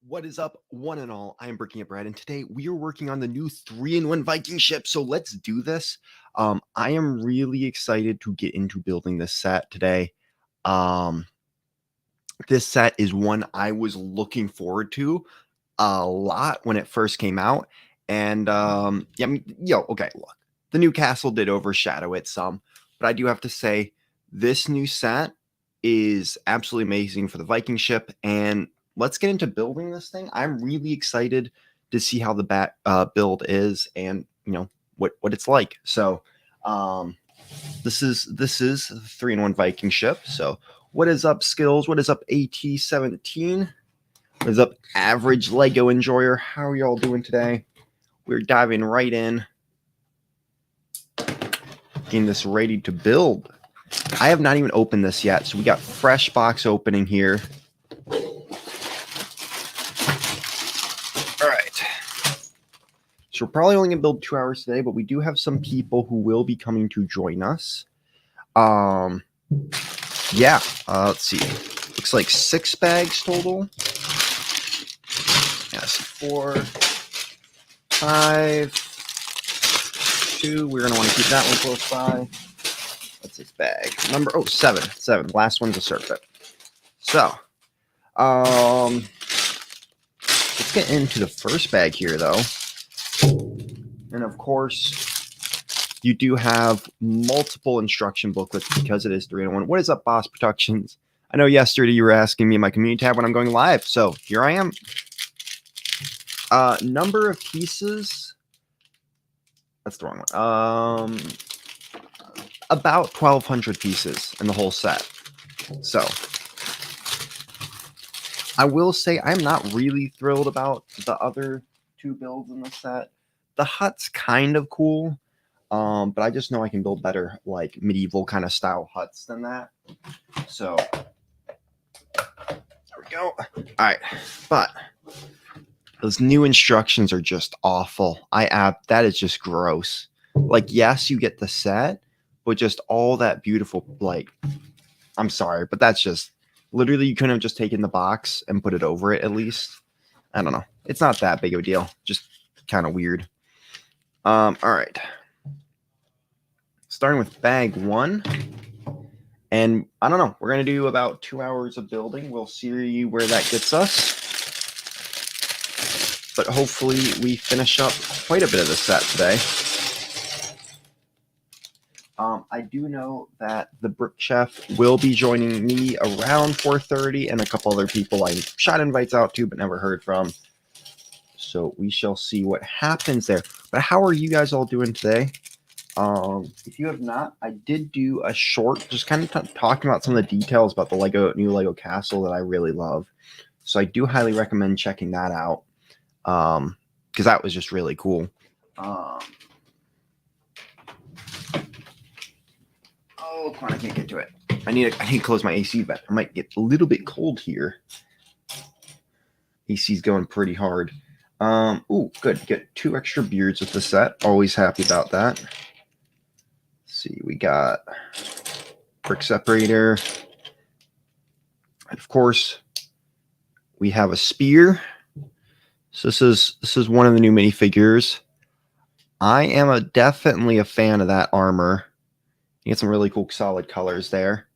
What is up, one and all? I am Breaking Up Brad, and today we are working on the new 3-in-1 Viking ship. So let's do this. I am really excited to get into building this set today. This set is one I was looking forward to a lot when it first came out. And yeah, okay, look, the new castle did overshadow it some, but I do have to say this new set is absolutely amazing for the Viking ship. And let's get into building this thing. I'm really excited to see how the build is, and what it's like. So this is the 3-in-1 Viking ship. So what is up, Skills? What is up, AT17? What is up, average Lego enjoyer? How are y'all doing today? We're diving right in, getting this ready to build. I have not even opened this yet, so we got fresh box opening here. So we're probably only going to build 2 hours today, but we do have some people who will be coming to join us. Yeah, let's see. Looks like 6 bags total. Yes, 4, 5, 2. We're going to want to keep that one close by. That's 6 bag. Number, 7. 7. Last one's a serpent. So, let's get into the first bag here, though. And of course, you do have multiple instruction booklets because it is 3-in-1. What is up, Boss Productions? I know yesterday you were asking me in my community tab when I'm going live, so here I am. Number of pieces. That's the wrong one. About 1,200 pieces in the whole set. So I will say I'm not really thrilled about the other 2 builds in the set. The hut's kind of cool, but I just know I can build better, like medieval kind of style huts than that. So there we go. All right, but those new instructions are just awful. That is just gross. Like, yes, you get the set, but just all that beautiful, like, I'm sorry, but that's just literally, you couldn't have just taken the box and put it over it at least. I don't know. It's not that big of a deal. Just kind of weird. All right. Starting with bag 1. And I don't know. We're going to do about 2 hours of building. We'll see where that gets us. But hopefully we finish up quite a bit of the set today. I do know that the Brick Chef will be joining me around 4:30, and a couple other people I shot invites out to but never heard from. So we shall see what happens there. But how are you guys all doing today? If you have not, I did do a short, just kind of talking about some of the details about the new Lego castle that I really love. So I do highly recommend checking that out, because that was just really cool. Oh, come on, I can't get to it. I need to close my AC vent. I might get a little bit cold here. AC's going pretty hard. Ooh, good. Get 2 extra beards with the set. Always happy about that. Let's see, we got brick separator. And of course, we have a spear. So this is one of the new minifigures. I am definitely a fan of that armor. You get some really cool solid colors there.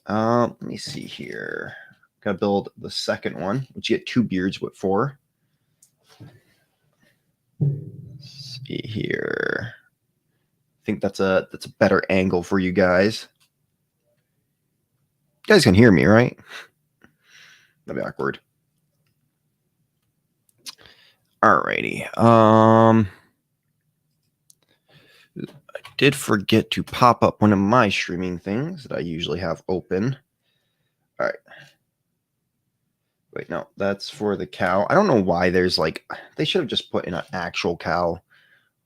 Let me see here. Gotta build the second one, which you get 2 beards with 4. Let's see here. I think that's a better angle for you guys. You guys can hear me, right? That'd be awkward. Alrighty. I did forget to pop up one of my streaming things that I usually have open. All right. Wait, no, that's for the cow. I don't know why there's they should have just put in an actual cow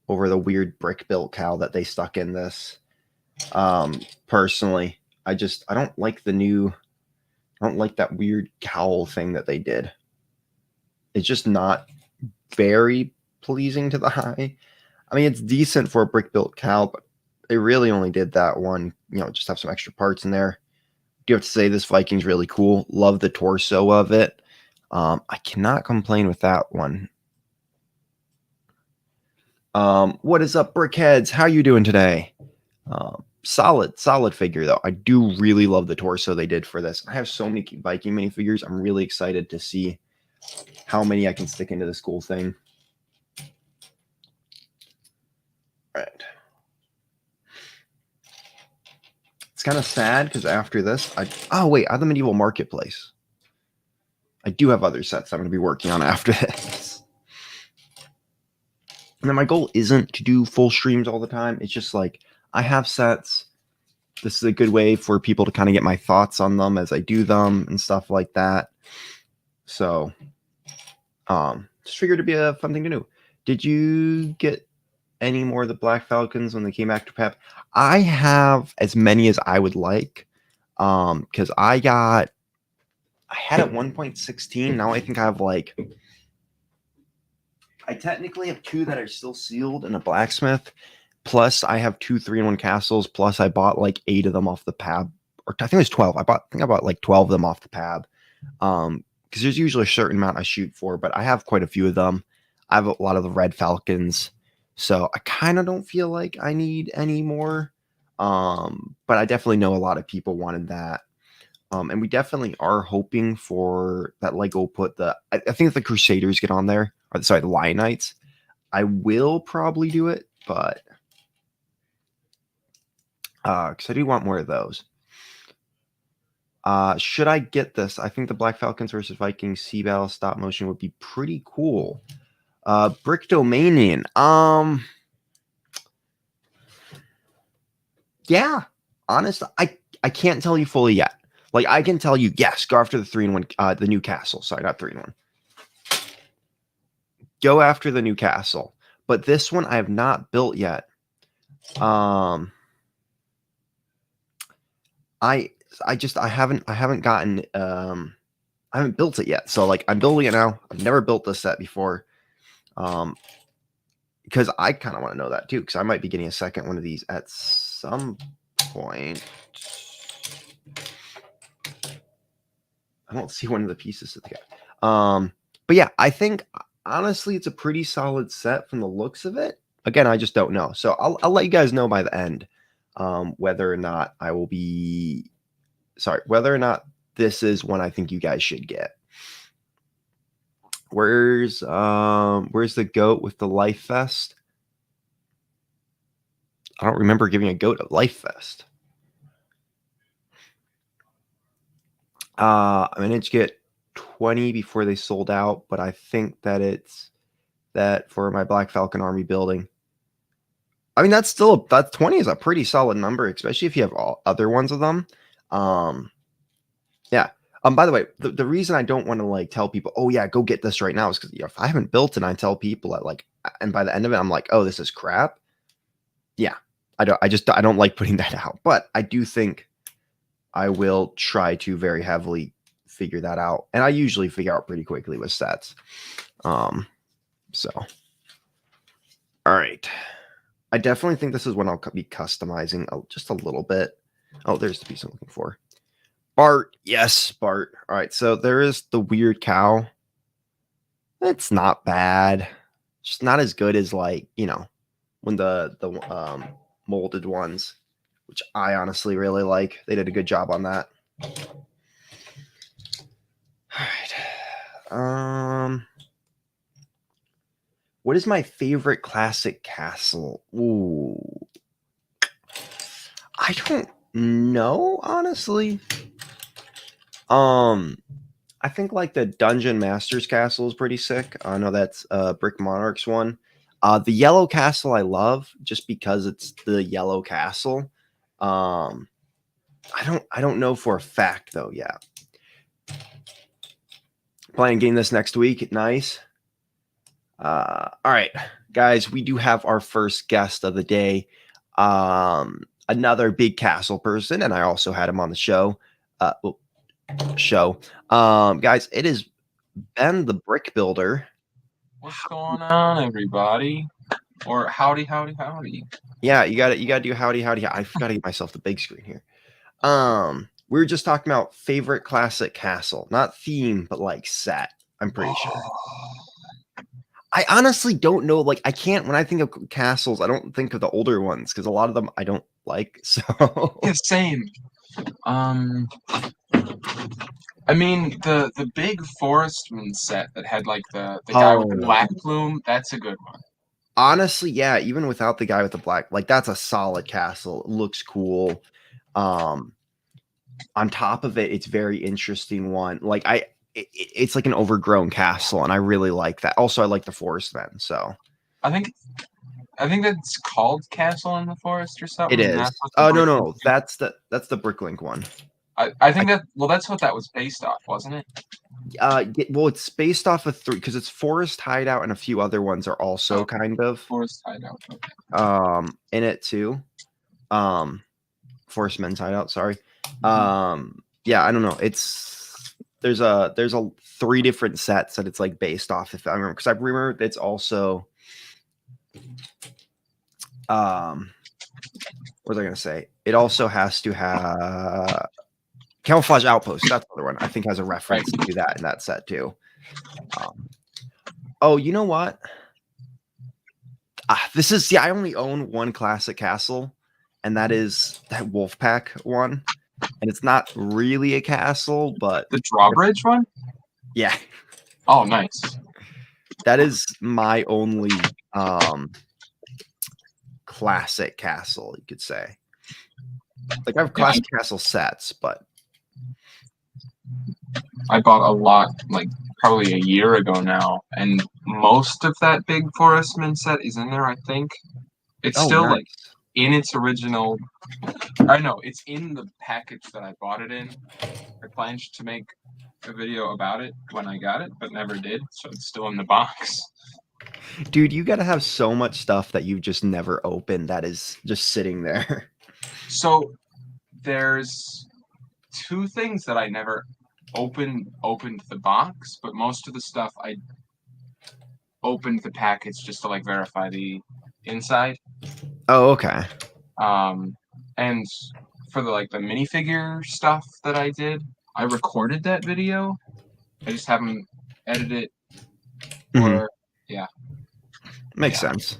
over the weird brick built cow that they stuck in this. Personally, I don't like I don't like that weird cowl thing that they did. It's just not very pleasing to the eye. I mean, it's decent for a brick built cow, but they really only did that one, just have some extra parts in there. Do have to say this Viking's really cool. Love the torso of it. I cannot complain with that one. What is up, Brickheads? How you doing today? Solid figure though. I do really love the torso they did for this. I have so many Viking minifigures. I'm really excited to see how many I can stick into this cool thing. All right. It's kind of sad because after this, oh wait, I have the medieval marketplace. I do have other sets I'm going to be working on after this. And then my goal isn't to do full streams all the time. It's just like I have sets. This is a good way for people to kind of get my thoughts on them as I do them and stuff like that. So, just figured it'd be a fun thing to do. Did you get any more of the Black Falcons when they came back to Pep? I have as many as I would like. Because I had at 1.16. Now I think I have like, I technically have 2 that are still sealed in a blacksmith. Plus I have 2 3-in-1 castles. Plus I bought like 8 of them off the pab. Or I think it was 12. I think I bought like 12 of them off the pab. Because there's usually a certain amount I shoot for, but I have quite a few of them. I have a lot of the Red Falcons. So I kind of don't feel like I need any more. But I definitely know a lot of people wanted that. And we definitely are hoping for that Lego put the, I think if the Crusaders get on there, or sorry, the Lion Knights, I will probably do it, but because I do want more of those. Should I get this? I think the Black Falcons versus Vikings Sea Battle stop motion would be pretty cool. Brick Domanion. Yeah, honest, I can't tell you fully yet. Like I can tell you, yes, go after the 3-in-1, the new castle. Sorry, not 3-in-1. Go after the new castle. But this one I have not built yet. I haven't gotten I haven't built it yet. So like I'm building it now. I've never built this set before. Because I kind of want to know that too, because I might be getting a second one of these at some point. I don't see one of the pieces to the guy. But yeah, I think honestly it's a pretty solid set from the looks of it. Again, I just don't know. So I'll let you guys know by the end whether or not I will be whether or not this is one I think you guys should get. Where's the goat with the life vest? I don't remember giving a goat a life vest. I managed to get 20 before they sold out, but I think that it's that for my Black Falcon army building. I mean, that's 20 is a pretty solid number, especially if you have all other ones of them. Yeah. By the way, the reason I don't want to like tell people, oh yeah, go get this right now is because if I haven't built it, and I tell people that like, and by the end of it, I'm like, oh, this is crap. Yeah, I don't like putting that out, but I do think I will try to very heavily figure that out, and I usually figure out pretty quickly with sets. So, all right, I definitely think this is when I'll be customizing just a little bit. Oh, there's the piece I'm looking for. Bart, yes, Bart. All right, so there is the weird cow. It's not bad. Just not as good as like, when the molded ones, which I honestly really like. They did a good job on that. All right. What is my favorite classic castle? Ooh. I don't know, honestly. I think like the Dungeon Master's Castle is pretty sick. I know that's Brick Monarch's one. The Yellow Castle I love just because it's the Yellow Castle. I don't know for a fact though. Yeah. Playing game this next week. Nice. All right, guys, we do have our first guest of the day. Another big castle person, and I also had him on the show. Guys, it is Ben the Brick Builder. What's going on, everybody? Or howdy, howdy, howdy. Yeah, you gotta do howdy. I forgotta get myself the big screen here. We were just talking about favorite classic castle, not theme, but like set. I'm pretty sure. I honestly don't know. Like, I can't, when I think of castles, I don't think of the older ones because a lot of them I don't like. So, Yeah, same. I mean, the big Forestman set that had like the guy with the black plume, that's a good one. Honestly, yeah, even without the guy with the black, like that's a solid castle. It looks cool. On top of it, it's very interesting one. Like it's like an overgrown castle, and I really like that. Also, I like the forest men, so I think that's called Castle in the Forest or something. it is. That's what Oh the no, that's the Bricklink one. I think that's what that was based off, wasn't it? Well, it's based off of 3 because it's Forest Hideout and a few other ones are also kind of Forest Hideout. Okay. In it too. Forest Men's Hideout, sorry. Yeah, I don't know. There's a 3 different sets that it's like based off, if I remember, because I remember it's also what was I gonna say? It also has to have Camouflage Outpost. That's the other one. I think has a reference to that in that set too. Oh, you know what? This is I only own one classic castle, and that is that Wolfpack one. And it's not really a castle, but the drawbridge one. Yeah. Oh, nice. That is my only classic castle, you could say. Like I have classic castle sets, but I bought a lot, like probably a year ago now, and most of that big Forestman set is in there. I think it's still nice. like in its original. I know it's in the package that I bought it in. I planned to make a video about it when I got it, but never did, so it's still in the box. Dude, you got to have so much stuff that you've just never opened that is just sitting there. So there's 2 things that I never opened the box, but most of the stuff I opened the package just to like verify the inside. Oh, okay. And for the minifigure stuff that I did, I recorded that video. I just haven't edited it. Or yeah. Makes sense.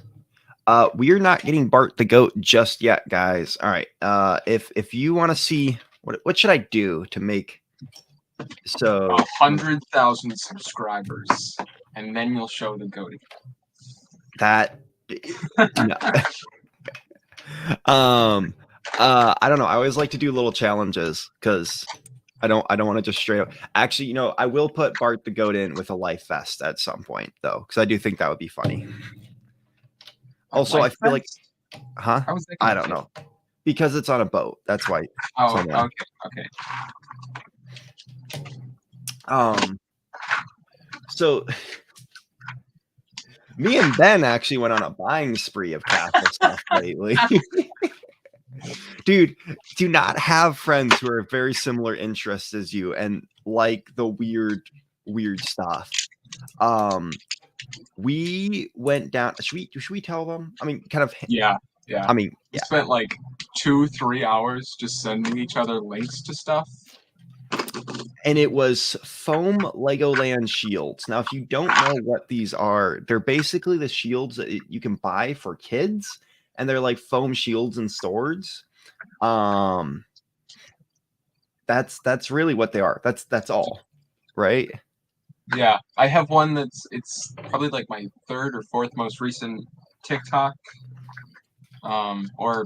We are not getting Bart the Goat just yet, guys. All right. If you want to see what should I do to make 100,000 subscribers, and then you'll show the goat. That I don't know. I always like to do little challenges because I don't want to just straight up. Actually, I will put Bart the Goat in with a life vest at some point though, because I do think that would be funny. Also, I feel like, I don't know, because it's on a boat. That's why. Oh, okay. So me and Ben actually went on a buying spree of castle stuff lately. Dude, do not have friends who are very similar interests as you and like the weird stuff. We went down. Should we tell them? I mean, kind of. Yeah. I mean, we spent like 2-3 hours just sending each other links to stuff. And it was foam Legoland shields. Now, if you don't know what these are, they're basically the shields that you can buy for kids, and they're like foam shields and swords. That's really what they are. That's all, right? Yeah, I have one it's probably like my 3rd or 4th most recent TikTok, or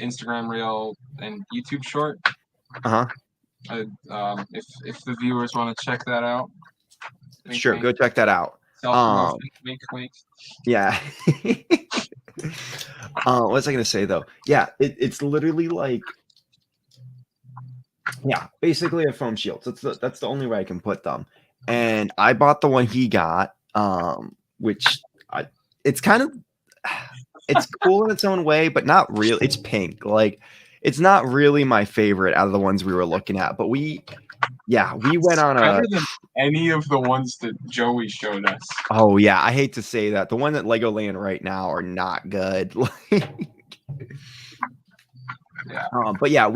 Instagram reel and YouTube short. If the viewers want to check that out, sure, go check that out. Wink, wink. Yeah. What was I gonna say though? Yeah, it's literally like, yeah, basically a foam shield. That's the only way I can put them. And I bought the one he got, which it's kind of it's cool in its own way, but not real. It's pink. Like, it's not really my favorite out of the ones we were looking at. But we went on better than any of the ones that Joey showed us. Oh yeah, I hate to say that. The one at Legoland right now are not good. Yeah. But yeah,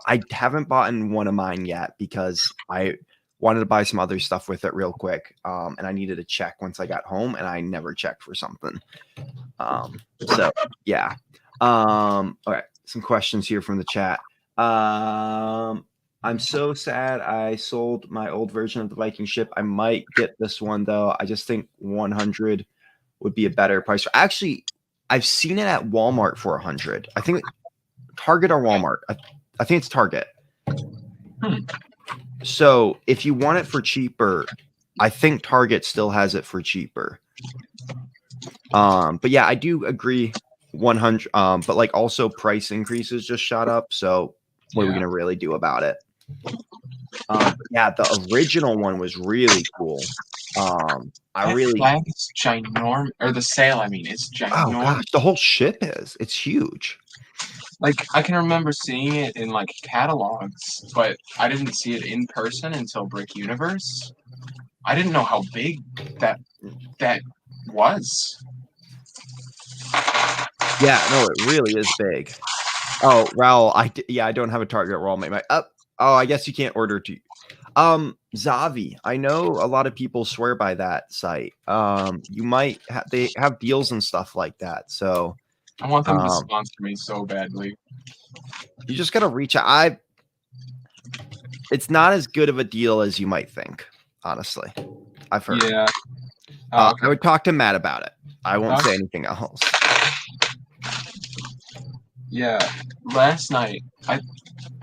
I haven't bought in one of mine yet because I wanted to buy some other stuff with it real quick. And I needed to check once I got home, and I never checked for something. So yeah. All right. Some questions here from the chat. I'm so sad I sold my old version of the Viking ship. I might get this one though. I just think 100 would be a better price. Actually, I've seen it at Walmart for 100. I think Target or Walmart. I think it's Target. So if you want it for cheaper, I think Target still has it for cheaper. But yeah, I do agree 100. But like also price increases just shot up. So what are we gonna really do about it? Yeah, the original one was really cool. I really flag is ginormous, or the sail. I mean, it's ginormous. Oh gosh, the whole ship is. It's huge. Like I can remember seeing it in like catalogs, but I didn't see it in person until Brick Universe. I didn't know how big that was. Yeah, no, it really is big. Oh, Raul, I don't have a Target at Walmart. Oh, I guess you can't order to. Zavi, I know a lot of people swear by that site. You might they have deals and stuff like that. So I want them to sponsor me so badly. You just gotta reach out. It's not as good of a deal as you might think. Honestly, I've heard. Yeah. I would talk to Matt about it. I won't say anything else. Yeah. Last night,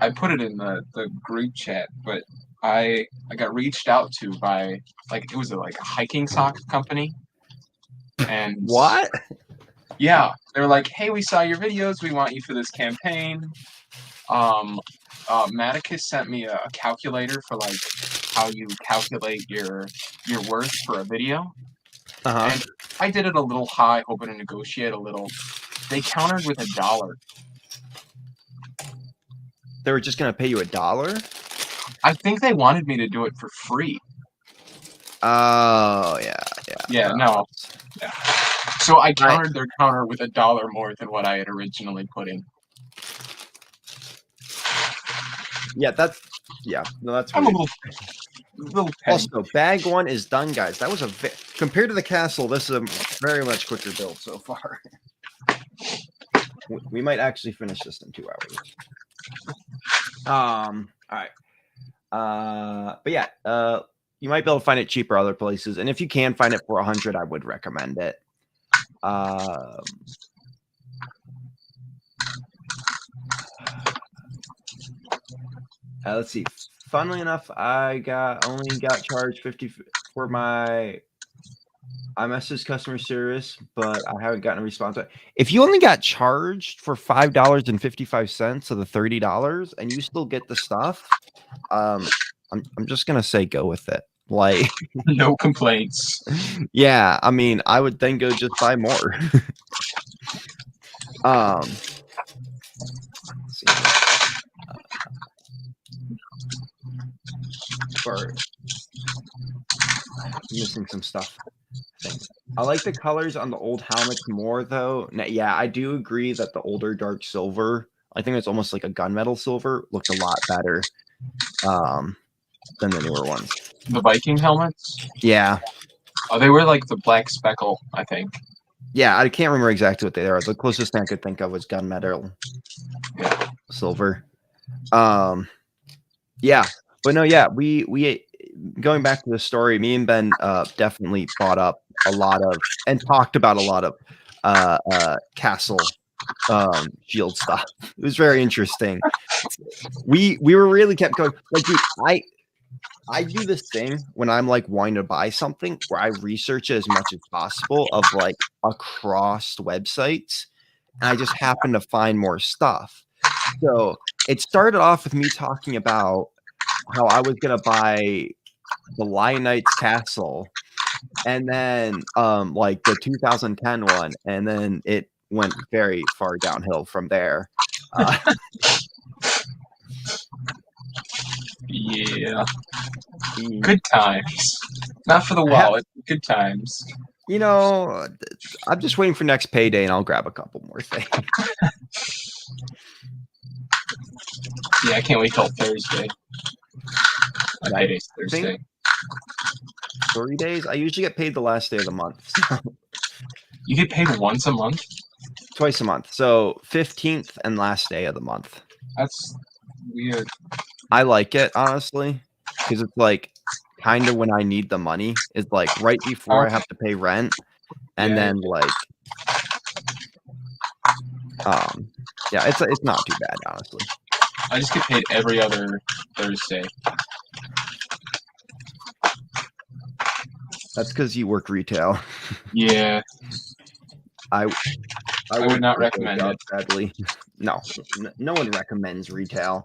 I put it in the group chat, but I got reached out to by it was a hiking sock company. And what? Yeah, they were like, "Hey, we saw your videos. We want you for this campaign." Maticus sent me a calculator for how you calculate your worth for a video. And I did it a little high, hoping to negotiate a little. They countered with $1. They were just gonna pay you $1? I think they wanted me to do it for free. Oh yeah. Yeah, no. Yeah. So I countered their counter with $1 more than what I had originally put in. Yeah, that's weird. I'm a little Also, bag 1 is done, guys. That was compared to the castle, this is a very much quicker build so far. We might actually finish this in 2 hours. All right. But yeah, you might be able to find it cheaper other places, and if you can find it for 100, I would recommend it. Let's see. Funnily enough, I only got charged 50 for my. I messaged customer service, but I haven't gotten a response. If you only got charged for $5.55 of the $30, and you still get the stuff, I'm just gonna say go with it. Like, no complaints. Yeah, I mean, I would then go just buy more. Let's see. Missing some stuff. I like the colors on the old helmets more, though. Yeah, I do agree that the older dark silver, I think it's almost like a gunmetal silver, looked a lot better than the newer ones. The Viking helmets? Yeah. Oh, they were like the black speckle, I think. Yeah, I can't remember exactly what they are. The closest thing I could think of was gunmetal silver. Yeah, but no, yeah, we going back to the story, me and Ben definitely brought up a lot of and talked about a lot of castle shield stuff. It was very interesting. We were really kept going. Like, dude, I do this thing when I'm wanting to buy something where I research it as much as possible of across websites, and I just happen to find more stuff. So it started off with me talking about how I was gonna buy the Lion Knight's castle, and then the 2010 one, and then it went very far downhill from there. Yeah. Good times. Not for the wallet. Good times. You know, I'm just waiting for next payday, and I'll grab a couple more things. Yeah, I can't wait till Thursday. My I payday's think Thursday. 3 days. I usually get paid the last day of the month, so You get paid once a month? twice a month. So 15th and last day of the month. That's weird. I like it, honestly, because it's like kind of when I need the money is like right before I Okay. have to pay rent, and Yeah, then like yeah, it's not too bad, honestly. I just get paid every other Thursday. That's because you work retail. Yeah, I I work would not a retail recommend job, it. sadly. No, no one recommends retail.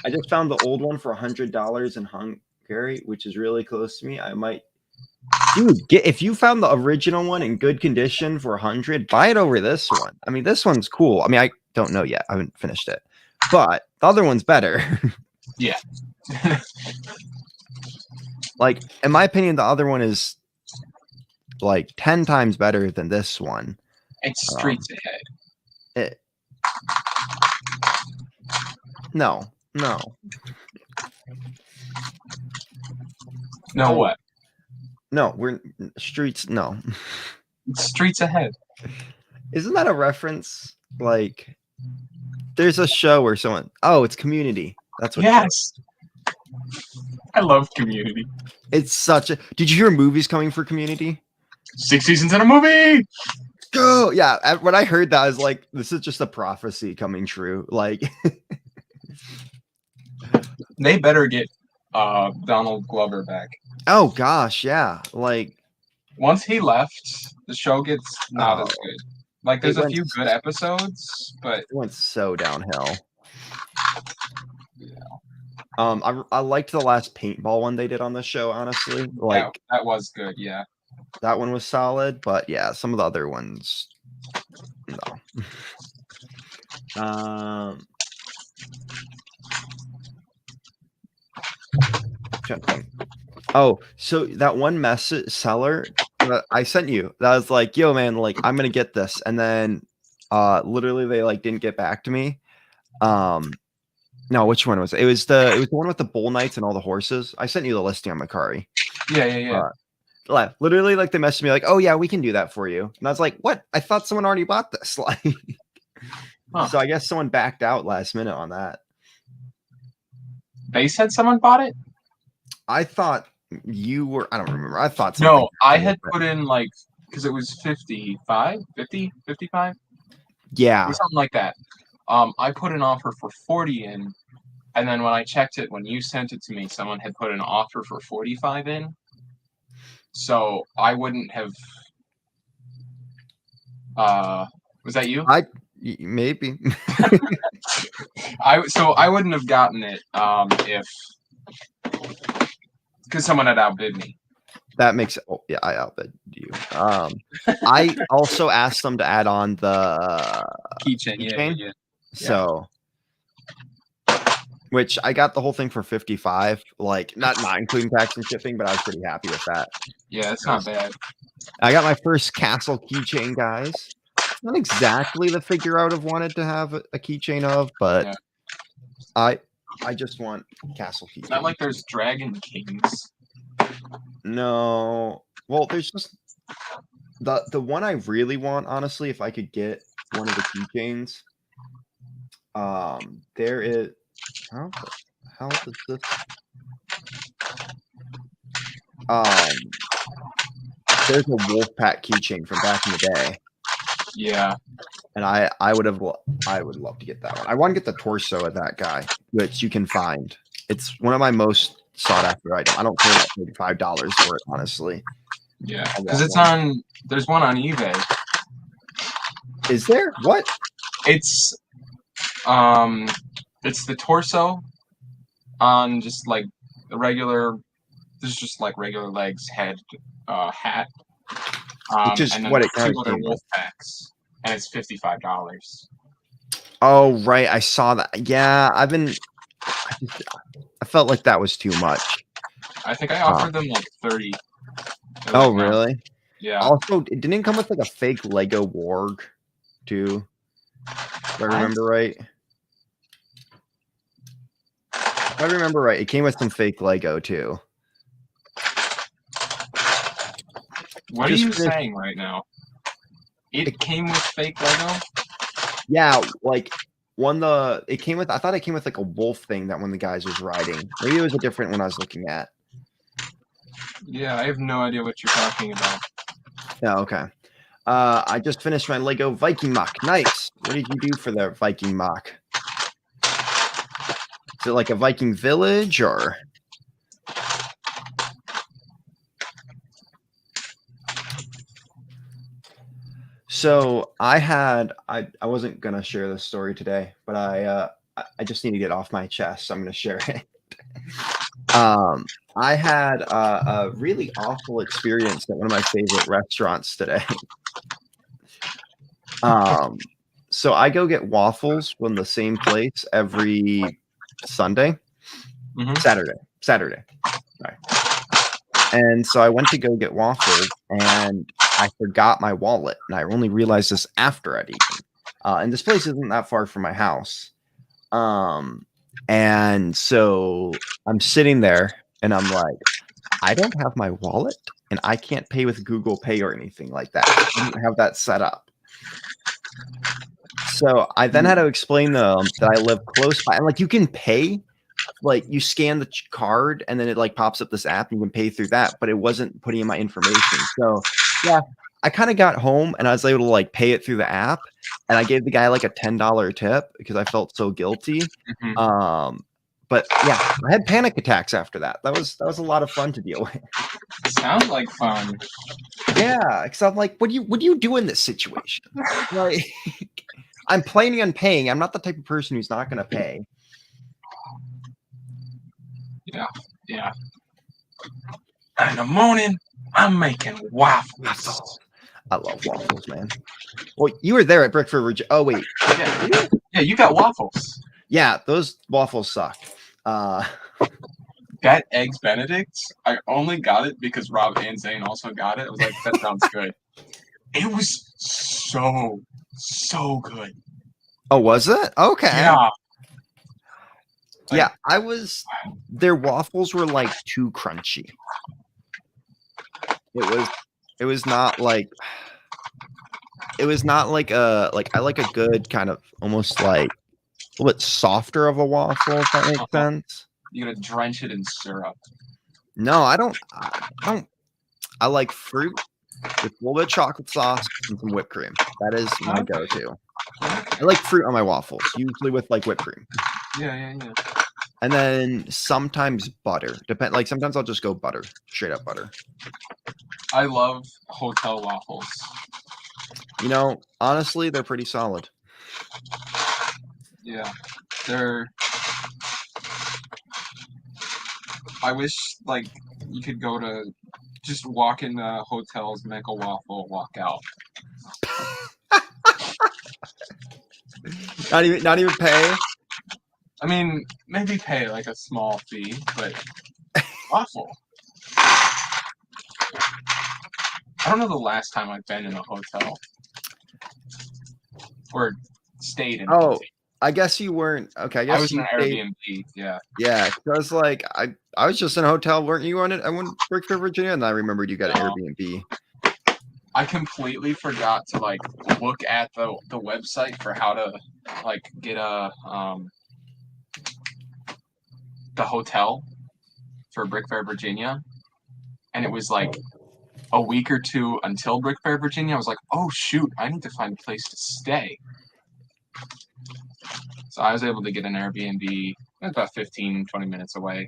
I just found the old one for $100 in Hungary, which is really close to me. I might, dude, if you found the original one in good condition for 100, buy it over this one. I mean, this one's cool. I mean, I don't know yet. I haven't finished it, but the other one's better. Yeah. Like, in my opinion, the other one is like 10 times better than this one. It's streets ahead. No. No Oh, what? no, we're streets. No. It's streets ahead. Isn't that a reference? Like, there's a show where someone, oh, it's Community. That's what. Yes. I love Community. It's such a. Did you hear movies coming for Community? 6 seasons in a movie. Go, yeah. When I heard that, I was like, this is just a prophecy coming true. Like, They better get Donald Glover back. oh gosh, yeah. Like, Once he left, the show gets not as good. Like, there's a few good episodes, but it went so downhill. Yeah. I liked the last paintball one they did on the show, honestly. Like, that was good, yeah. that one was solid, but yeah, some of the other ones, no. Oh, so that one message seller that I sent you, that was like, yo, man, like, I'm gonna get this, and then literally they like didn't get back to me. No, which one was it? It was the one with the bull knights and all the horses. I sent you the listing on Macari. Yeah. Literally, like, they messaged me like, oh yeah, we can do that for you, and I was like, what? I thought someone already bought this. Like, so I guess someone backed out last minute on that. They said someone bought it? I thought you were, I don't remember. I thought no, I had put in like, because it was 55, 50, 55? Yeah. Or something like that. I put an offer for 40 in, and then when I checked it, when you sent it to me, someone had put an offer for 45 in. So I wouldn't have. Was that you? Maybe. I wouldn't have gotten it if, because someone had outbid me. That makes it. Oh yeah, I outbid you. I also asked them to add on the keychain. Yeah. So, which I got the whole thing for 55, like not including tax and shipping, but I was pretty happy with that. Yeah, it's not bad. I got my first castle keychain, guys. Not exactly the figure I would have wanted to have a keychain of, but yeah. I just want castle keychain. Not like there's Dragon Kings. No. Well, there's just the one I really want, honestly, if I could get one of the keychains. There is, how the hell is this? There's a Wolfpack keychain from back in the day. Yeah. And I would love to get that one. I want to get the torso of that guy, which you can find. It's one of my most sought after items. I don't care about $35 for it, honestly. Yeah, because it's on. There's one on eBay. Is there? What? It's the torso on just like the regular. There's just like regular legs, head, hat. Which is what it kind of wolf packs, and it's $55. Oh right, I saw that. Yeah, I felt like that was too much. I think I offered them like 30. Oh really? Yeah. Also, it didn't come with like a fake Lego warg, too. If I remember right. If I remember right, it came with some fake Lego too. What are you saying right now? It came with fake Lego? Yeah, like it came with, I thought it came with like a wolf thing that one of the guys was riding. Maybe it was a different one I was looking at. Yeah, I have no idea what you're talking about. Yeah, okay. I just finished my Lego Viking mock. Nice. What did you do for the Viking mock? Is it like a Viking village or? So I wasn't gonna share this story today, but I just need to get off my chest, so I'm gonna share it. I had a really awful experience at one of my favorite restaurants today. So I go get waffles from the same place every Sunday, Saturday. Sorry. And so I went to go get waffles, and I forgot my wallet, and I only realized this after I'd eaten. And this place isn't that far from my house. And so I'm sitting there, and I'm like, I don't have my wallet, and I can't pay with Google Pay or anything like that. I didn't have that set up. So I then had to explain that I live close by, and like you can pay, like you scan the card, and then it like pops up this app, and you can pay through that, but it wasn't putting in my information. So yeah, I kind of got home, and I was able to like pay it through the app, and I gave the guy like a $10 tip because I felt so guilty. But yeah, I had panic attacks after that. That was a lot of fun to deal with. Sounds like fun. Yeah, because I'm like, what do you do in this situation? Like, I'm planning on paying. I'm not the type of person who's not going to pay. Yeah. In the morning, I'm making waffles. I love waffles, man. Well, you were there at Brick River. Oh wait, yeah, you got waffles. Yeah, those waffles suck. That Eggs Benedict, I only got it because Rob and Zane also got it. I was like, that sounds good. It was so good. Oh, was it? Okay. Yeah. Yeah, their waffles were like too crunchy. It was not like I like a good kind of almost like a little bit softer of a waffle, if that makes sense. You're gonna drench it in syrup. No, I don't. I like fruit with a little bit of chocolate sauce and some whipped cream. That is my go-to. I like fruit on my waffles, usually with like whipped cream. Yeah. And then sometimes butter. Like sometimes I'll just go butter, straight up butter. I love hotel waffles. You know, honestly, they're pretty solid. Yeah, I wish like you could go to just walk in the hotels, make a waffle, walk out. Not even pay. I mean, maybe pay like a small fee, but waffle. I don't know the last time I've been in a hotel or stayed in. Oh, I guess you weren't. Okay, I guess I was in an Airbnb. Yeah. Yeah, because like I was just in a hotel, weren't you on it? I went to Brickford, Virginia, and I remembered you got an Airbnb. I completely forgot to like look at the website for how to like get the hotel for Brick Fair, Virginia, and it was like a week or two until Brick Fair, Virginia. I was like, oh shoot, I need to find a place to stay. So I was able to get an Airbnb about 15, 20 minutes away.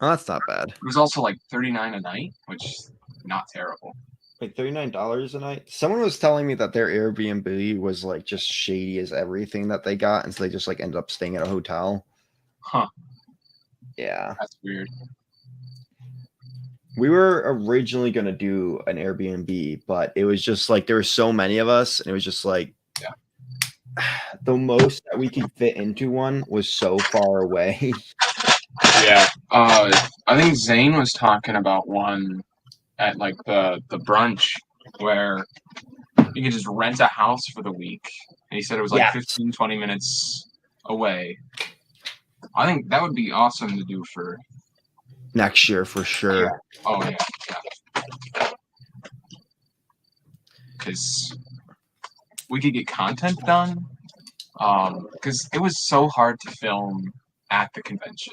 Oh, that's not bad. It was also like $39 a night, which is not terrible. Like $39 a night. Someone was telling me that their Airbnb was like just shady as everything that they got, and so they just like ended up staying at a hotel. Huh. Yeah. That's weird. We were originally gonna do an Airbnb, but it was just like there were so many of us, and it was just like the most that we could fit into one was so far away. Yeah. I think Zane was talking about one at like the brunch where you could just rent a house for the week. And he said it was like 15, 20 minutes away. I think that would be awesome to do for next year for sure. Yeah. Oh yeah, yeah. Because we could get content done. Because it was so hard to film at the convention.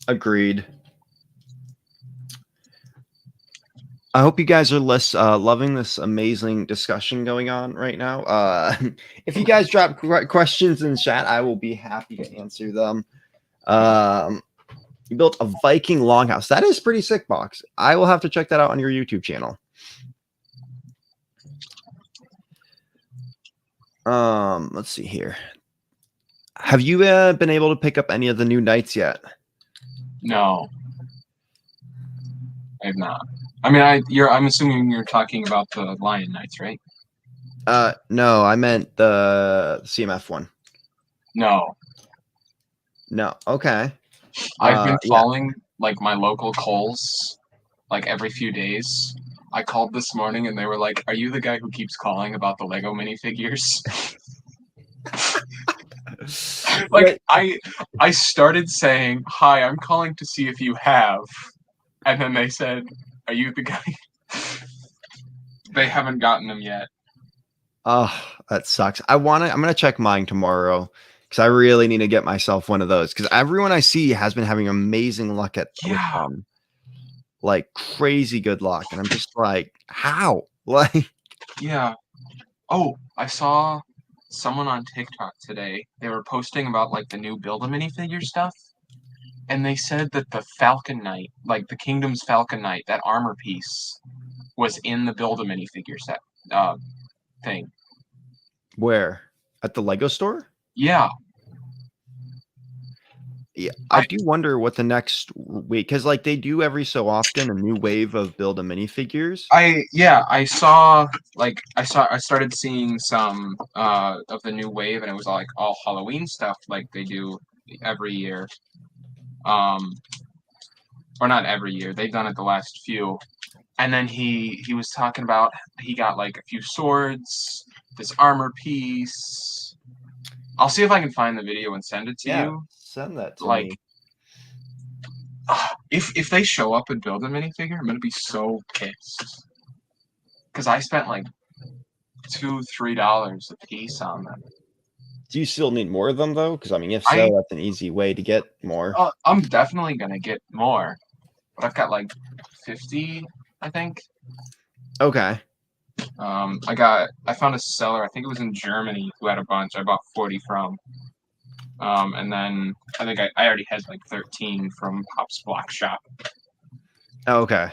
Agreed. I hope you guys are loving this amazing discussion going on right now. If you guys drop questions in the chat, I will be happy to answer them. You built a Viking longhouse. That is pretty sick, Box. I will have to check that out on your YouTube channel. Let's see here. Have you been able to pick up any of the new knights yet? No, I have not. I mean, I'm assuming you're talking about the Lion Knights, right? No, I meant the CMF one. No. Okay. I've been calling like my local Kohl's like every few days. I called this morning and they were like, "Are you the guy who keeps calling about the Lego minifigures?" Like I started saying, "Hi, I'm calling to see if you have," and then they said, "Are you the guy?" They haven't gotten them yet. Oh, that sucks. I'm gonna check mine tomorrow because I really need to get myself one of those. Because everyone I see has been having amazing luck with them, like crazy good luck, and I'm just like, how? Like, yeah. Oh, I saw someone on TikTok today. They were posting about like the new Build a Minifigure stuff, and they said that the Falcon Knight, like the Kingdom's Falcon Knight, that armor piece, was in the Build a Minifigure set thing. where? At the Lego store? Yeah. Yeah, I do wonder what the next week, because like they do every so often a new wave of build a minifigures. I started seeing some of the new wave, and it was like all Halloween stuff like they do every year. Or not every year. They've done it the last few. And then he was talking about he got like a few swords, this armor piece. I'll see if I can find the video and send it to you. Send that to me. If they show up and build a minifigure, I'm gonna be so pissed. Because I spent like $2-3 a piece on them. Do you still need more of them though? Because I mean, if so, that's an easy way to get more. I'm definitely gonna get more, but I've got like 50, I think. Okay. I found a seller, I think it was in Germany, who had a bunch. I bought 40 from. And then I think I already had like 13 from Pop's Block Shop. Okay.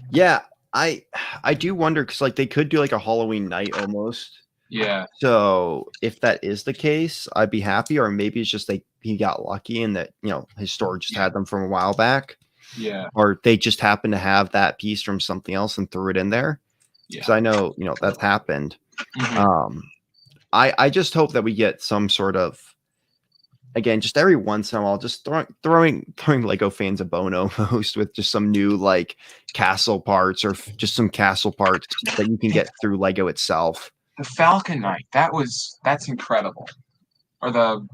Yeah, I do wonder because like they could do like a Halloween night almost. Yeah. So if that is the case, I'd be happy. Or maybe it's just like he got lucky and that his store just had them from a while back. Yeah. Or they just happened to have that piece from something else and threw it in there. Because I know that's happened. Mm-hmm. I just hope that we get some sort of, again, just every once in a while, just throwing Lego fans a bone almost with just some new like castle parts or just some castle parts that you can get through Lego itself. The Falcon Knight, that's incredible. Or the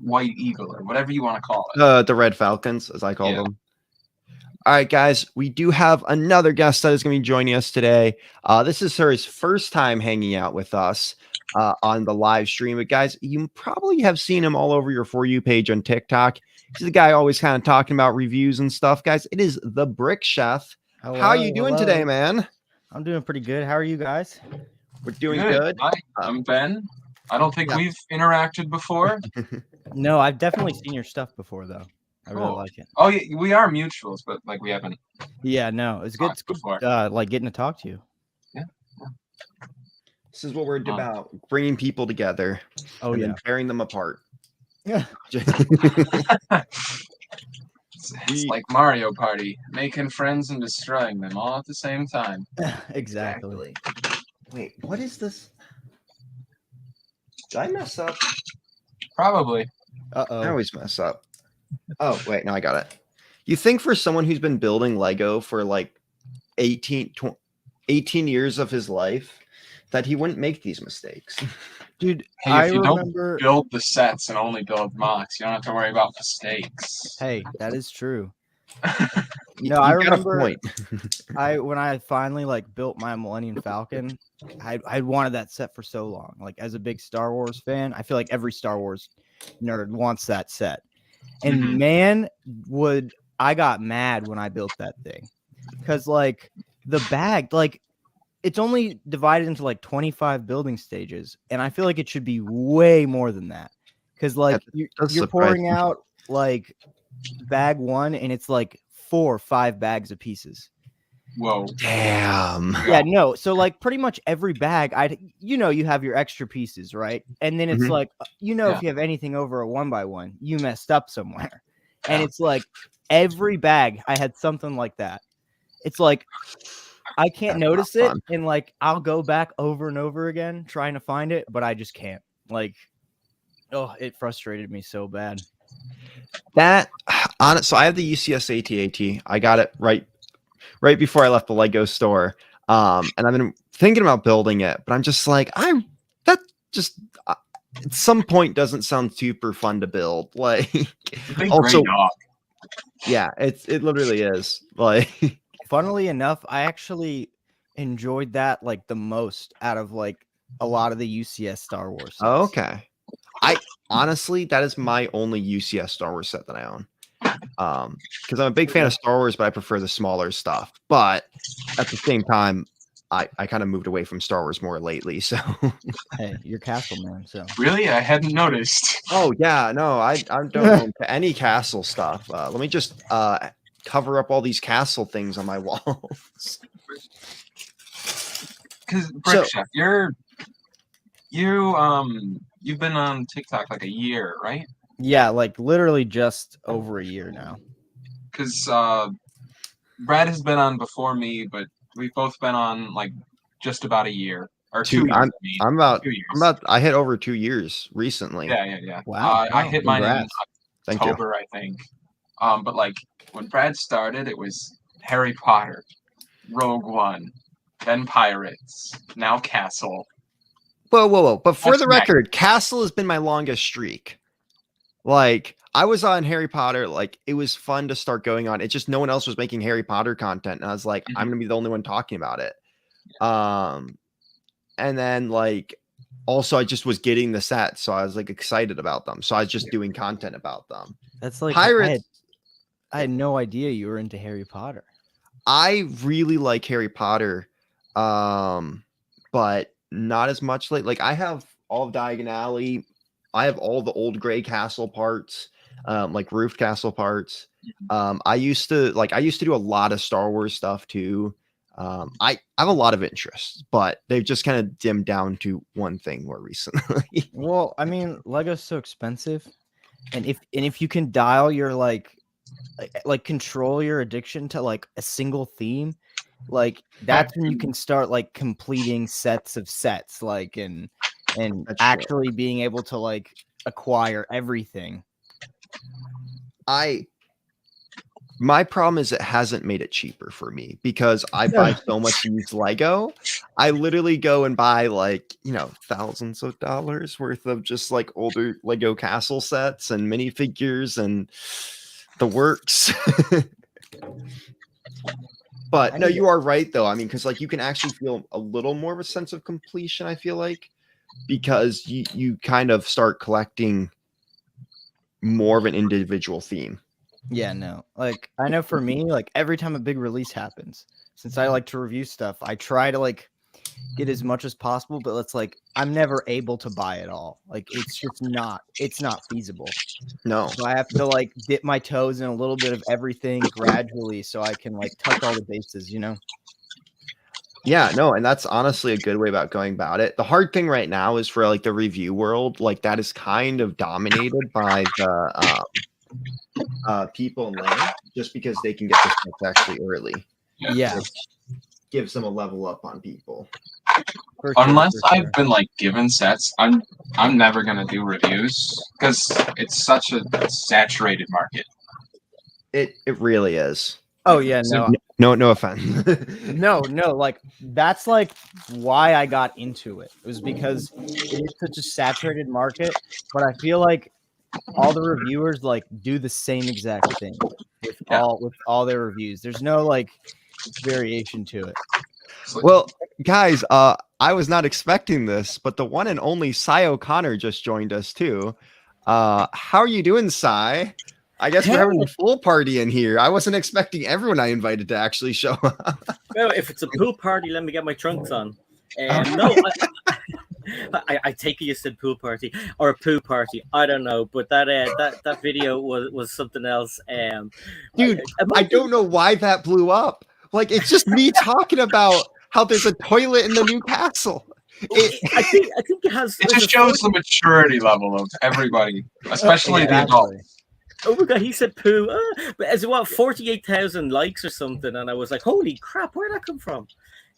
White Eagle, or whatever you want to call it. The Red Falcons, as I call them. All right, guys, we do have another guest that is going to be joining us today. This is his first time hanging out with us on the live stream. But guys, you probably have seen him all over your For You page on TikTok. He's the guy always kind of talking about reviews and stuff. Guys, it is the Brick Chef. Hello, how are you doing today, man? I'm doing pretty good. How are you guys? We're doing good. Hi, I'm Ben. I don't think we've interacted before. No, I've definitely seen your stuff before, though. I really like it. Oh, yeah, we are mutuals, but like we haven't. Yeah, no, it's good. It's good like getting to talk to you. Yeah. This is what we're about: bringing people together. Oh, and then tearing them apart. Yeah. It's like Mario Party, making friends and destroying them all at the same time. Exactly. Wait, what is this? Did I mess up? Probably. Uh-oh. I always mess up. Oh, wait, no, I got it. You think for someone who's been building Lego for like 18 years of his life that he wouldn't make these mistakes? Dude, Hey, I if you don't remember. build the sets and only build mocks, you don't have to worry about mistakes. Hey, that is true. You, No, I you got a remember. point. When I finally like built my Millennium Falcon, I wanted that set for so long. Like as a big Star Wars fan, I feel like every Star Wars nerd wants that set. And Mhm. man, I got mad when I built that thing. Cause like the bag, like it's only divided into like 25 building stages. And I feel like it should be way more than that. Cause like Does you're surprise pouring me. out like bag one and it's like 4 or 5 bags of pieces. Whoa. Damn. Yeah, no. So like pretty much every bag, you have your extra pieces, right? And then it's Mhm. like, Yeah. if you have anything over a 1x1, you messed up somewhere. And Yeah. it's like every bag, I had something like that. It's like I can't That's not notice it, fun. and like I'll go back over and over again trying to find it, but I just can't. Like, oh, it frustrated me so bad. That so I have the UCS AT-AT. I got it right before I left the Lego store. And I've been thinking about building it, but I'm just like, that just at some point doesn't sound super fun to build. Like, It's a big also, gray dog. yeah, it literally is. Like, Funnily enough, I actually enjoyed that like the most out of like a lot of the UCS Star Wars sets. okay. I honestly, that is my only UCS Star Wars set that I own. Because I'm a big fan of Star Wars, but I prefer the smaller stuff. But at the same time, I kind of moved away from Star Wars more lately. So, Hey, you're Castle Man, so Really? I hadn't noticed. oh yeah, no, I don't own any castle stuff. Let me just cover up all these castle things on my walls. Because So- Brick Chef, you've been on TikTok like a year, right? yeah, like literally just over a year now. Because Brad has been on before me, but we've both been on like just about a year or 2 years. I'm about 2 years. I hit over 2 years recently. Yeah. Wow. I hit mine in Congrats. Thank you. October, I think. But like when Brad started, it was Harry Potter, Rogue One, then Pirates, now Castle. Whoa. But for That's the nice. record, Castle has been my longest streak. Like, I was on Harry Potter, like, it was fun to start going on. It's just no one else was making Harry Potter content. And I was like, I'm Mhm. gonna be the only one talking about it. And then like also I just was getting the sets, so I was like excited about them. So I was just doing content about them. That's like Pirates, I had no idea you were into Harry Potter. I really like Harry Potter, but not as much like I have all of Diagon Alley. I have all the old gray castle parts, like roofed castle parts. I used to do a lot of Star Wars stuff too. I have a lot of interests, but they've just kind of dimmed down to one thing more recently. Well, I mean, Lego's so expensive, and if you can dial your like control your addiction to like a single theme, like that's when you can start like completing sets of sets, like and That's true. actually being able to like acquire everything. My problem is it hasn't made it cheaper for me because I buy so much used Lego. I literally go and buy like, thousands of dollars worth of just like older Lego castle sets and minifigures and the works. But no, you are right though. I mean, because like you can actually feel a little more of a sense of completion, I feel like, because you kind of start collecting more of an individual theme. Yeah, no. Like I know for me, like every time a big release happens, since I like to review stuff, I try to like get as much as possible, but it's like I'm never able to buy it all. Like it's not feasible. No. So I have to like dip my toes in a little bit of everything gradually so I can like touch all the bases, Yeah, no, and that's honestly a good way about going about it. The hard thing right now is for like the review world, like that is kind of dominated by the people in land just because they can get the stuff actually early. Yeah. Which gives them a level up on people. For Unless sure, for sure. I've been like given sets, I'm never gonna do reviews because it's such a saturated market. It really is. Oh yeah, So- no, No offense. no, like that's like why I got into it. It was because it is such a saturated market, but I feel like all the reviewers like do the same exact thing with Yeah. all their reviews. There's no like variation to it. Well, guys, I was not expecting this, but the one and only Cy O'Connor just joined us too. How are you doing, Cy? I guess we're having a full party in here. I wasn't expecting everyone I invited to actually show up. Well, if it's a pool party, let me get my trunks on. No, I take it you said pool party or a poo party. I don't know, but that video was something else. Dude, I don't know why that blew up. Like, it's just me talking about how there's a toilet in the new castle. I think it has. It just shows the maturity level of everybody, especially the adults. Oh my god, he said poo. But as well, 48,000 likes or something, and I was like, "Holy crap, where'd that come from?"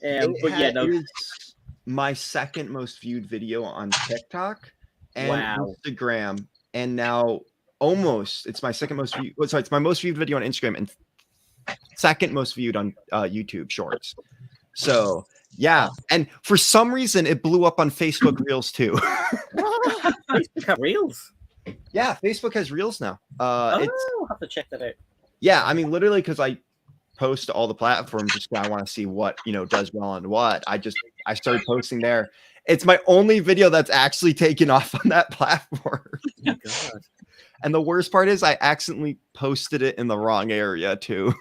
But yeah, no. It's my second most viewed video on TikTok and Instagram, and now it's my second most viewed. Sorry, it's my most viewed video on Instagram and second most viewed on YouTube Shorts. So yeah, and for some reason it blew up on Facebook Reels too. Facebook have Reels. Yeah, Facebook has Reels now. I'll have to check that out. Yeah, I mean, literally, because I post to all the platforms just because I want to see what does well and what. I started posting there. It's my only video that's actually taken off on that platform. Oh, God. And the worst part is I accidentally posted it in the wrong area too.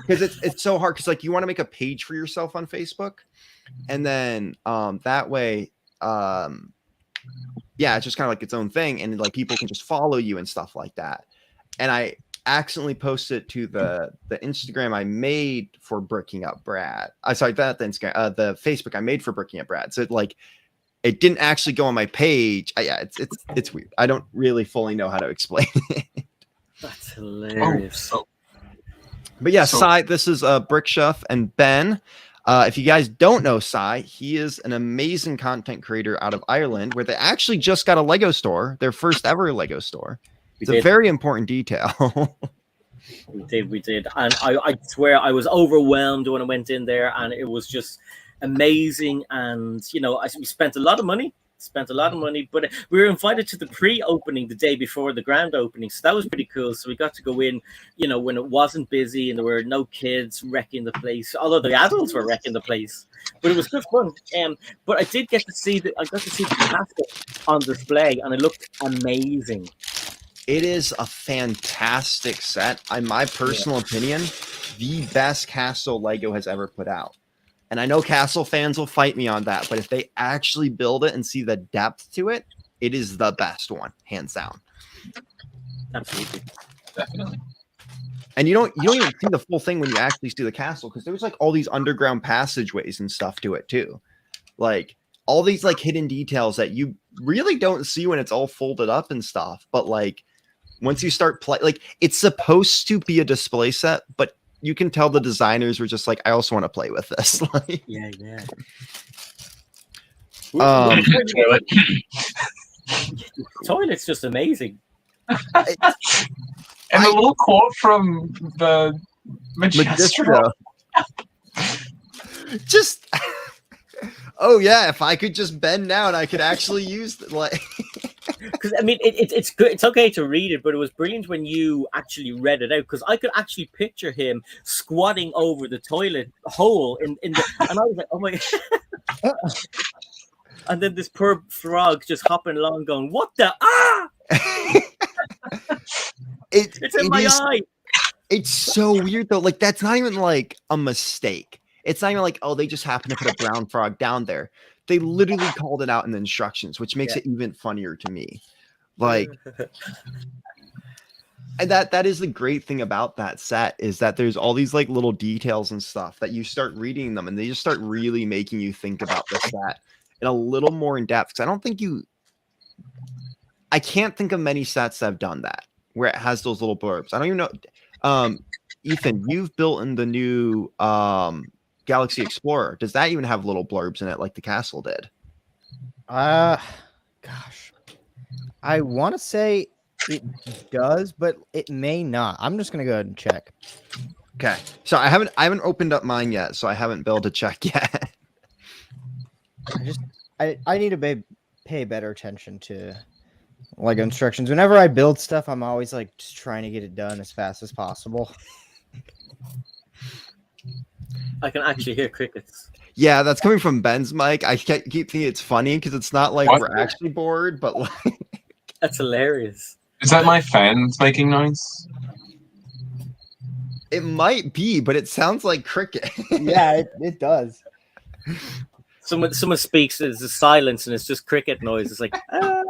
Because it's so hard because like you want to make a page for yourself on Facebook, and then that way yeah, it's just kind of like its own thing, and like people can just follow you and stuff like that. And I accidentally posted it to the Instagram I made for Bricking Up Brad. The Instagram, the Facebook I made for Bricking Up Brad. So it didn't actually go on my page. Yeah, it's weird. I don't really fully know how to explain it. That's hilarious. But yeah, Cy, this is Brick Chef and Ben. If you guys don't know Cy, he is an amazing content creator out of Ireland, where they actually just got a Lego store, their first ever Lego store. It's a very important detail. We did. And I swear I was overwhelmed when I went in there, and it was just amazing. And, we spent a lot of money. But we were invited to the pre-opening the day before the grand opening, so that was pretty cool. So we got to go in, when it wasn't busy and there were no kids wrecking the place, although the adults were wrecking the place. But it was good fun. But I did get to see the castle on display, and it looked amazing. It is a fantastic set. In my personal opinion, the best castle Lego has ever put out. And I know castle fans will fight me on that, but if they actually build it and see the depth to it, it is the best one, hands down. Absolutely. Definitely. And you don't even see the full thing when you actually see the castle, because there's like all these underground passageways and stuff to it too. Like all these like hidden details that you really don't see when it's all folded up and stuff. But like once you start like it's supposed to be a display set, but you can tell the designers were just like, I also want to play with this. Like, yeah. Toilet's just amazing. And a little quote from the Majestra. Just, oh yeah, if I could just bend down, I could actually use like. Because I mean, it's good. It's okay to read it, but it was brilliant when you actually read it out. Because I could actually picture him squatting over the toilet hole in the, and I was like, oh my god. And then this poor frog just hopping along, going, "What the It's in my eye." It's so weird though. Like that's not even like a mistake. It's not even like, oh, they just happened to put a brown frog down there. They literally called it out in the instructions, which makes it even funnier to me. Like, and that is the great thing about that set, is that there's all these like little details and stuff that you start reading them and they just start really making you think about the set in a little more in depth. Because I can't think of many sets that have done that, where it has those little blurbs. I don't even know. Ethan, you've built in the new Galaxy Explorer. Does that even have little blurbs in it like the castle did? Gosh, I want to say it does, but it may not. I'm just gonna go ahead and check. Okay, so I haven't opened up mine yet, so I haven't built a check yet. I need to pay better attention to Lego instructions. Whenever I build stuff, I'm always like just trying to get it done as fast as possible. I can actually hear crickets. Yeah, that's coming from Ben's mic. I keep thinking it's funny because it's not like What? we're actually bored, but like That's hilarious. Is that my fans making noise? it might be, but it sounds like cricket. Yeah, it does. Someone speaks, there's a silence, and it's just cricket noise. It's like, ah.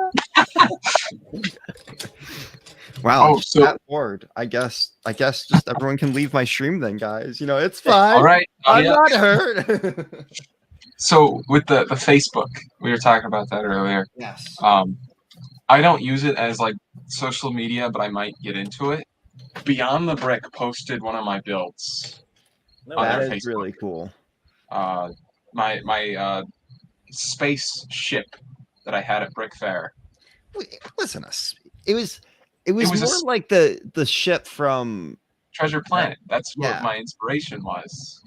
Wow, Oh, I'm just so- that bored. I guess just everyone can leave my stream then, guys. You know, it's fine. All right. I'm yeah. not hurt. So with the Facebook, we were talking about that earlier. Yes. I don't use it as like social media, but I might get into it. Beyond the Brick posted one of my builds. No, on That their is Facebook. really cool. My spaceship that I had at Brick Fair. It wasn't it was was a more like the ship from. Treasure Planet. That's what Yeah. my inspiration was.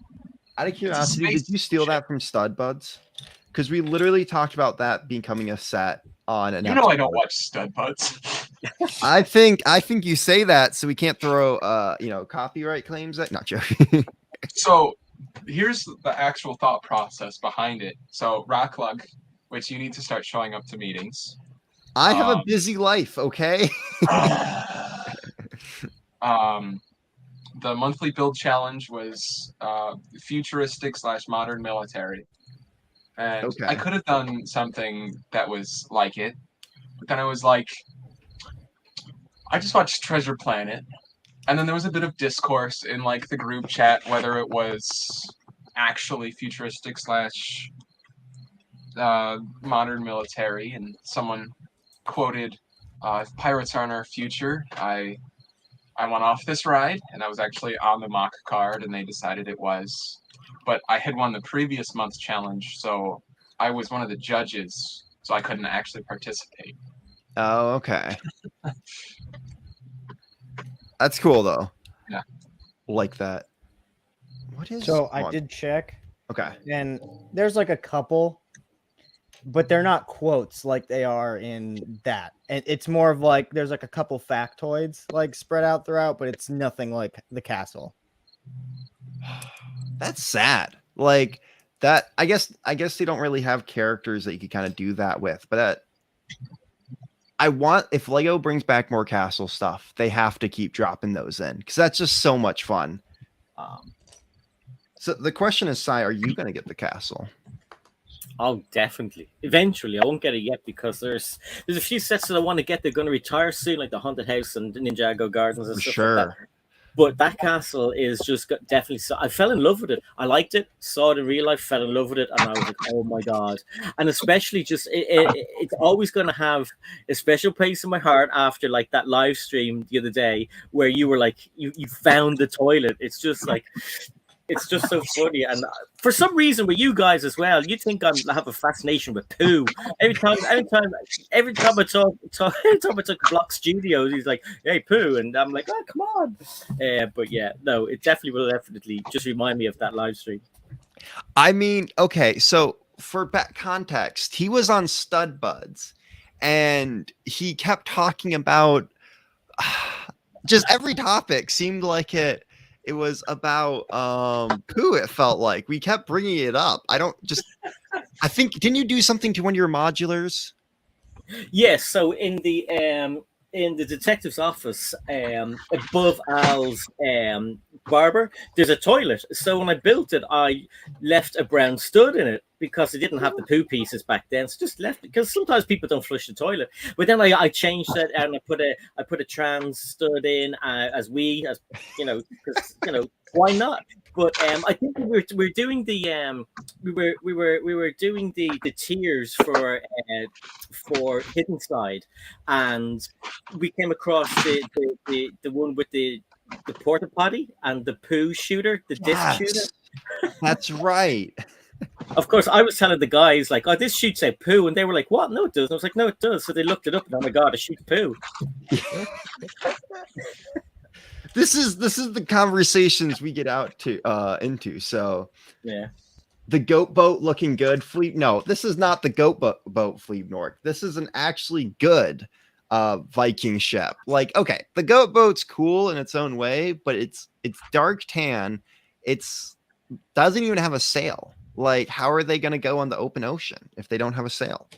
Out of curiosity, did you space steal that ship. from Stud Buds? Because we literally talked about that becoming a set on an. You know I don't episode. watch Stud Buds. I think you say that so we can't throw copyright claims at. Not joking. So here's the actual thought process behind it. So Rocklug, which you need to start showing up to meetings. I have a busy life. Okay. The monthly build challenge was futuristic / modern military, and Okay. I could have done something that was like it, but then I was like, I just watched Treasure Planet, and then there was a bit of discourse in like the group chat whether it was actually futuristic / modern military, and someone quoted, "If pirates aren't our future, I went off this ride," and I was actually on the mock card, and they decided it was. But I had won the previous month's challenge, so I was one of the judges, so I couldn't actually participate. Oh, okay. That's cool though. Yeah. Like that. What is? So I oh, did check, Okay. and there's like a couple, but they're not quotes like they are in that. And it's more of like there's like a couple factoids like spread out throughout, but it's nothing like the castle. That's sad. Like that. I guess they don't really have characters that you could kind of do that with. But I want, if Lego brings back more castle stuff, they have to keep dropping those in because that's just so much fun. So the question is, Sai, are you going to get the castle? Oh, definitely. Eventually, I won't get it yet because there's a few sets that I want to get. They're going to retire soon, like the Haunted House and Ninjago Gardens and For stuff sure. like that. But that castle is just definitely. So I fell in love with it. I liked it. Saw it in real life. Fell in love with it, and I was like, "Oh my god!" And especially just it's always going to have a special place in my heart after like that live stream the other day where you were like, you found the toilet. It's just like. It's just so funny, and for some reason with you guys as well, you think I have a fascination with poo. Every time I talk Block Studios, he's like, "Hey, poo," and I'm like, "Oh, come on!" But yeah, no, it definitely just remind me of that live stream. I mean, okay, so for back context, he was on Stud Buds, and he kept talking about just every topic seemed like it was about poo. It felt like we kept bringing it up. I think, didn't you do something to one of your modulars? Yes, so in the detective's office, above Al's barber, there's a toilet. So when I built it, I left a brown stud in it because it didn't have the poo pieces back then. So just left it because sometimes people don't flush the toilet. But then I changed it and I put a trans stud in as you know, because you know, why not? But I think we were doing the we were doing the tiers for Hidden Side, and we came across the one with the porta potty and the poo shooter, the disc shooter. That's right. Of course, I was telling the guys like, "Oh, this shoots out poo," and they were like, "What? No, it doesn't." I was like, "No, it does." So they looked it up, and oh my god, it shoots poo. this is the conversations we get out to into. So Yeah. the goat boat looking good. Fleet. No, this is not the goat boat Fleet Nork. This is an actually good Viking ship. Like, okay, the goat boat's cool in its own way, but it's dark tan. It's doesn't even have a sail. Like, how are they going to go on the open ocean if they don't have a sail?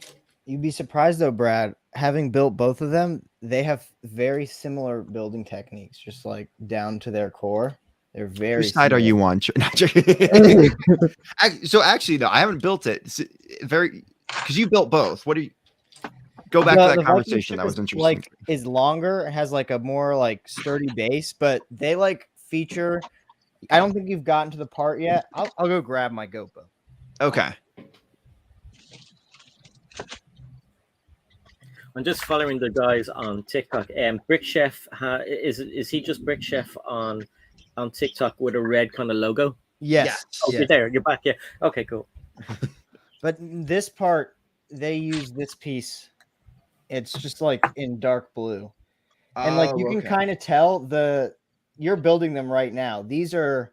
You'd be surprised though, Brad. Having built both of them, they have very similar building techniques, just like down to their core. They're very. Whose side are similar. you on? So actually, no, I haven't built it. It's very because you built both. What do you? Go back to The that Viking conversation. ship That was is, interesting. Like, is longer, it has like a more like sturdy base, but they like feature. I don't think you've gotten to the part yet. I'll go grab my goat boat. Okay. I'm just following the guys on TikTok. Brick Chef is he just Brick Chef on TikTok with a red kind of logo? Yes. Okay, yes. there, you're back. Yeah. Okay, cool. But this part, they use this piece. It's just like in dark blue. And like you can kind of tell you're building them right now. These are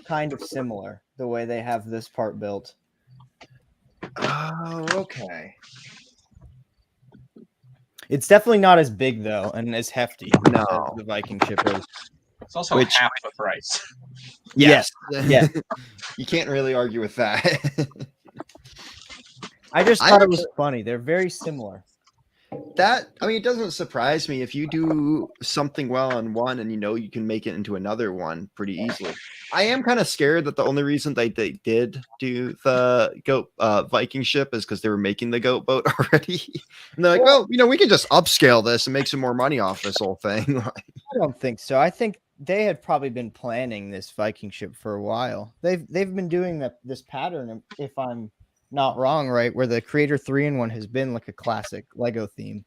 kind of similar the way they have this part built. Oh, okay. It's definitely not as big though and as hefty No. as the Viking ship is. It's also half the price. Yes. Yeah. You can't really argue with that. I just thought it was funny. They're very similar. It doesn't surprise me if you do something well on one and you can make it into another one pretty easily. I am kind of scared that the only reason they did do the goat Viking ship is because they were making the goat boat already. And they're like, well, we can just upscale this and make some more money off this whole thing. I don't think so. I think they had probably been planning this Viking ship for a while. They've been doing this pattern, if I'm not wrong, right, where the Creator 3-in-1 has been like a classic Lego theme.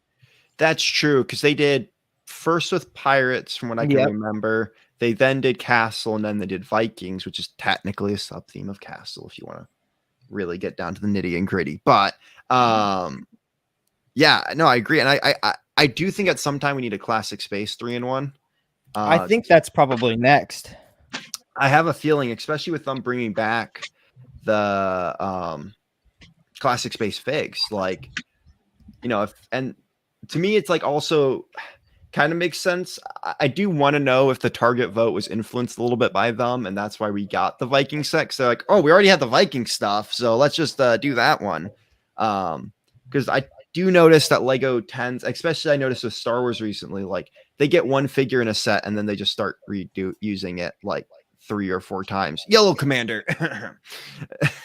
That's true, because they did first with Pirates, from what I can remember. They then did Castle, and then they did Vikings, which is technically a sub theme of Castle if you want to really get down to the nitty and gritty. But yeah, no, I agree, and I do think at some time we need a classic space 3-in-1. I think that's probably next. I have a feeling, especially with them bringing back the classic space figs, like, and to me it's like also kind of makes sense. I do want to know if the target vote was influenced a little bit by them, and that's why we got the Viking set. So like, oh, we already had the Viking stuff, so let's just do that one. Because I do notice that Lego tends, especially I noticed with Star Wars recently, like they get one figure in a set and then they just start using it like 3 or 4 times. Yellow Commander.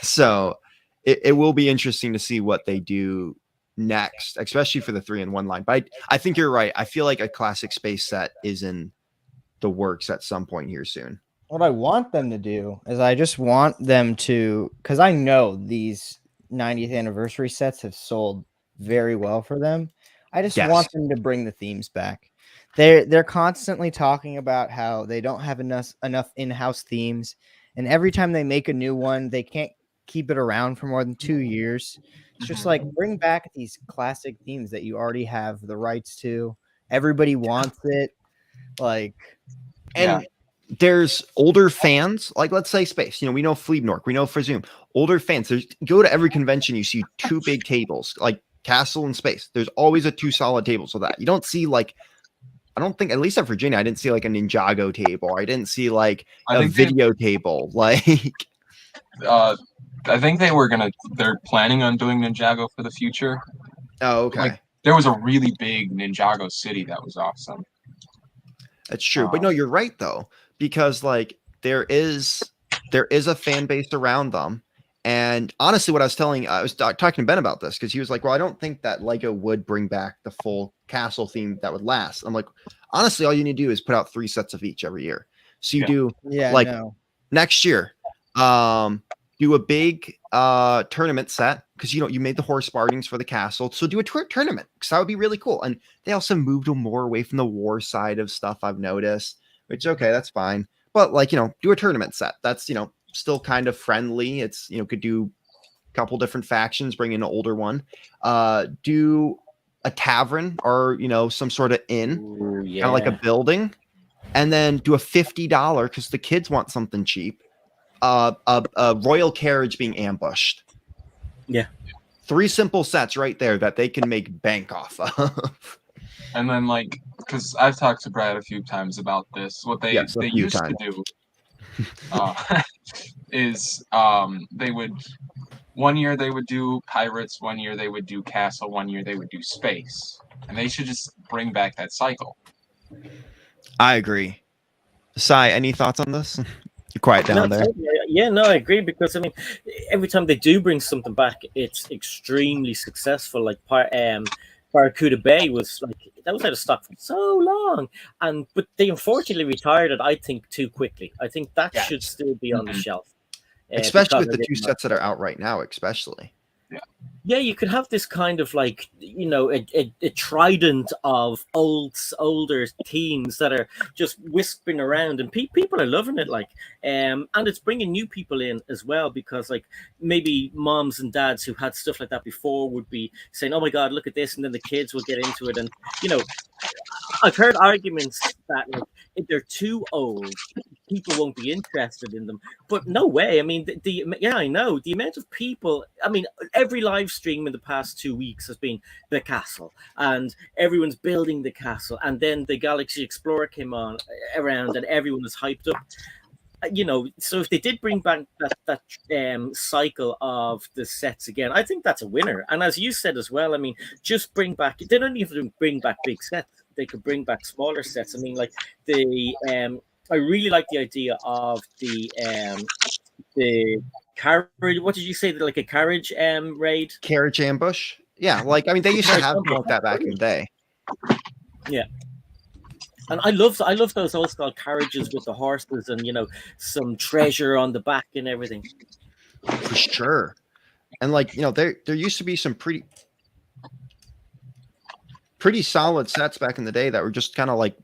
So it will be interesting to see what they do next, especially for the 3-in-1 line. But I think you're right. I feel like a classic space set is in the works at some point here soon. What I want them to do is I just want them to, because I know these 90th anniversary sets have sold very well for them. I just want them to bring the themes back. They're constantly talking about how they don't have enough in-house themes, and every time they make a new one, they can't keep it around for more than 2 years. It's just like, bring back these classic themes that you already have the rights to. Everybody wants it. Like, and there's older fans, like let's say Space. We know Fleabnork, we know Frazoom. Older fans. Go to every convention, you see 2 big tables, like Castle and Space. There's always a 2 solid tables. So that you don't see like, I don't think, at least at Virginia, I didn't see like a Ninjago table. I didn't see like a video table. Like, I think they're planning on doing Ninjago for the future. Oh, okay. Like, there was a really big Ninjago city that was awesome. That's true. But no, you're right though, because like there is a fan base around them. And honestly, I was talking to Ben about this because he was like, well, I don't think that Lego would bring back the full Castle theme that would last. I'm like, honestly, all you need to do is put out 3 sets of each every year. So you do next year, do a big tournament set, because you made the horse Spartans for the castle. So do a tournament, because that would be really cool. And they also moved more away from the war side of stuff, I've noticed, which, okay, that's fine. But like, do a tournament set. That's, still kind of friendly. It's, could do a couple different factions, bring in an older one, do a tavern or, some sort of inn, kind of like a building. and then do a $50 because the kids want something cheap. A royal carriage being ambushed. Yeah. 3 simple sets right there that they can make bank off of. And then, like, because I've talked to Brad a few times about this, what they Yes, a few used times. to do is they would, one year they would do pirates, one year they would do castle, one year they would do space. And they should just bring back that cycle. I agree. Sai, any thoughts on this? You're quiet down there. Totally. Yeah, no, I agree, because I mean, every time they do bring something back, it's extremely successful. Like Barracuda Bay was like, that was out of stock for so long, but they unfortunately retired it, I think, too quickly. I think that should still be on the shelf, Especially with because the 2 sets that are out right now, especially. yeah, you could have this kind of like, you know, a trident of older teams that are just whispering around, and people are loving it, like, and it's bringing new people in as well, because like maybe moms and dads who had stuff like that before would be saying, oh my god, look at this, and then the kids will get into it. And you know, I've heard arguments that like, if they're too old, people won't be interested in them. But no way. I mean, yeah, I know the amount of people. I mean, every live stream in the past 2 weeks has been the castle, and everyone's building the castle. And then the Galaxy Explorer came on around, and everyone was hyped up. You know, so if they did bring back that cycle of the sets again, I think that's a winner. And as you said as well, I mean, just bring back. They don't even bring back big sets. They could bring back smaller sets. I mean, like I really like the idea of the carriage. What did you say? Like a carriage raid? Carriage ambush. Yeah, like I mean, they used to have something like that back in the day. Yeah. And I love those old style carriages with the horses and, you know, some treasure on the back and everything. For sure. And like, you know, there used to be some pretty solid sets back in the day that were just kind of like,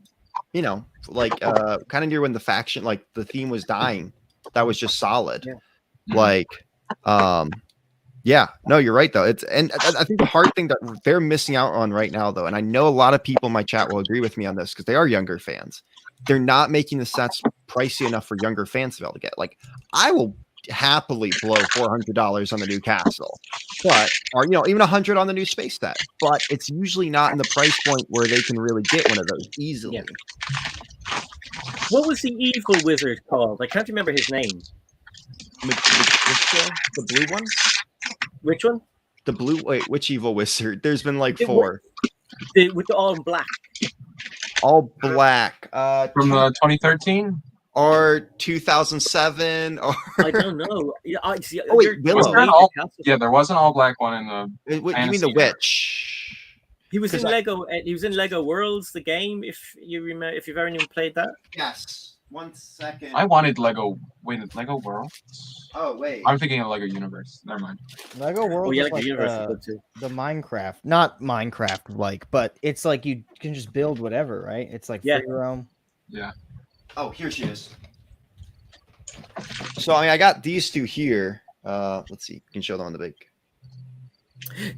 you know, like kind of near when the faction, like the theme was dying. That was just solid. Yeah. Like yeah, no, you're right though. And I think the hard thing that they're missing out on right now though, and I know a lot of people in my chat will agree with me on this because they are younger fans. They're not making the sets pricey enough for younger fans to be able to get. Like, I will happily blow $400 on the new castle, but or you know, even $100 on the new space set. But it's usually not in the price point where they can really get one of those easily. Yeah. What was the evil wizard called? I can't remember his name. The blue one? Which one? The blue. Wait, which evil wizard? There's been like 4. With the all in black. All black. From 2013 or 2007 or I don't know. Yeah, oh wait, Willow. There was an all black one in the. What you mean the witch? He was in Lego. He was in Lego Worlds, the game. If you remember, if you've ever even played that. Yes. 1 second. I wanted Lego. Wait, Lego Worlds. Oh wait. I'm thinking of Lego Universe. Never mind. Lego Worlds is like the Minecraft, not Minecraft like, but it's like you can just build whatever, right? It's like free roam. Yeah. Oh, here she is. So I mean, I got these 2 here. Let's see. You can show them on the big.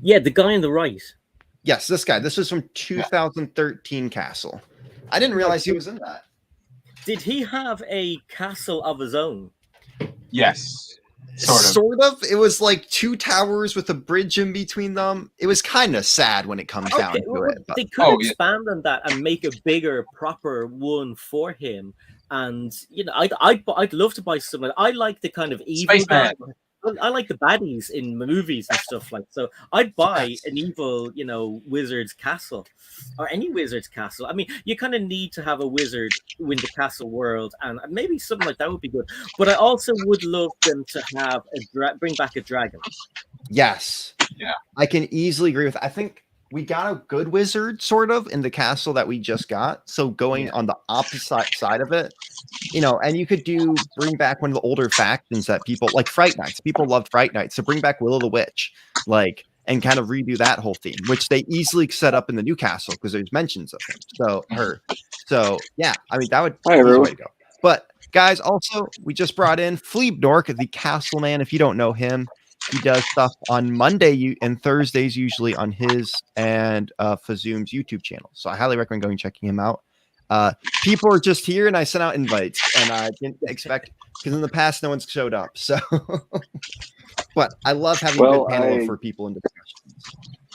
Yeah, the guy on the right. Yes, this guy. This was from 2013 Castle. I didn't realize he was in that. Did he have a castle of his own? Yes. Sort of. It was like 2 towers with a bridge in between them. It was kind of sad when it comes down to it. But... They could expand on that and make a bigger, proper one for him. And you know, I'd love to buy something. I like the kind of evil guy. I like the baddies in movies and stuff like so. I'd buy an evil, you know, wizard's castle or any wizard's castle. I mean, you kind of need to have a wizard win the castle world, and maybe something like that would be good. But I also would love them to have bring back a dragon. Yes, yeah, I can easily agree with. I think we got a good wizard sort of in the castle that we just got. So going on the opposite side of it, you know, and you could bring back one of the older factions that people like Fright Nights. People loved Fright Nights. So bring back Will of the Witch, like, and kind of redo that whole theme, which they easily set up in the new castle because there's mentions of him. So yeah, I mean, that would be the way to go. But guys, also, we just brought in Fleeb Dork, the Castle Man. If you don't know him, he does stuff on Monday and Thursdays, usually on his and Fazoom's YouTube channel. So I highly recommend going and checking him out. People are just here, and I sent out invites, and I didn't expect because in the past no one's showed up. So, but I love having a good panel for people in discussions.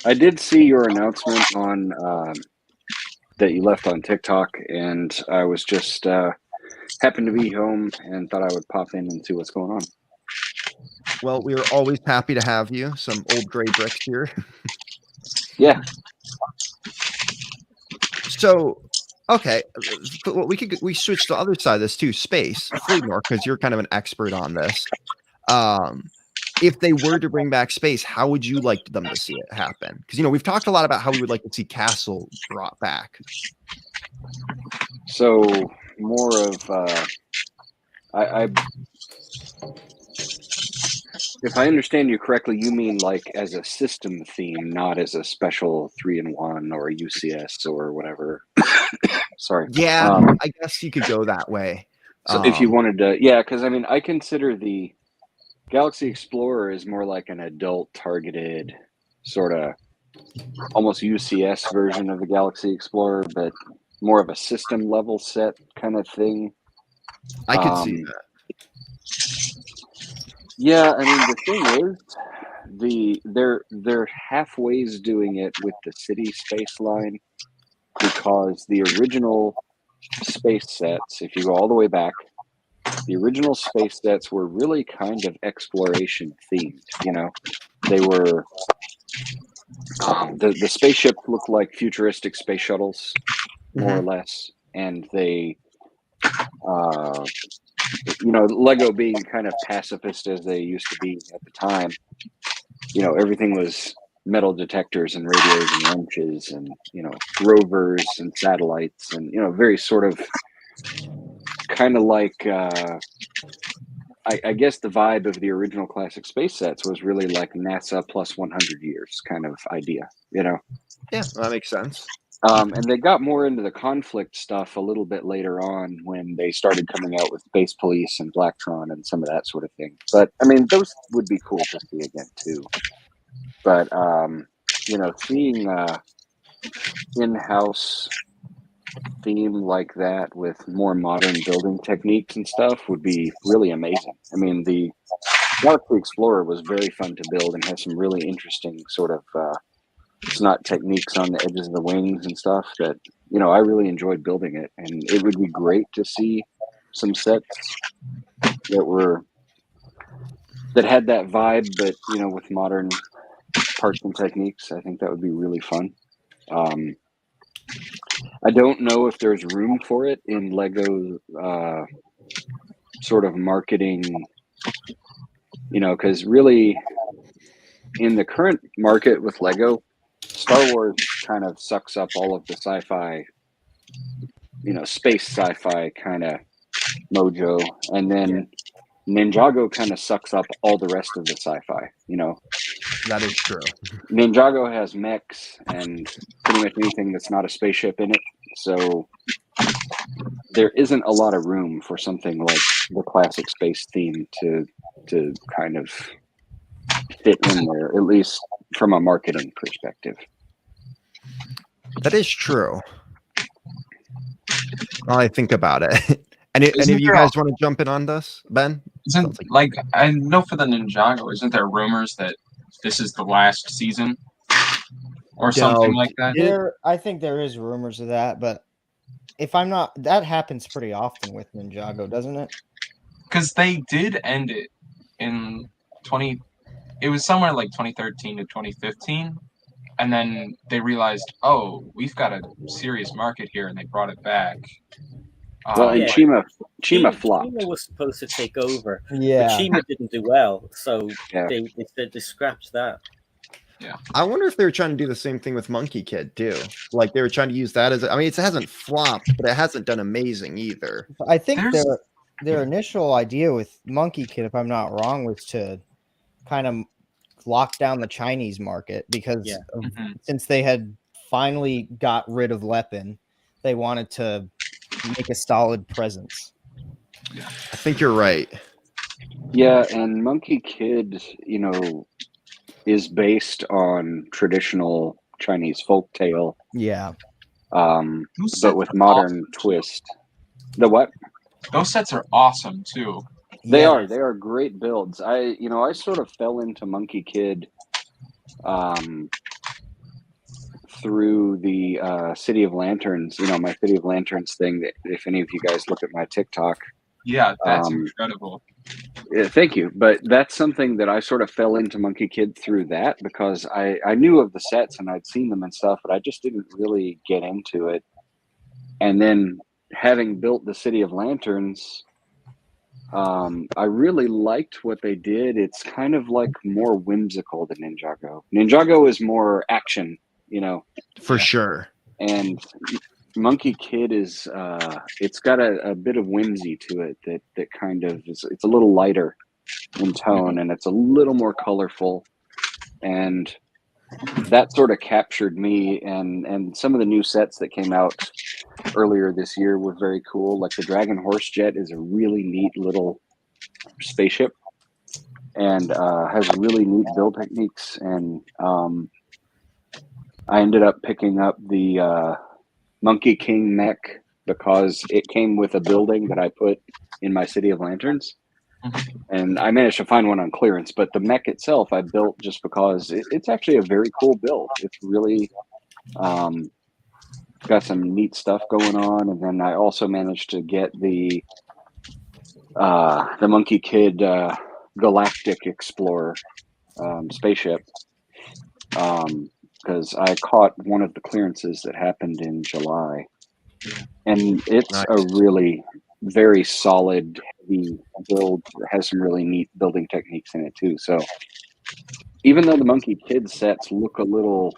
I did see your announcement on that you left on TikTok, and I was just happened to be home and thought I would pop in and see what's going on. Well, we are always happy to have you. Some old gray bricks here. Yeah. So, okay, we switch to the other side of this too, space, Fleetmore, because you're kind of an expert on this. If they were to bring back space, how would you like them to see it happen? Because we've talked a lot about how we would like to see Castle brought back. So more of I if I understand you correctly, you mean like as a system theme, not as a special 3-in-1 or a UCS or whatever. Sorry. Yeah, I guess you could go that way. So if you wanted to, yeah, because I mean, I consider the Galaxy Explorer is more like an adult targeted sort of almost UCS version of the Galaxy Explorer, but more of a system level set kind of thing. I could see that. Yeah, I mean the thing is, they're halfways doing it with the city space line because the original space sets, if you go all the way back, the original space sets were really kind of exploration themed. They were the spaceships looked like futuristic space shuttles, more or less, and they. Lego being kind of pacifist as they used to be at the time, everything was metal detectors and radios and wrenches and, rovers and satellites and, very sort of kind of like, I guess the vibe of the original classic space sets was really like NASA plus 100 years kind of idea, Yeah, that makes sense. And they got more into the conflict stuff a little bit later on when they started coming out with Space Police and Blacktron and some of that sort of thing. But I mean, those would be cool to see again too. But seeing in-house theme like that with more modern building techniques and stuff would be really amazing. I mean, the Galaxy Explorer was very fun to build and has some really interesting sort of it's not techniques on the edges of the wings and stuff that, I really enjoyed building it. And it would be great to see some sets that had that vibe, but, with modern parts and techniques. I think that would be really fun. I don't know if there's room for it in Lego sort of marketing, because really in the current market with Lego, Star Wars kind of sucks up all of the sci-fi, space sci-fi kind of mojo. And then Ninjago kind of sucks up all the rest of the sci-fi, That is true. Ninjago has mechs and pretty much anything that's not a spaceship in it. So there isn't a lot of room for something like the classic space theme to kind of fit in there, at least from a marketing perspective. That is true. While I think about it. Any of you guys want to jump in on this, Ben? Isn't like I know for the Ninjago, isn't there rumors that this is the last season or something like that? I think there is rumors of that, but if I'm not, that happens pretty often with Ninjago, doesn't it? Because they did end it in it was somewhere like 2013 to 2015, and then they realized, oh, we've got a serious market here, and they brought it back. Well, and Chima flopped. Chima was supposed to take over, yeah. but Chima didn't do well, so they scrapped that. Yeah, I wonder if they were trying to do the same thing with Monkie Kid too. Like they were trying to use that as it hasn't flopped, but it hasn't done amazing either. I think their initial idea with Monkie Kid, if I'm not wrong, was to kind of lock down the Chinese market because since they had finally got rid of Lepin, they wanted to make a solid presence. Yeah, I think you're right. Yeah, and Monkie Kid, is based on traditional Chinese folktale. Yeah. Those but sets with are modern awesome, too. twist. The what? Those sets are awesome too. They Yeah. are. They are great builds. I sort of fell into Monkie Kid through the City of Lanterns. My City of Lanterns thing. That if any of you guys look at my TikTok, Yeah, that's Um, incredible. yeah, thank you. But that's something that I sort of fell into Monkie Kid through that, because I knew of the sets and I'd seen them and stuff, but I just didn't really get into it. And then having built the City of Lanterns, I really liked what they did. It's kind of like more whimsical than Ninjago. Ninjago is more action, For Yeah. sure. and Monkie Kid is it's got a bit of whimsy to it that kind of it's a little lighter in tone, and it's a little more colorful, and that sort of captured me. And some of the new sets that came out earlier this year were very cool. Like the Dragon Horse Jet is a really neat little spaceship, and has really neat build techniques. And I ended up picking up the Monkey King mech because it came with a building that I put in my City of Lanterns. And I managed to find one on clearance, but the mech itself I built just because it's actually a very cool build. It's really got some neat stuff going on. And then I also managed to get the Monkey Kid Galactic Explorer spaceship, because I caught one of the clearances that happened in July, and it's Nice. a really very solid, heavy build that has some really neat building techniques in it too. So even though the Monkey Kid sets look a little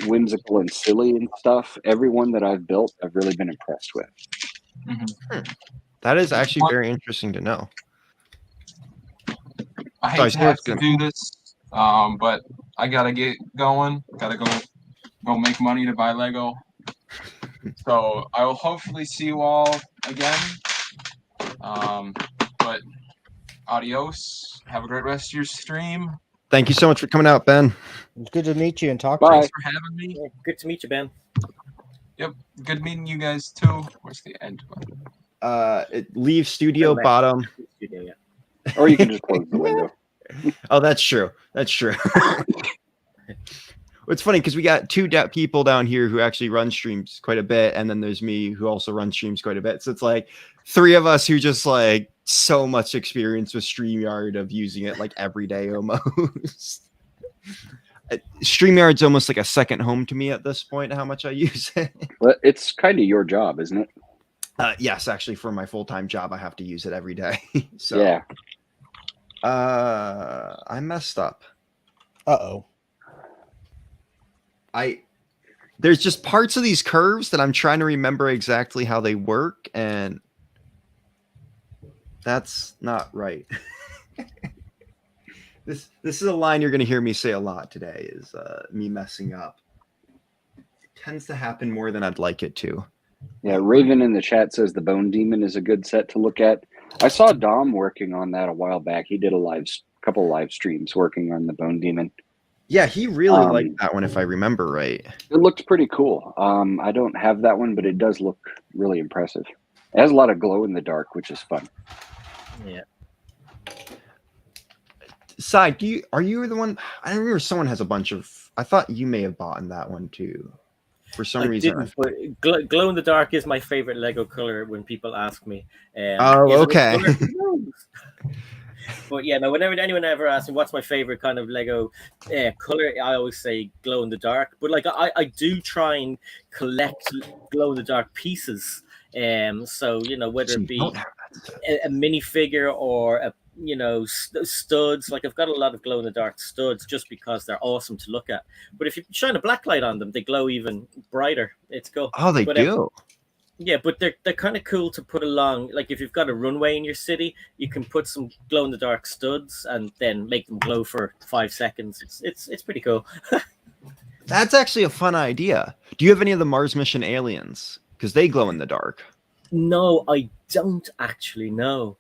whimsical and silly and stuff, everyone that I've built I've really been impressed with. That is actually very interesting to know. I hate Sorry, to have Stuart's to gonna- do this, but I gotta get going. Gotta go make money to buy Lego. So I will hopefully see you all again. But adios. Have a great rest of your stream. Thank you so much for coming out, Ben. It's good to meet you and talk Bye. to you. Thanks for having me. Yeah, good to meet you, Ben. Yep. Good meeting you guys too. Where's the end button? Leave studio Correct. bottom. Yeah, yeah. Or you can just close the window. Oh, that's true. That's true. It's funny because we got two people down here who actually run streams quite a bit, and then there's me who also runs streams quite a bit. So it's like three of us who just like so much experience with StreamYard of using it like every day almost. StreamYard's almost like a second home to me at this point, how much I use it. But it's kind of your job, isn't it? Yes, actually, for my full-time job, I have to use it every day. So Yeah. I messed up. Uh-oh. There's just parts of these curves that I'm trying to remember exactly how they work, and that's not right. This is a line you're going to hear me say a lot today, is me messing up. It tends to happen more than I'd like it to. Yeah, Raven in the chat says the Bone Demon is a good set to look at. I saw Dom working on that a while back. He did a couple live streams working on the Bone Demon. Yeah, he really liked that one, if I remember right. It looked pretty cool. I don't have that one, but it does look really impressive. It has a lot of glow in the dark, which is fun. Yeah. Side, are you the one? I remember someone has a bunch of. I thought you may have bought in that one too. For some I reason. didn't, but glow in the dark is my favorite Lego color when people ask me. Oh, is it a okay. color? No. But yeah, no. Whenever anyone ever asks me what's my favorite kind of Lego color, I always say glow in the dark. But like I do try and collect glow in the dark pieces. So whether it be a minifigure or a studs. Like I've got a lot of glow in the dark studs just because they're awesome to look at. But if you shine a black light on them, they glow even brighter. It's cool. Oh, they do. Yeah, but they're kind of cool to put along. Like if you've got a runway in your city, you can put some glow in the dark studs and then make them glow for 5 seconds. It's pretty cool. That's actually a fun idea. Do you have any of the Mars mission aliens? Because they glow in the dark. No, I don't actually know.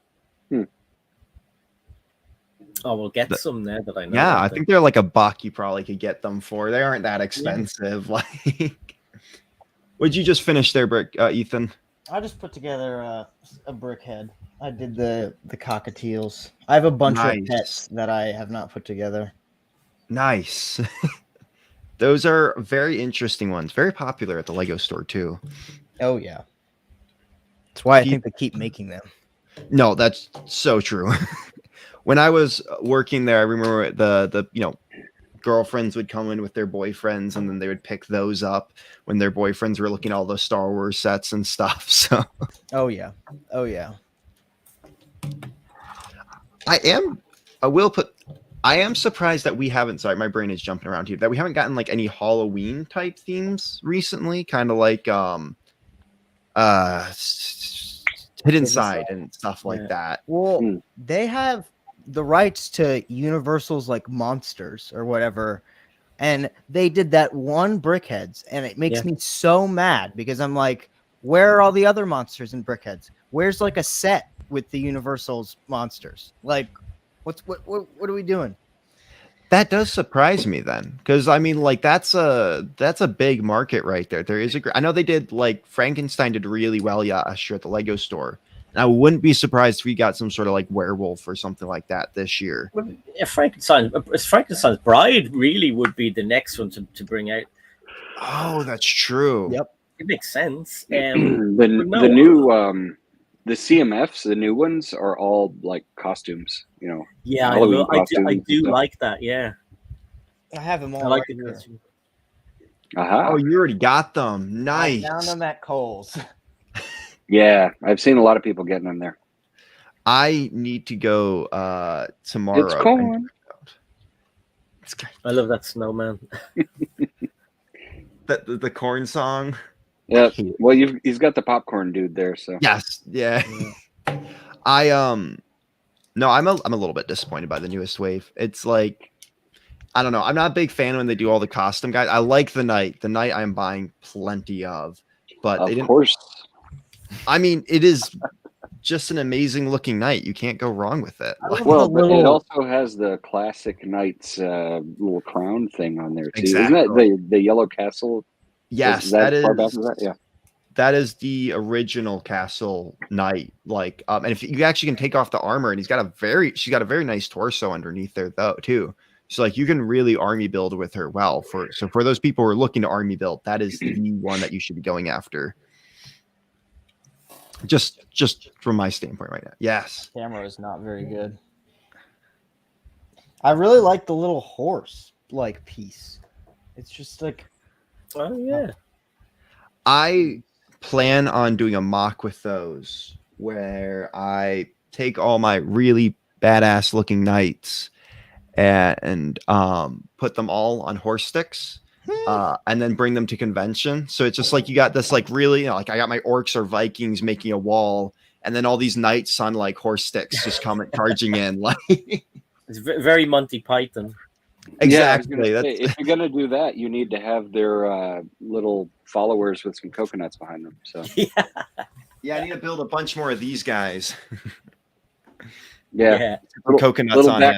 Oh, we'll get some now that I know. Yeah, I think they're like a buck you probably could get them for. They aren't that expensive. Yeah. Like Would you just finish there, Ethan? I just put together a brick head. I did the cockatiels. I have a bunch of Nice. pets that I have not put together. Nice. Those are very interesting ones. Very popular at the Lego store too. Oh yeah. That's why I think they keep making them. No, that's so true. When I was working there, I remember the girlfriends would come in with their boyfriends, and then they would pick those up when their boyfriends were looking at all the Star Wars sets and stuff. So Oh yeah. Oh yeah. I am surprised that we haven't, sorry, my brain is jumping around here, that we haven't gotten like any Halloween type themes recently, kind of like Hidden Side and stuff like that. Well, they have the rights to Universal's like monsters or whatever, and they did that one Brickheads, and it makes me so mad because I'm like, where are all the other monsters in Brickheads? Where's like a set with the Universal's monsters? Like, what are we doing? That does surprise me then, because I mean, like that's a big market right there. There is I know they did, like Frankenstein did really well last year at the Lego store, and I wouldn't be surprised if we got some sort of like werewolf or something like that this year. Frankenstein's Bride really would be the next one to bring out. Oh, that's true. Yep, it makes sense. The new the CMFs, the new ones, are all like costumes. You know. Yeah, I do like that. Yeah, I have them all. I like right the here. costume. Oh, you already got them. Nice. I found them at Kohl's. Yeah, I've seen a lot of people getting them there. I need to go tomorrow. It's corn. I love that snowman. The corn song. Yeah. Well, he's got the popcorn dude there, so yes, yeah. No, I'm a little bit disappointed by the newest wave. It's like, I don't know. I'm not a big fan when they do all the costume guys. I like the Knight. The Knight I'm buying plenty of, but of course. I mean, it is just an amazing looking Knight. You can't go wrong with it. Well, but it also has the classic Knight's little crown thing on there too. Exactly. Isn't that the yellow castle? Yes, that is. Far back as that? Yeah. That is the original castle Knight. Like, and if you actually can take off the armor, and she's got a very nice torso underneath there though too. So like you can really army build with her well. So for those people who are looking to army build, that is the one that you should be going after. Just from my standpoint right now. Yes. Camera is not very good. I really like the little horse like piece. It's just like, oh yeah. I plan on doing a mock with those where I take all my really badass looking knights and put them all on horse sticks and then bring them to convention. So it's just like you got this like really, like I got my orcs or Vikings making a wall, and then all these knights on like horse sticks just coming charging in. Like it's very Monty Python. Exactly. Yeah, if you're gonna do that, you need to have their little followers with some coconuts behind them. So yeah, I need to build a bunch more of these guys. Yeah. Coconuts little on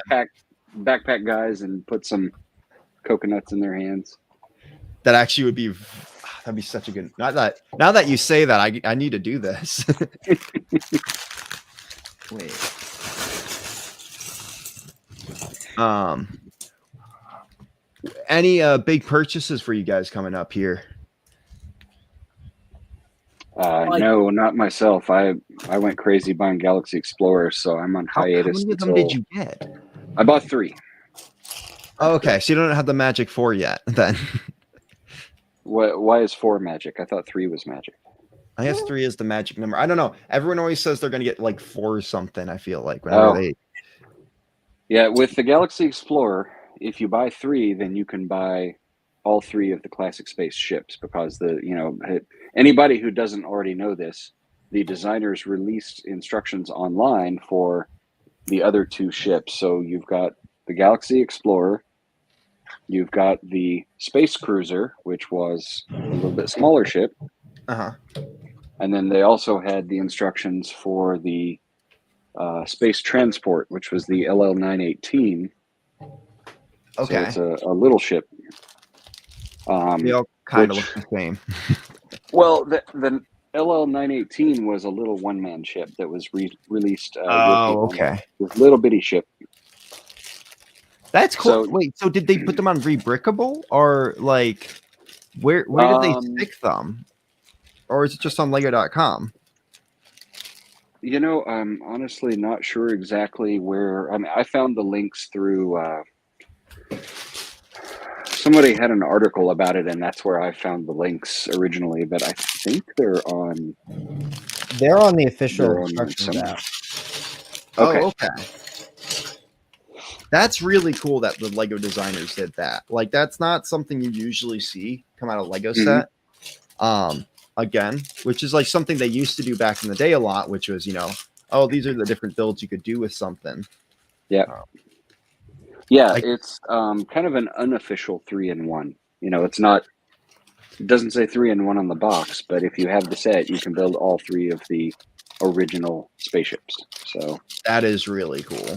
backpack guys, and put some coconuts in their hands. That actually would be that'd be such a good. Now that you say that, I need to do this. Wait. Any big purchases for you guys coming up here? No, not myself. I went crazy buying Galaxy Explorer, so I'm on hiatus. How many of them did you get? I bought 3. Oh, okay, so you don't have the Magic 4 yet, then. Why is 4 magic? I thought 3 was magic. I guess 3 is the magic number. I don't know. Everyone always says they're going to get like 4 something, I feel like. Yeah, with the Galaxy Explorer, if you buy 3, then you can buy all 3 of the classic space ships, because anybody who doesn't already know this, the designers released instructions online for the other 2 ships. So you've got the Galaxy Explorer, you've got the Space Cruiser, which was a little bit smaller ship. And then they also had the instructions for the Space Transport, which was the LL-918. Okay. So it's a little ship. They all kind of look the same. Well, the LL918 was a little one-man ship that was released Oh, European okay. only. This little bitty ship. That's cool. So- Wait, so did they put them on Rebrickable, or like where did they stick them? Or is it just on Lego.com? You know, I'm honestly not sure exactly where. I mean, I found the links through. Somebody had an article about it, and that's where I found the links originally. But I think they're on. They're on the official They're on instructions somewhere. app. Okay. Oh, okay. That's really cool that the Lego designers did that. Like, that's not something you usually see come out of Lego Mhm. set. Again, which is like something they used to do back in the day a lot, which was, oh, these are the different builds you could do with something. Yeah. Like- It's kind of an unofficial 3-in-1. You know, it's not. It doesn't say 3-in-1 on the box, but if you have the set, you can build all 3 of the original spaceships. So That is really cool.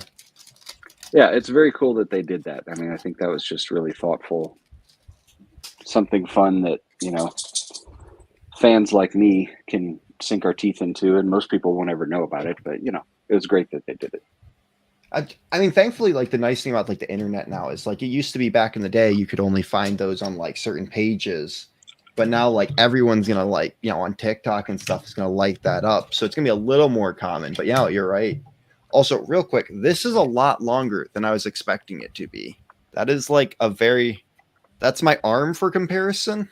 yeah, it's very cool that they did that. I mean, I think that was just really thoughtful. Something fun that, fans like me can sink our teeth into, and most people won't ever know about it. But, it was great that they did it. I mean, thankfully, like the nice thing about like the internet now is like it used to be back in the day, you could only find those on like certain pages. But now, like everyone's gonna like, on TikTok and stuff is gonna light that up. So it's gonna be a little more common. But yeah, you're right. Also, real quick, this is a lot longer than I was expecting it to be. That is like that's my arm for comparison.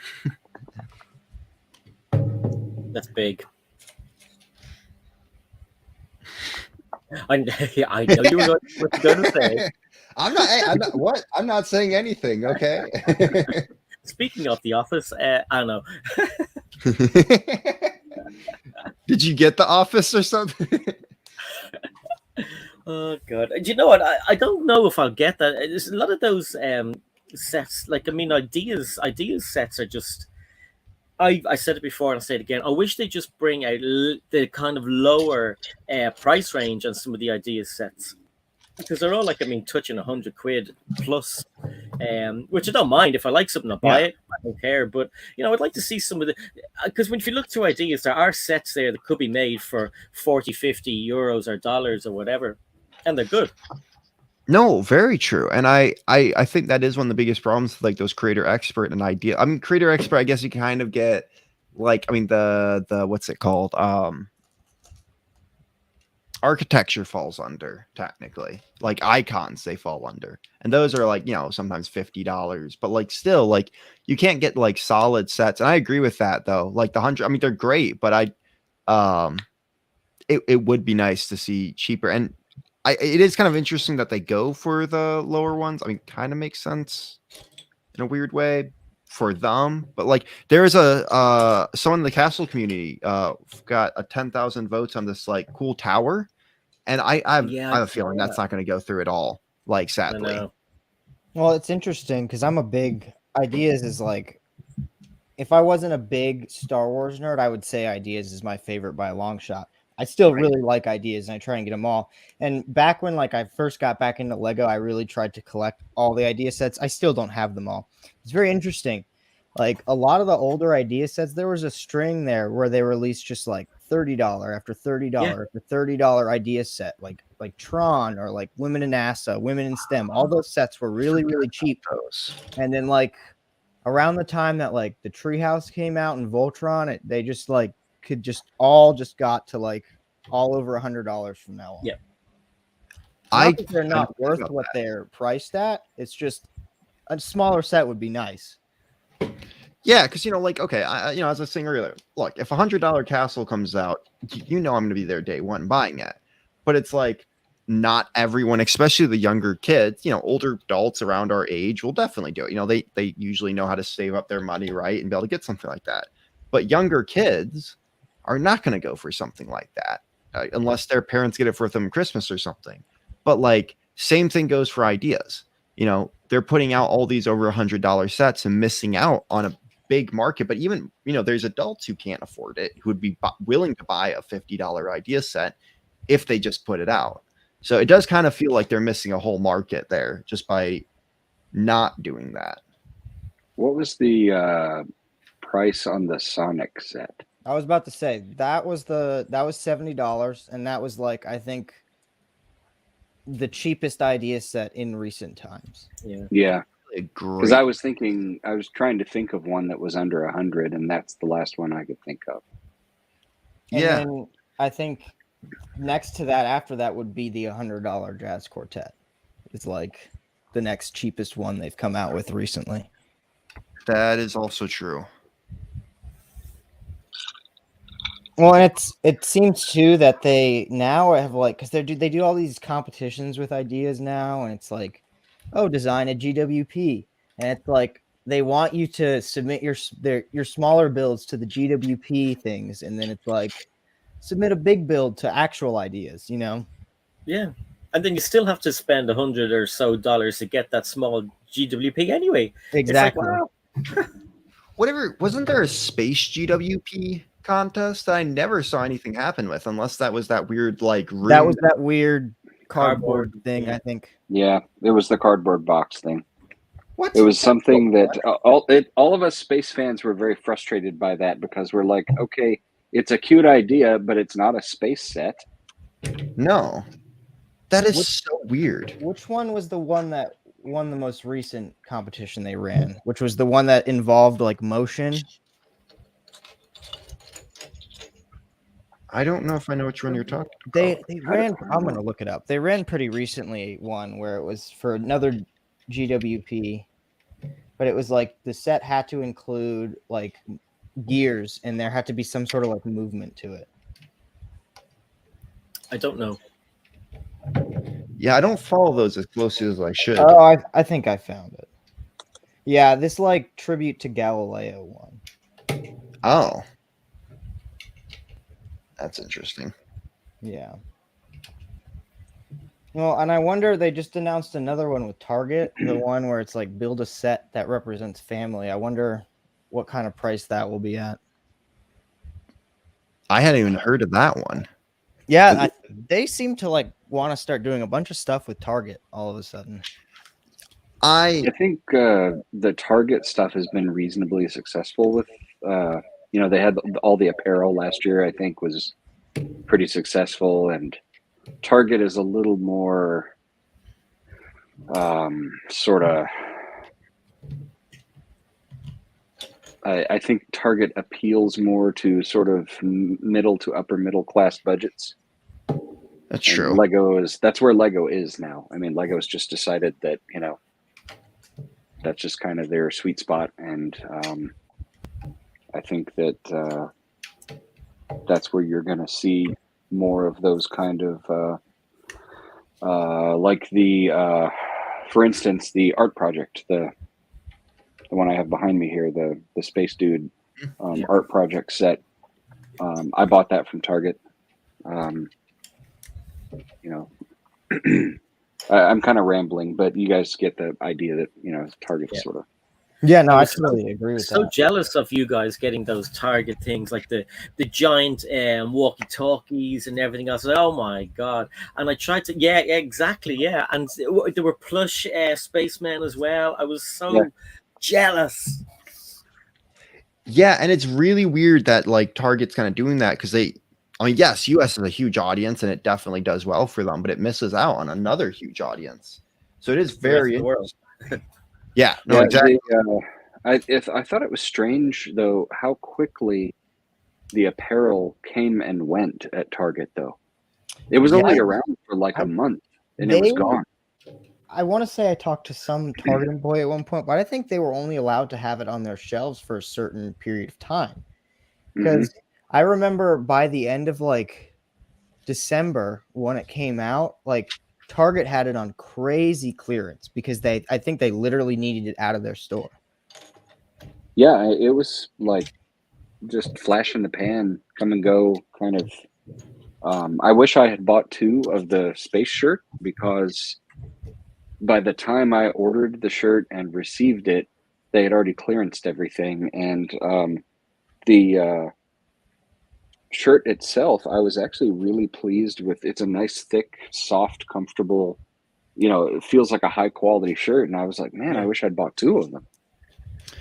That's big. I know you were going to say. I'm not what? I'm not saying anything, okay? Speaking of The Office, I don't know. Did you get The Office or something? Oh god! Do you know what? I don't know if I'll get that. There's a lot of those sets. Like, I mean, ideas sets are just. I said it before and I'll say it again. I wish they just bring out the kind of lower price range on some of the idea sets, because they're all like, I mean, touching £100 plus, which I don't mind. If I like something, I'll buy it. I don't care. But I'd like to see some of the, because if you look through ideas, there are sets there that could be made for 40, 50 euros or dollars or whatever, and they're good. No, very true. And I think that is one of the biggest problems with like those creator expert and idea. I mean, creator expert, I guess you kind of get like, I mean, the what's it called? Architecture falls under technically, like icons they fall under, and those are like sometimes $50, but like still like you can't get like solid sets. And I agree with that though. Like the 100, I mean they're great, but it would be nice to see cheaper. And it is kind of interesting that they go for the lower ones. I mean, kind of makes sense in a weird way for them. But like, there's someone in the castle community got a 10,000 votes on this like cool tower, and I have a feeling that's not going to go through at all. Like, sadly. Well, it's interesting because I'm a big ideas is like. If I wasn't a big Star Wars nerd, I would say ideas is my favorite by a long shot. I still really like ideas and I try and get them all. And back when like I first got back into Lego, I really tried to collect all the idea sets. I still don't have them all. It's very interesting. Like a lot of the older idea sets, there was a string there where they released just like $30 after $30 after $30 idea set, like Tron or like Women in NASA, Women in STEM. All those sets were really, really cheap. And then like around the time that like the Treehouse came out and Voltron, they just like could just got to like all over $100 from now on. Yeah, They're not worth what they're priced at. It's just a smaller set would be nice. Yeah, because like okay, as I was saying earlier, look, if $100 castle comes out, I'm going to be there day one buying it. But it's like not everyone, especially the younger kids, older adults around our age will definitely do it. They usually know how to save up their money, right, and be able to get something like that. But younger kids are not going to go for something like that unless their parents get it for them Christmas or something. But like same thing goes for ideas. They're putting out all these over $100 sets and missing out on a big market. But even there's adults who can't afford it who would be willing to buy a $50 idea set if they just put it out. So it does kind of feel like they're missing a whole market there just by not doing that. What was the price on the Sonic set? I was about to say that was $70, and that was like, I think, the cheapest idea set in recent times. Yeah, A because great. I was trying to think of one that was under 100, and that's the last one I could think of. And Yeah. then I think next to that, after that, would be the $100 Jazz Quartet. It's like the next cheapest one they've come out with recently. That is also true. Well, and it seems too that they now have like, because they do all these competitions with ideas now, and it's like, oh, design a GWP, and it's like they want you to submit your smaller builds to the GWP things, and then it's like submit a big build to actual ideas, you know? Yeah. And then you still have to spend $100 or so to get that small GWP anyway. Exactly. It's like, wow. Whatever, wasn't there a space GWP contest that I never saw anything happen with, unless that was that weird like room? That was that weird cardboard Cardboard, thing, yeah. I think. Yeah, it was the cardboard box thing. What? It was something that all of us space fans were very frustrated by that, because we're like, okay, it's a cute idea, but it's not a space set. No. That is so weird. Which one was the one that won the most recent competition they ran? Which was the one that involved like motion? I don't know if I know which one you're talking about. They ran. I'm gonna look it up. They ran pretty recently one where it was for another GWP, but it was like the set had to include like gears, and there had to be some sort of like movement to it. I don't know. Yeah, I don't follow those as closely as I should. Oh, I think I found it. Yeah, this like tribute to Galileo one. Oh. That's interesting. Yeah. Well, and I wonder, they just announced another one with Target, the one where it's like build a set that represents family. I wonder what kind of price that will be at. I hadn't even heard of that one. Yeah, they seem to like want to start doing a bunch of stuff with Target all of a sudden. I think the Target stuff has been reasonably successful with, they had all the apparel last year, I think was pretty successful, and Target is a little more sort of, I think Target appeals more to sort of middle to upper middle class budgets. that's And true. that's where Lego is now. I mean, Lego's just decided that, that's just kind of their sweet spot. And I think that that's where you're going to see more of those kind of, like the, for instance, the art project, the one I have behind me here, the Space Dude art project set. I bought that from Target. I'm kind of rambling, but you guys get the idea that, Target sort of. Yeah, no, I was totally agree with so that. jealous of you guys getting those Target things, like the giant walkie-talkies and everything else. Oh my god! And I tried to, exactly, and there were plush spacemen as well. I was so jealous. Yeah, and it's really weird that like Target's kind of doing that, because yes, US is a huge audience and it definitely does well for them, but it misses out on another huge audience. So it is very The world. Yeah, no, exactly. I thought it was strange though how quickly the apparel came and went at Target though. It was only around for like a month and it was gone. I want to say I talked to some Target employee at one point, but I think they were only allowed to have it on their shelves for a certain period of time. Because I remember by the end of like December when it came out, like Target had it on crazy clearance because I think they literally needed it out of their store. Yeah, it was like just flash in the pan, come and go kind of. I wish I had bought 2 of the space shirt, because by the time I ordered the shirt and received it, they had already clearanced everything. And the shirt itself, I was actually really pleased with. It's a nice, thick, soft, comfortable, it feels like a high quality shirt. And I was like, man, I wish I'd bought 2 of them,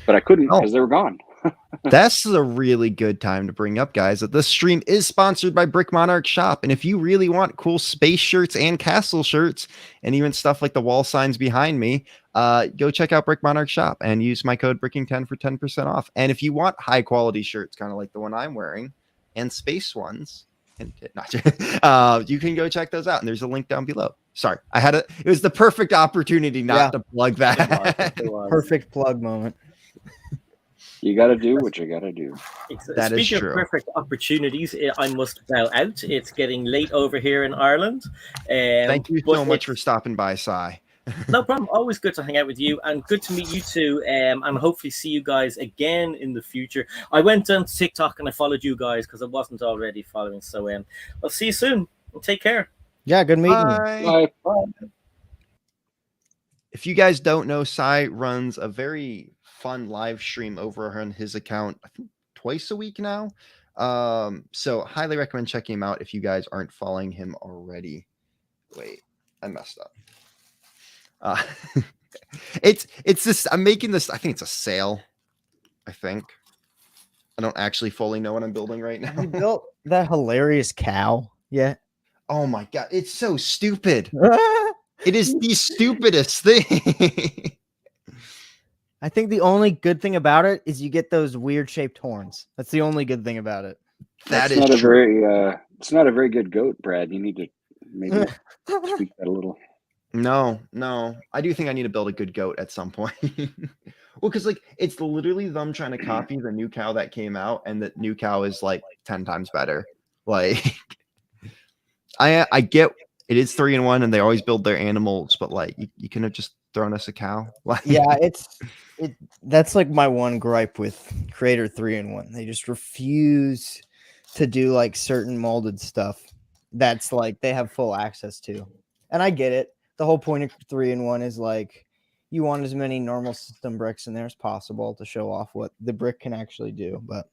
but I couldn't because they were gone. That's a really good time to bring up, guys, that this stream is sponsored by Brick Monarch Shop. And if you really want cool space shirts and castle shirts, and even stuff like the wall signs behind me, go check out Brick Monarch Shop and use my code Bricking10 for 10% off. And if you want high quality shirts, kind of like the one I'm wearing, and space ones, and you can go check those out. And there's a link down below. Sorry, it was the perfect opportunity not to plug that. It was. Perfect plug moment. You got to do what you got to do. That is Speaking true. of perfect opportunities, I must bow out. It's getting late over here in Ireland. Thank you so much for stopping by, Sai. No problem. Always good to hang out with you, and good to meet you too. And hopefully see you guys again in the future. I went on TikTok and I followed you guys because I wasn't already following. So I'll see you soon. Take care. Yeah, good meeting you. Bye. Bye. If you guys don't know, Sai runs a very fun live stream over on his account, I think twice a week now. So highly recommend checking him out if you guys aren't following him already. Wait, I messed up. It's this. I'm making this. I think it's a sail. I think. I don't actually fully know what I'm building right now. You built that hilarious cow yet? Oh my god, it's so stupid. It is the stupidest thing. I think the only good thing about it is you get those weird shaped horns. That's the only good thing about it. That That's is not a true. very it's not a very good goat, Brad. You need to maybe tweak that a little. No. I do think I need to build a good goat at some point. Well, because like it's literally them trying to copy the new cow that came out, and the new cow is like 10 times better. Like I get it is 3-in-1 and they always build their animals, but like you could have just thrown us a cow. Like, Yeah, that's like my one gripe with Creator 3-in-1. They just refuse to do like certain molded stuff that's like they have full access to. And I get it. The whole point of 3-in-1 is like you want as many normal system bricks in there as possible to show off what the brick can actually do. But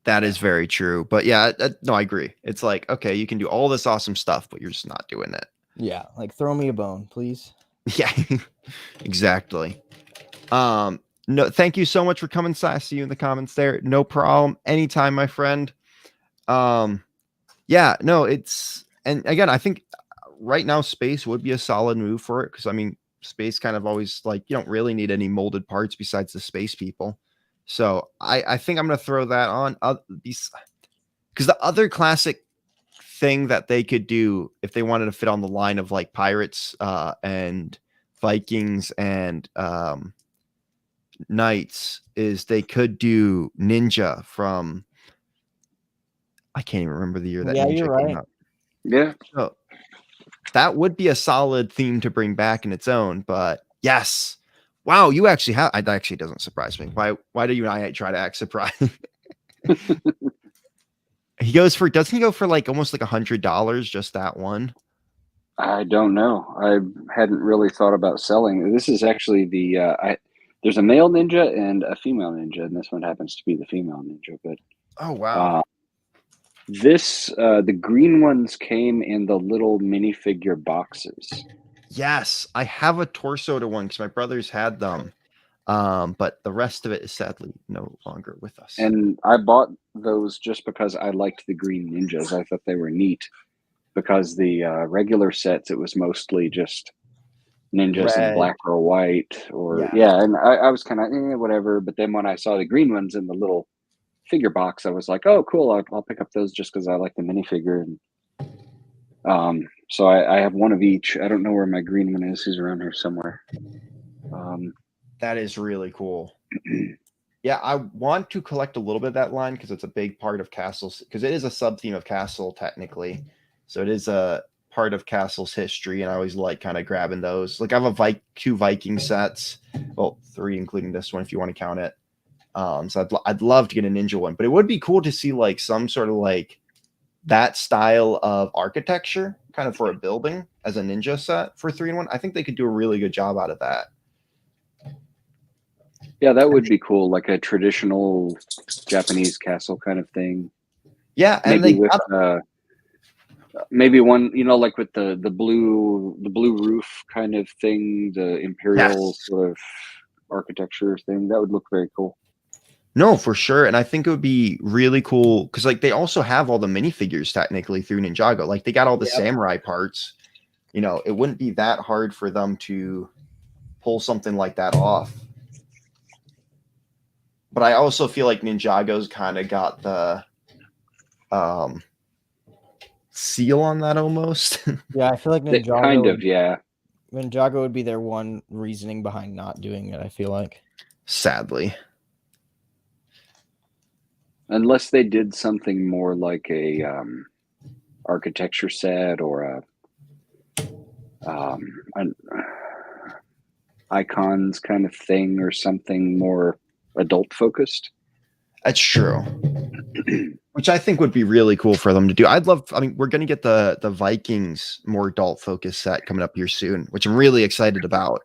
that is very true. But yeah, no, I agree. It's like, okay, you can do all this awesome stuff, but you're just not doing it. yeah, like throw me a bone, please. Yeah, exactly. No, thank you so much for coming, Si. I see you in the comments there. No problem. Anytime, my friend. Yeah, no, and again, I think right now space would be a solid move for it, because I mean, space kind of always like you don't really need any molded parts besides the space people. So I think I'm gonna throw that on because the other classic thing that they could do if they wanted to fit on the line of like pirates and Vikings and knights is they could do Ninja from I can't even remember the year that Ninja you're came right. out. Yeah. So that would be a solid theme to bring back in its own, but yes. Wow, you actually have it actually doesn't surprise me. Why do you and I try to act surprised? Doesn't he go for like almost like $100 just that one? I don't know. I hadn't really thought about selling. This is actually there's a male ninja and a female ninja, and this one happens to be the female ninja. But Oh wow. the green ones came in the little minifigure boxes. Yes, I have a torso to one because my brothers had them. But the rest of it is sadly no longer with us. And I bought those just because I liked the green ninjas. I thought they were neat. Because the regular sets, it was mostly just ninjas in Red. black or white, or Yeah. and I was kind of whatever. But then when I saw the green ones in the little figure box, I was like, oh, cool! I'll pick up those just because I like the minifigure. And so I have one of each. I don't know where my green one is. He's around here somewhere. That is really cool. Yeah, I want to collect a little bit of that line because it's a big part of Castle's, because it is a sub theme of Castle technically. So it is a part of Castle's history, and I always like kind of grabbing those. Like I have a 2 Viking sets, well 3 including this one if you want to count it. So I'd love to get a ninja one, but it would be cool to see like some sort of like that style of architecture kind of for a building as a ninja set for 3-in-1. I think they could do a really good job out of that. Yeah, that would be cool, like a traditional Japanese castle kind of thing. Yeah, and maybe with maybe one, like with the blue roof kind of thing, the imperial sort of architecture thing. That would look very cool. No, for sure. And I think it would be really cool because like they also have all the minifigures technically through Ninjago. Like they got all the Yep. samurai parts. You know, it wouldn't be that hard for them to pull something like that off. But I also feel like Ninjago's kind of got the seal on that almost. Yeah, I feel like Ninjago, Kind of, yeah. Ninjago would be their one reasoning behind not doing it, I feel like. Sadly. Unless they did something more like a architecture set or an icons kind of thing or something more adult focused. That's true. Which I think would be really cool for them to do. I mean, we're gonna get the Vikings more adult focused set coming up here soon, which I'm really excited about.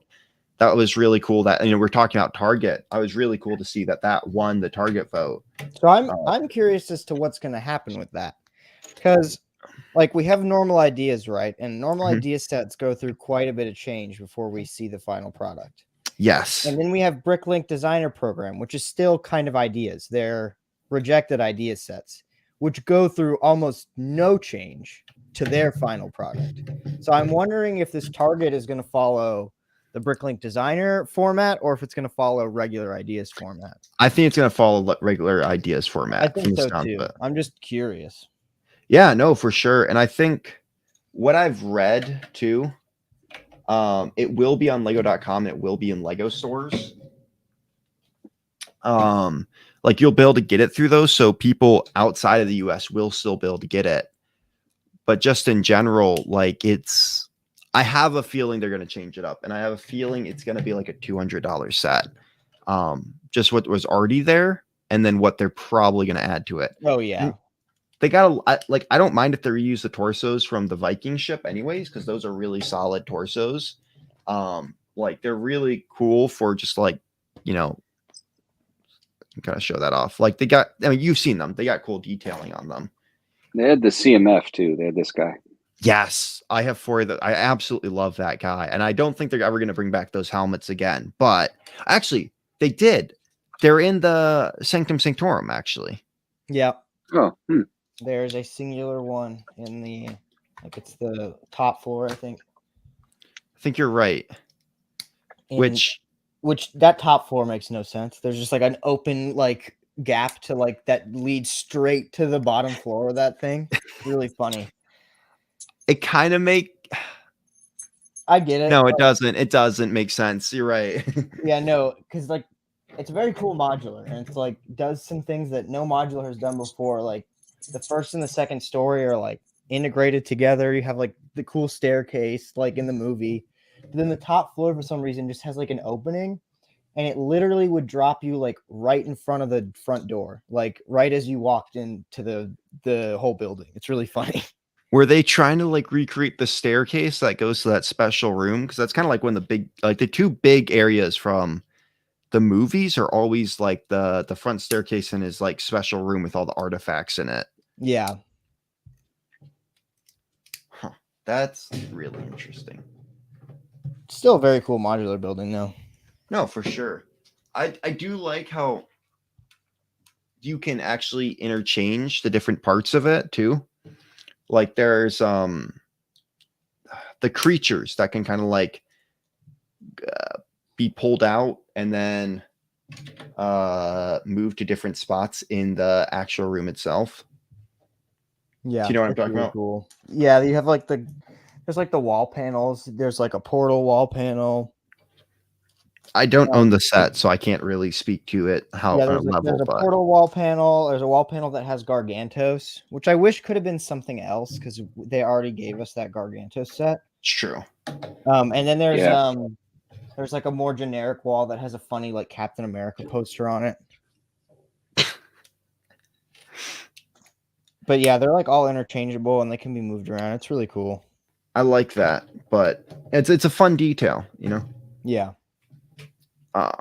That was really cool that, you know, we're talking about Target. I was really cool to see that won the Target vote. So I'm curious as to what's going to happen with that, because like we have normal ideas, right? And normal idea sets go through quite a bit of change before we see the final product. Yes. And then we have Bricklink Designer Program, which is still kind of ideas. They're rejected idea sets, which go through almost no change to their final product. So I'm wondering if this Target is going to follow the Bricklink Designer format or if it's going to follow regular ideas format. I think it's going to follow regular ideas format. I think so too. I'm just curious. Yeah, no, for sure. And I think what I've read too, it will be on lego.com. It will be in Lego stores. Like you'll be able to get it through those. So people outside of the US will still be able to get it. But just in general, like I have a feeling they're going to change it up. And I have a feeling it's going to be like a $200 set. Just what was already there and then what they're probably going to add to it. Oh, yeah. They got I don't mind if they reuse the torsos from the Viking ship anyways, because those are really solid torsos. Like they're really cool for just like, you know, kind of show that off. Like I mean, you've seen them. They got cool detailing on them. They had the CMF too. They had this guy. Yes, I have 4 of that. I absolutely love that guy. And I don't think they're ever going to bring back those helmets again. But actually, they did. They're in the Sanctum Sanctorum, actually. Yeah. Oh, There's a singular one in the, like it's the top floor, I think. I think you're right. Which that top floor makes no sense. There's just like an open like gap to like that leads straight to the bottom floor of that thing. Really funny. It kind of I get it. No, it doesn't. It doesn't make sense. You're right. Yeah, no, because like it's a very cool modular and it's like does some things that no modular has done before. Like the first and the second story are like integrated together. You have like the cool staircase like in the movie. But then the top floor for some reason just has like an opening and it literally would drop you like right in front of the front door, like right as you walked into the whole building. It's really funny. Were they trying to like recreate the staircase that goes to that special room? Because that's kind of like one of the 2 big areas from the movies are always like the front staircase and his like special room with all the artifacts in it. Yeah. Huh. That's really interesting. Still a very cool modular building though. No, for sure. I do like how you can actually interchange the different parts of it too. Like there's the creatures that can kind of like be pulled out and then move to different spots in the actual room itself. Yeah. Do you know what I'm talking really about? Cool. Yeah, you have like there's like the wall panels. There's like a portal wall panel. I don't own the set, so I can't really speak to it There's a portal wall panel. There's a wall panel that has Gargantos, which I wish could have been something else because they already gave us that Gargantos set. It's true. And then there's like a more generic wall that has a funny like Captain America poster on it. But yeah, they're like all interchangeable and they can be moved around. It's really cool. I like that, but it's a fun detail, you know? Yeah. Because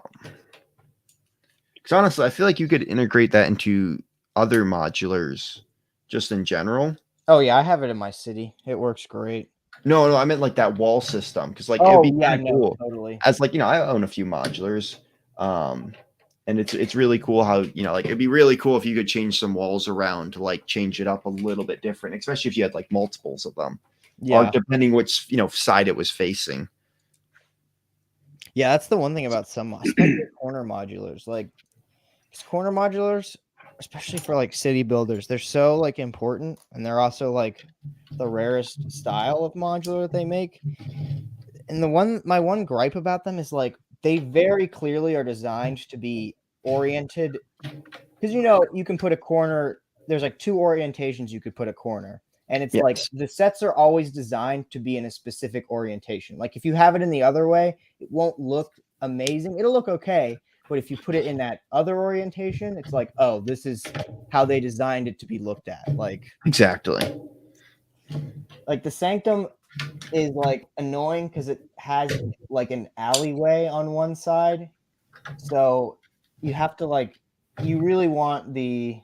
honestly, I feel like you could integrate that into other modulars just in general. Oh yeah, I have it in my city. It works great. No, I meant like that wall system because like it'd be cool. Totally. As like, you know, I own a few modulars. And it's really cool how, you know, like it'd be really cool if you could change some walls around to like change it up a little bit different, especially if you had like multiples of them. Or Yeah. depending which, you know, side it was facing. Yeah, that's the one thing about some, especially corner modulars. Like, 'cause corner modulars, especially for like city builders, they're so like important, and they're also like the rarest style of modular that they make. And my one gripe about them is like they very clearly are designed to be oriented, because you know you can put a corner. There's like two orientations you could put a corner, and it's like Yes. the sets are always designed to be in a specific orientation. Like if you have it in the other way, it won't look amazing. It'll look okay, but if you put it in that other orientation, it's like, oh, this is how they designed it to be looked at. Exactly. Like the Sanctum is like annoying because it has like an alleyway on one side, so you have to like, you really want the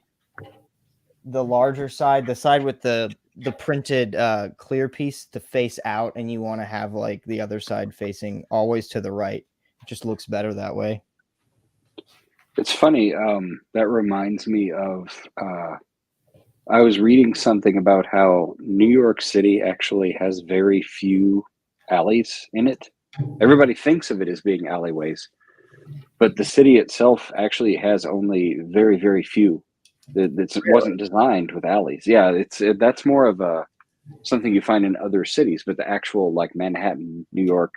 larger side, the side with the printed clear piece to face out, and you want to have like the other side facing always to the right. It just looks better that way. It's funny. That reminds me of. I was reading something about how New York City actually has very few alleys in it. Everybody thinks of it as being alleyways, but the city itself actually has only very, very few. It wasn't designed with alleys. Yeah, that's more of a something you find in other cities, but the actual like Manhattan, New York,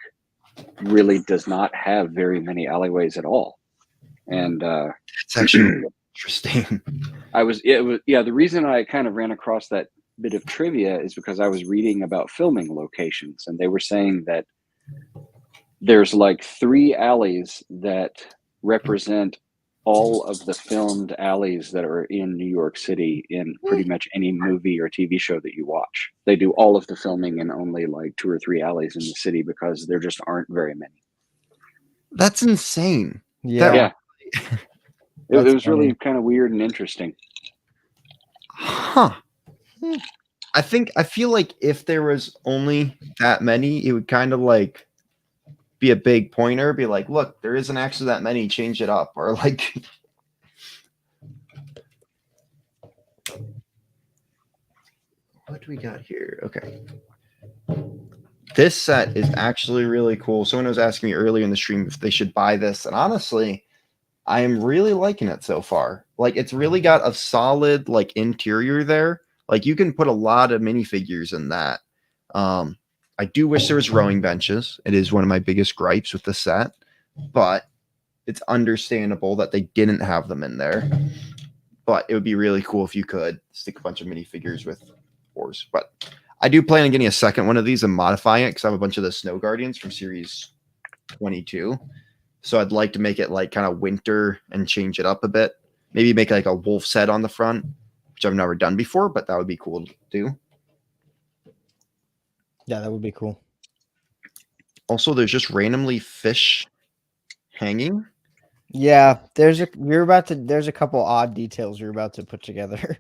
really does not have very many alleyways at all. And It's actually interesting. the reason I kind of ran across that bit of trivia is because I was reading about filming locations, and they were saying that there's like 3 alleys that represent all of the filmed alleys that are in New York City in pretty much any movie or TV show that you watch. They do all of the filming in only like 2 or 3 alleys in the city because there just aren't very many. That's insane. Yeah. It That's was really funny. kind of weird and interesting. Huh. I feel like if there was only that many, it would kind of like be a big pointer, be like, look, there isn't actually that many, change it up. Or like what do we got here? Okay. This set is actually really cool. Someone was asking me earlier in the stream if they should buy this, and honestly, I am really liking it so far. Like it's really got a solid like interior there. Like you can put a lot of minifigures in that. I do wish there was rowing benches. It is one of my biggest gripes with the set, but it's understandable that they didn't have them in there. But it would be really cool if you could stick a bunch of minifigures with oars. But I do plan on getting a second one of these and modifying it because I have a bunch of the Snow Guardians from Series 22. So I'd like to make it like kind of winter and change it up a bit. Maybe make like a wolf set on the front, which I've never done before, but that would be cool to do. Yeah, that would be cool. Also, there's just randomly fish hanging. Yeah, there's a couple odd details you're about to put together.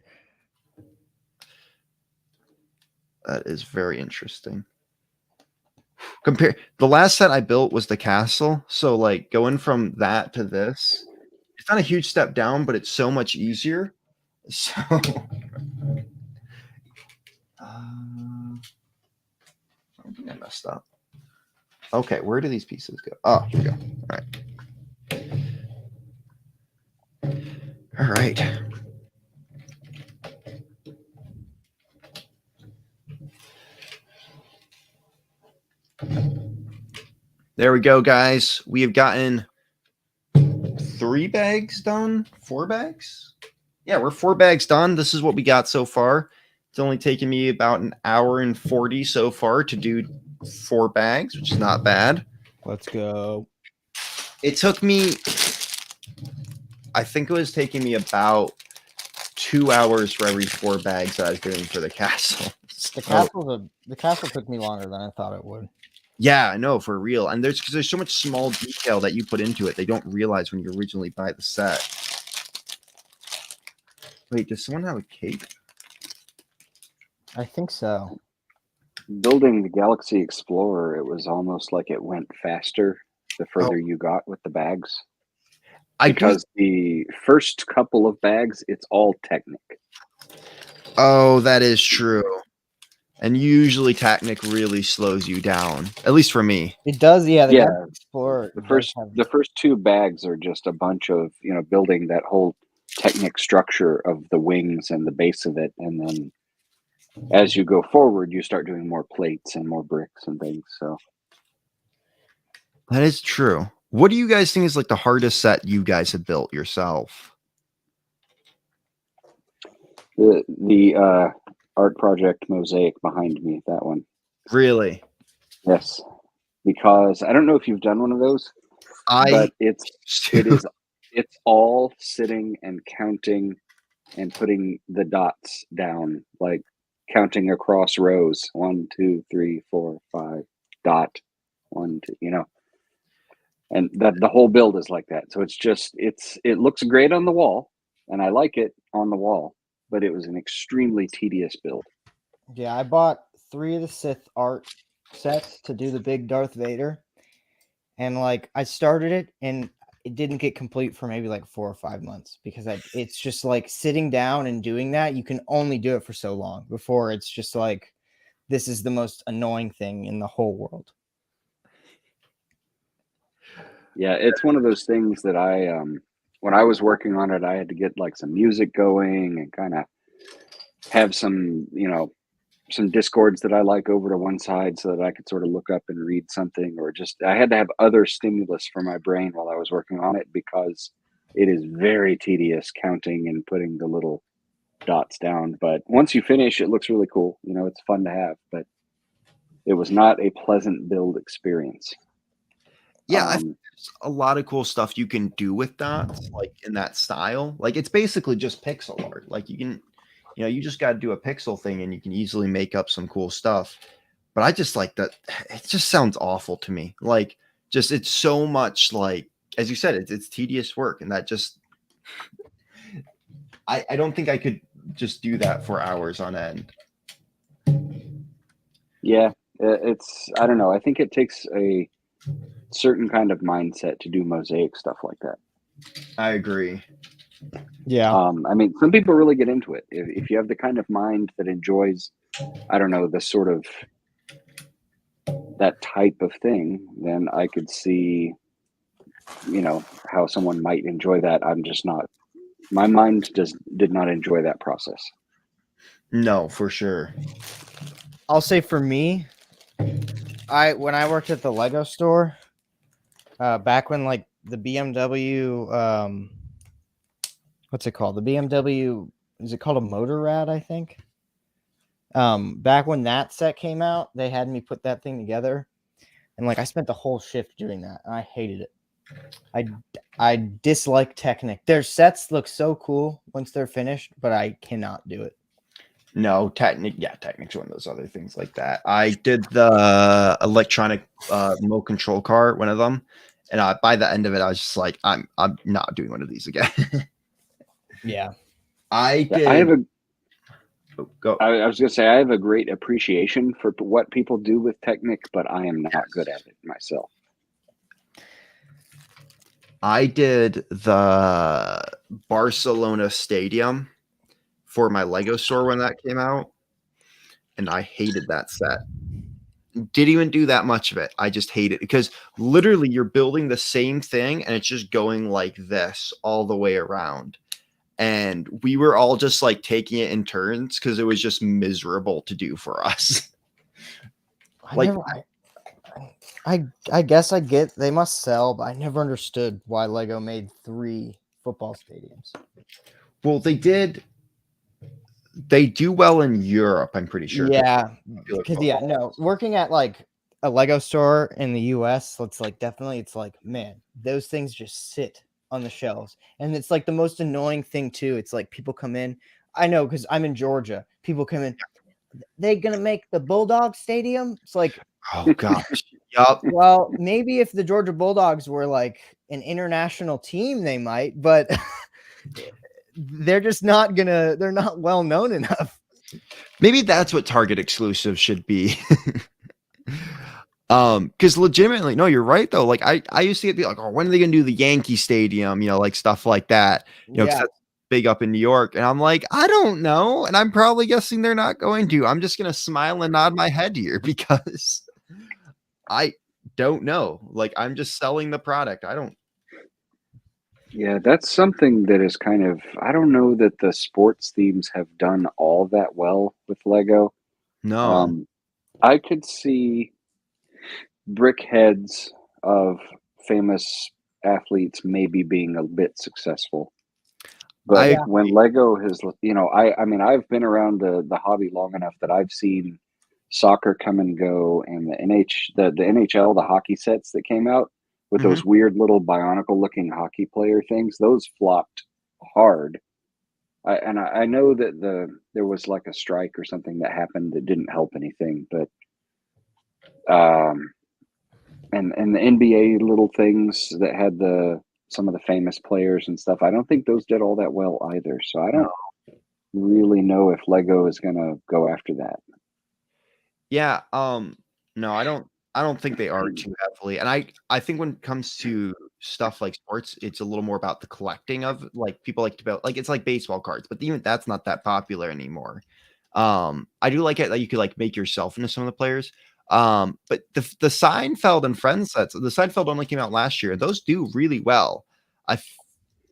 That is very interesting. Compare the last set I built was the castle, so like going from that to this, it's not a huge step down, but it's so much easier. So I think I messed up. Okay, where do these pieces go? Oh, here we go. All right. There we go, guys. We have gotten 3 bags done. 4 bags? Yeah, we're 4 bags done. This is what we got so far. It's only taken me about an hour and 40 so far to do 4 bags, which is not bad. Let's go. It took me, I think it was taking me about 2 hours for every 4 bags that I was doing for the castle. The castle took me longer than I thought it would. Yeah, I know, for real. And there's so much small detail that you put into it they don't realize when you originally buy the set. Wait, does someone have a cape? I think so. Building the Galaxy Explorer, it was almost like it went faster the further you got with the bags. because the first couple of bags, it's all Technic. Oh, that is true. And usually Technic really slows you down, at least for me. It does, yeah. The Yeah, Galaxy Explorer The does first have- the first two bags are just a bunch of, building that whole Technic structure of the wings and the base of it, and then as you go forward, you start doing more plates and more bricks and things. So That is true. What do you guys think is like the hardest set you guys have built yourself? the art project mosaic behind me, that one. Really? Yes, because I don't know if you've done one of those, but it's all sitting and counting and putting the dots down, like counting across rows. 1, 2, 3, 4, 5, dot 1, 2, and that the whole build is like that. So it looks great on the wall, and I like it on the wall, but it was an extremely tedious build. Yeah, I bought 3 of the Sith art sets to do the big Darth Vader. And like I started it and it didn't get complete for maybe like 4 or 5 months because it's just like sitting down and doing that. You can only do it for so long before it's just like, this is the most annoying thing in the whole world. Yeah, it's one of those things that when I was working on it, I had to get like some music going and kind of have some discords that I like over to one side so that I could sort of look up and read something, or just I had to have other stimulus for my brain while I was working on it, because it is very tedious counting and putting the little dots down. But once you finish, it looks really cool. It's fun to have, but it was not a pleasant build experience. Yeah, I think there's a lot of cool stuff you can do with dots, like in that style. Like it's basically just pixel art. Like you can, you just got to do a pixel thing and you can easily make up some cool stuff. But I just like that. It just sounds awful to me. Like just, it's so much like, as you said, it's tedious work. And that just, I don't think I could just do that for hours on end. Yeah, I don't know. I think it takes a certain kind of mindset to do mosaic stuff like that. I agree. Yeah. I mean, some people really get into it. If you have the kind of mind that enjoys, I don't know, the sort of that type of thing, then I could see, how someone might enjoy that. I'm just not. My mind did not enjoy that process. No, for sure. I'll say for me, when I worked at the Lego store, back when like the BMW, what's it called? The BMW, is it called a Motor Rad, I think? Back when that set came out, they had me put that thing together, and like I spent the whole shift doing that, and I hated it. I dislike Technic. Their sets look so cool once they're finished, but I cannot do it. No, Technic's one of those other things like that. I did the electronic remote control car, one of them, and by the end of it, I was just like, I'm not doing one of these again. Yeah, I have a. Go. I was gonna say I have a great appreciation for what people do with Technic, but I am not good at it myself. I did the Barcelona Stadium for my Lego store when that came out, and I hated that set. Didn't even do that much of it. I just hate it because literally you're building the same thing and it's just going like this all the way around. And we were all just like taking it in turns because it was just miserable to do for us. I guess I get they must sell, but I never understood why Lego made 3 football stadiums. Well, they did. They do well in Europe, I'm pretty sure. Yeah, because working at like a Lego store in the US, it's like definitely, it's like, man, those things just sit on the shelves, and it's like the most annoying thing too. It's like people come in. I know because I'm in Georgia. People come in. They gonna make the Bulldog Stadium? It's like, oh gosh, yup. Well, maybe if the Georgia Bulldogs were like an international team, they might, but they're just not gonna. They're not well known enough. Maybe that's what Target exclusive should be. Because legitimately, no, you're right though. Like I used to get like, oh, when are they gonna do the Yankee Stadium? Like stuff like that. 'Cause Yeah. that's big up in New York. And I'm like, I don't know. And I'm probably guessing they're not going to. I'm just gonna smile and nod my head here because I don't know. Like I'm just selling the product. I don't Yeah, that's something that is kind of, I don't know that the sports themes have done all that well with Lego. know. I could see brick heads of famous athletes maybe being a bit successful. But I when Lego has, I mean, I've been around the hobby long enough that I've seen soccer come and go, and the NHL, the hockey sets that came out with those weird little bionicle looking hockey player things, those flopped hard. I know that there was like a strike or something that happened that didn't help anything, but and the NBA little things that had some of the famous players and stuff, I don't think those did all that well either. So I don't really know if Lego is gonna go after that. Yeah, no, I don't think they are too heavily. And I think when it comes to stuff like sports, it's a little more about the collecting of like people like to build like it's like baseball cards, but even that's not that popular anymore. I do like it that you could like make yourself into some of the players. But the Seinfeld and Friends sets, the Seinfeld only came out last year, and those do really well.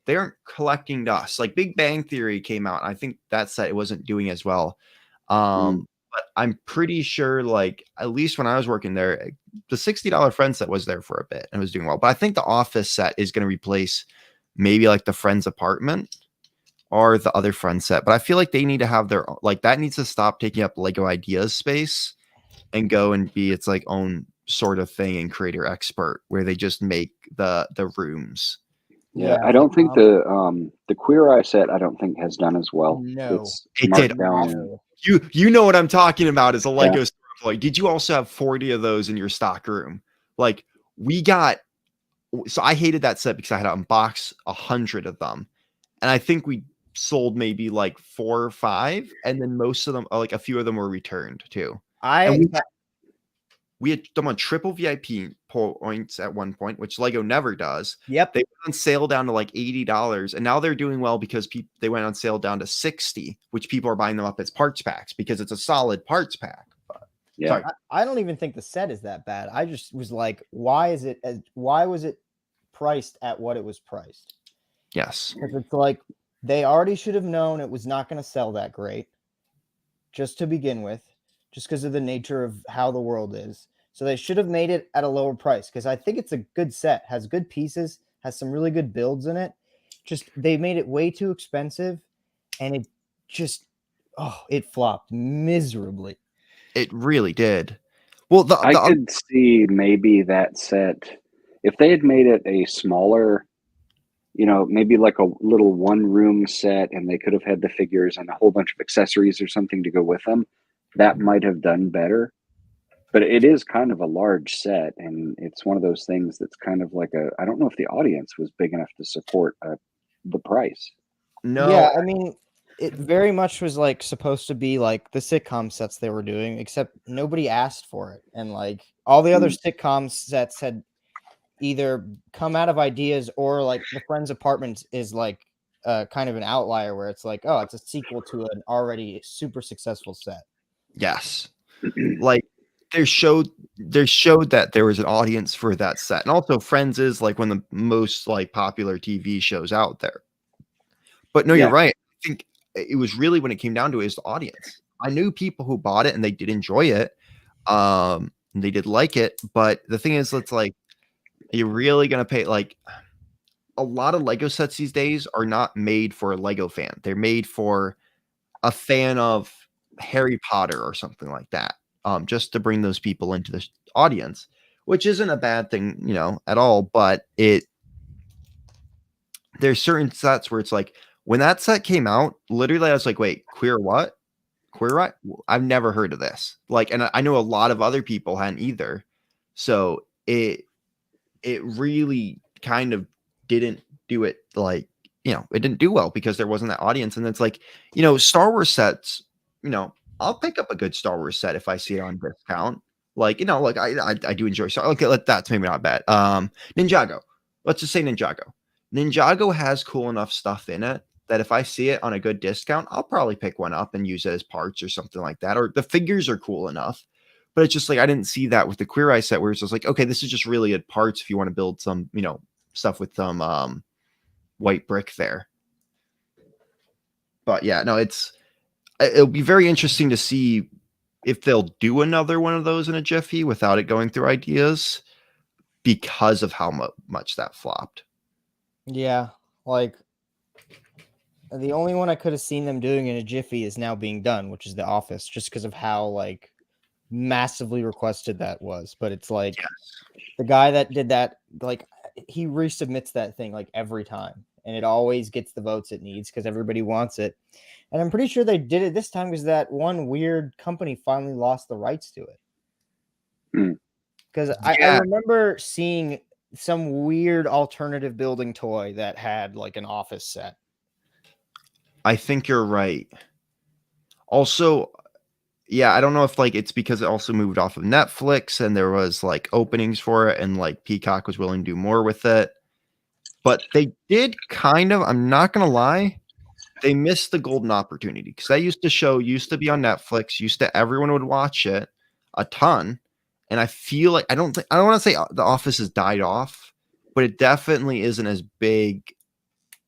They aren't collecting dust. Like Big Bang Theory came out, and I think that set it wasn't doing as well. But I'm pretty sure, like at least when I was working there, the $60 Friends set was there for a bit and was doing well. But I think the Office set is going to replace maybe like the Friends apartment or the other Friends set. But I feel like they need to have their like that needs to stop taking up Lego Ideas space and go and be its like own sort of thing and creator expert where they just make the rooms. Yeah, I don't think the Queer Eye set I don't think has done as well. No. It did. No. You know what I'm talking about as a Lego store employee. Did you also have 40 of those in your stock room? Like we got, so I hated that set because I had to unbox 100 of them. And I think we sold maybe like 4 or 5. And then most of them, like a few of them were returned too. We had them on triple VIP points at one point, which Lego never does. Yep. They went on sale down to like $80, and now they're doing well because they went on sale down to 60, which people are buying them up as parts packs because it's a solid parts pack. But, Yeah. sorry. I don't even think the set is that bad. I just was like, why was it priced at what it was priced? Yes. Because it's like they already should have known it was not going to sell that great just to begin with, just because of the nature of how the world is. So they should have made it at a lower price because I think it's a good set, has good pieces, has some really good builds in it. Just they made it way too expensive, and it just it flopped miserably. It really did. Well, I could see maybe that set if they had made it a smaller, maybe like a little one-room set, and they could have had the figures and a whole bunch of accessories or something to go with them. That might have done better. But it is kind of a large set, and it's one of those things that's kind of like I don't know if the audience was big enough to support the price. No. Yeah, I mean, it very much was like supposed to be like the sitcom sets they were doing, except nobody asked for it. And like all the other sitcom sets had either come out of ideas or like the Friends Apartment is like kind of an outlier where it's like, oh, it's a sequel to an already super successful set. Yes. Like they showed that there was an audience for that set. And also Friends is like one of the most like popular TV shows out there. But no, you're right. I think it was really when it came down to it is the audience. I knew people who bought it and they did enjoy it. And they did like it. But the thing is, it's like, are you really going to pay? Like a lot of Lego sets these days are not made for a Lego fan. They're made for a fan of Harry Potter or something like that. Just to bring those people into the audience, which isn't a bad thing, at all. But there's certain sets where it's like when that set came out, literally I was like, wait, queer what? Queer what? I've never heard of this. Like, and I know a lot of other people hadn't either. So it really kind of didn't do it like, it didn't do well because there wasn't that audience. And it's like, Star Wars sets, I'll pick up a good Star Wars set if I see it on discount. Like, like I do enjoy. So okay, that's maybe not bad. Ninjago. Let's just say Ninjago. Ninjago has cool enough stuff in it that if I see it on a good discount, I'll probably pick one up and use it as parts or something like that. Or the figures are cool enough. But it's just like I didn't see that with the Queer Eye set where it's just like, okay, this is just really good parts if you want to build some, stuff with some white brick there. But yeah, no, it'll be very interesting to see if they'll do another one of those in a jiffy without it going through ideas because of how much that flopped. Yeah, like the only one I could have seen them doing in a jiffy is now being done, which is The Office, just because of how like massively requested that was. But it's like the guy that did that, like he resubmits that thing like every time, and it always gets the votes it needs because everybody wants it. And I'm pretty sure they did it this time because that one weird company finally lost the rights to it. Because I remember seeing some weird alternative building toy that had like an Office set. I think you're right. Also, yeah, I don't know if like it's because it also moved off of Netflix and there was like openings for it and like Peacock was willing to do more with it. But they did kind of, I'm not going to lie, they missed the golden opportunity because that used to be on Netflix, everyone would watch it a ton. And I feel like I don't want to say The Office has died off, but it definitely isn't as big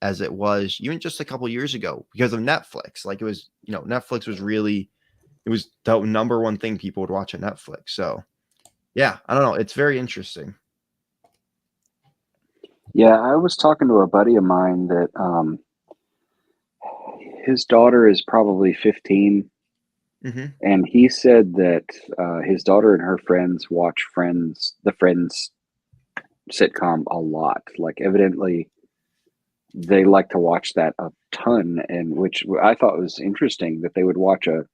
as it was even just a couple years ago because of Netflix. Like it was, Netflix was really, it was the number one thing people would watch on Netflix. So yeah, I don't know. It's very interesting. Yeah, I was talking to a buddy of mine that his daughter is probably 15. And he said that his daughter and her friends watch the Friends sitcom a lot. Like evidently they like to watch that a ton, and which I thought was interesting that they would watch a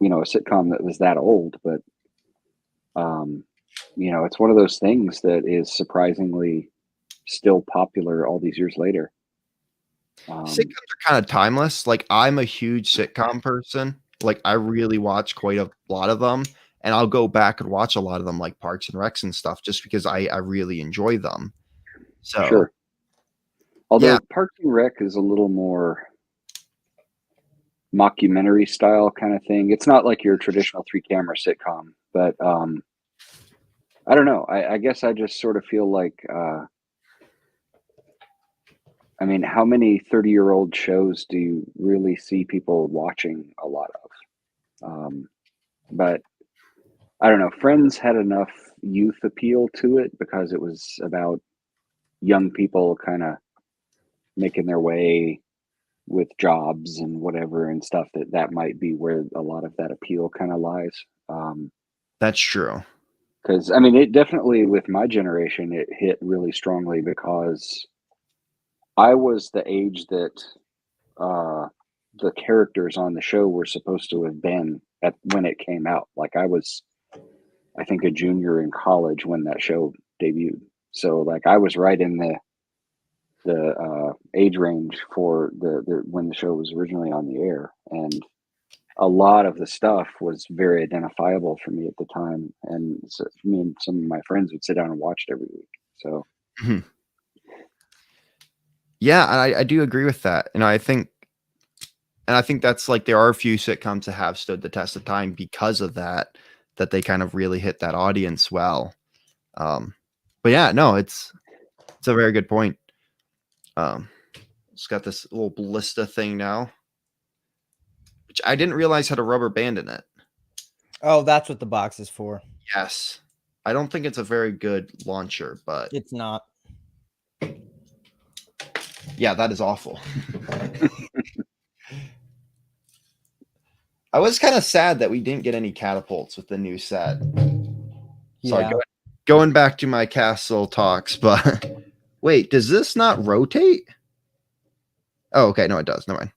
sitcom that was that old. But it's one of those things that is surprisingly still popular all these years later. Sitcoms are kind of timeless. Like I'm a huge sitcom person. Like I really watch quite a lot of them, and I'll go back and watch a lot of them, like Parks and Recs and stuff, just because I really enjoy them. So sure. Although Parks and Rec is a little more mockumentary style kind of thing. It's not like your traditional 3-camera sitcom, but I don't know. I guess I just sort of feel like I mean, how many 30-year-old shows do you really see people watching a lot of? But I don't know. Friends had enough youth appeal to it because it was about young people kind of making their way with jobs and whatever and stuff that might be where a lot of that appeal kind of lies. That's true. Because, I mean, it definitely, with my generation, it hit really strongly because I was the age that the characters on the show were supposed to have been when it came out. Like I was, I think, a junior in college when that show debuted. So like I was right in the age range for the when the show was originally on the air, and a lot of the stuff was very identifiable for me at the time. And so me and some of my friends would sit down and watch it every week. So yeah, I do agree with that. And I think that's like there are a few sitcoms that have stood the test of time because of that they kind of really hit that audience well. But yeah, no, it's a very good point. It's got this little ballista thing now, which I didn't realize had a rubber band in it. Oh, that's what the box is for. Yes. I don't think it's a very good launcher, but it's not. Yeah, that is awful. I was kind of sad that we didn't get any catapults with the new set. Sorry, going back to my castle talks, but wait, does this not rotate? Oh, okay. No, it does. Never mind.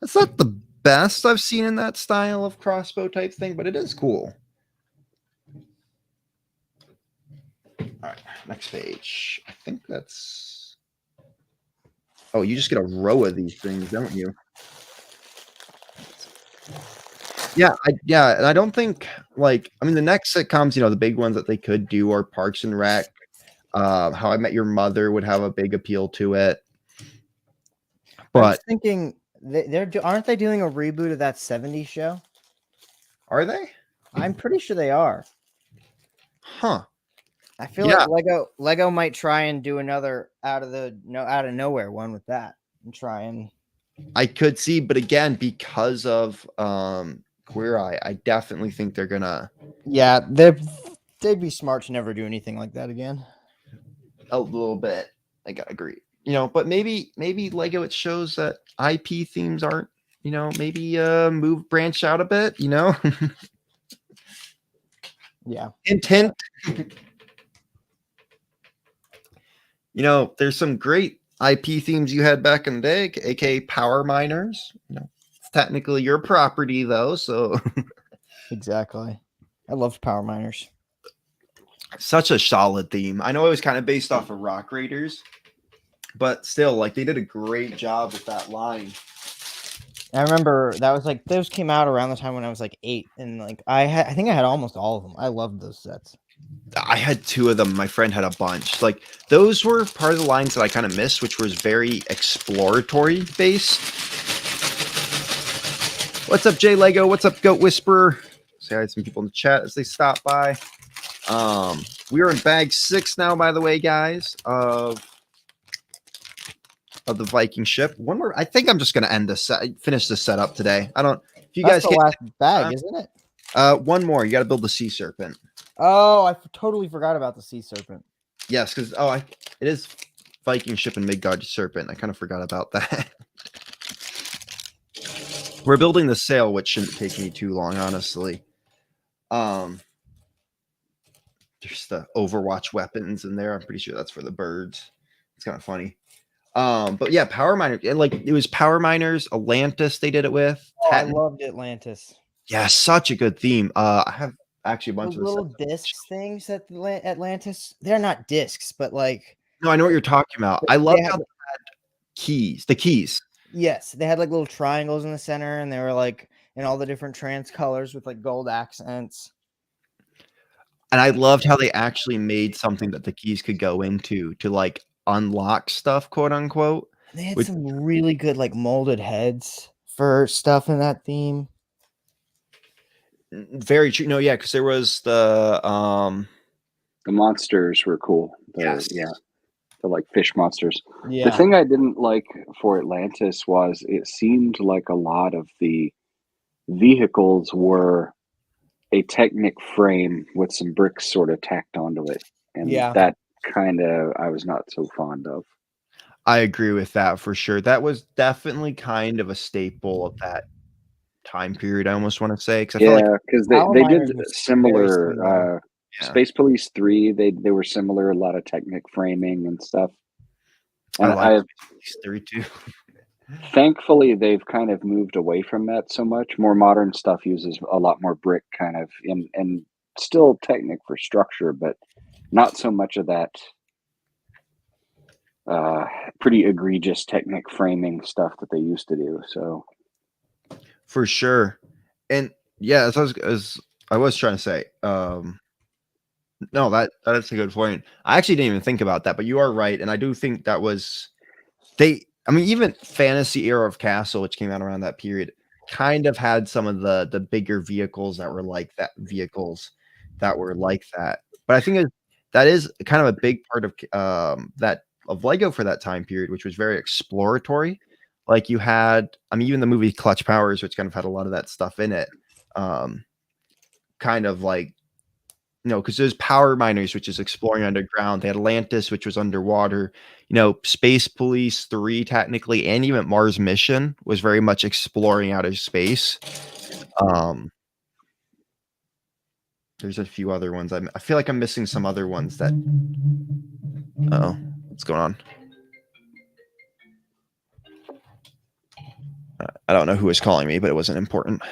That's not the best I've seen in that style of crossbow type thing, but it is cool. All right, next page. I think that's... Oh, you just get a row of these things, don't you? Yeah, and I don't think the next sitcoms, the big ones that they could do are Parks and Rec. How I Met Your Mother would have a big appeal to it. I was But thinking aren't they doing a reboot of that 70s show? are they? I'm pretty sure they are. Huh. I feel like Lego might try and do another out of nowhere one with that and try and. I could see, but again, because of Queer Eye, I definitely think they're gonna. Yeah, they'd be smart to never do anything like that again. A little bit. I gotta agree. But maybe Lego, it shows that IP themes aren't, maybe branch out a bit, Yeah. Hint, hint. There's some great IP themes you had back in the day, aka Power Miners. It's technically your property though, so Exactly. I loved Power Miners. such a solid theme. I know it was kind of based off of Rock Raiders, but still, they did a great job with that line. I remember that was those came out around the time when I was 8, and I think I had almost all of them. I loved those sets. I had 2 of them. My friend had a bunch. Those were part of the lines that I kind of missed, which was very exploratory based. What's up, Jay Lego? What's up, Goat Whisperer? Say hi to some people in the chat as they stop by. We are in bag 6 now, by the way, guys, of the Viking ship. One more. I think I'm just gonna finish this setup today. I don't. If you That's guys the can, last bag, isn't it? one more. You got to build the sea serpent. Oh, I totally forgot about the sea serpent. Yes, because it is Viking ship and Midgard serpent. I kind of forgot about that. We're building the sail, which shouldn't take me too long, honestly. There's the Overwatch weapons in there. I'm pretty sure that's for the birds. It's kind of funny. But yeah, Power Miners. It was Power Miners, Atlantis. They did it with. Oh, I loved Atlantis. Yeah, such a good theme. I have actually a bunch Those of little discs things at Atlantis. They're not discs, but No, I know what you're talking about. I love how they had keys. The keys. Yes, they had little triangles in the center, and they were in all the different trans colors with gold accents. And I loved how they actually made something that the keys could go into to unlock stuff, quote unquote. They had some really good molded heads for stuff in that theme. Very true. No, yeah, because there was the monsters were cool. Yes. Yeah. The fish monsters. Yeah. The thing I didn't like for Atlantis was it seemed like a lot of the vehicles were a Technic frame with some bricks sort of tacked onto it. And that kind of I was not so fond of. I agree with that for sure. That was definitely kind of a staple of that time period, I almost want to say. Because they did similar. Space Police 3, they were similar, a lot of Technic framing and stuff. And I like Space Police 3 too. Thankfully, they've kind of moved away from that so much. More modern stuff uses a lot more brick kind of, and still Technic for structure, but not so much of that pretty egregious Technic framing stuff that they used to do. So, for sure. And yeah, as I was trying to say, no, that's a good point. I actually didn't even think about that, but you are right, and I do think that was even Fantasy Era of Castle, which came out around that period, kind of had some of the bigger vehicles that were like that. But I think that is kind of a big part of Lego for that time period, which was very exploratory. You had, even the movie Clutch Powers, which kind of had a lot of that stuff in it. Because there's Power Miners, which is exploring underground. They had Atlantis, which was underwater. Space Police 3, technically, and even Mars Mission was very much exploring outer space. There's a few other ones. I feel like I'm missing some other ones that. Oh, what's going on? I don't know who was calling me, but it wasn't important.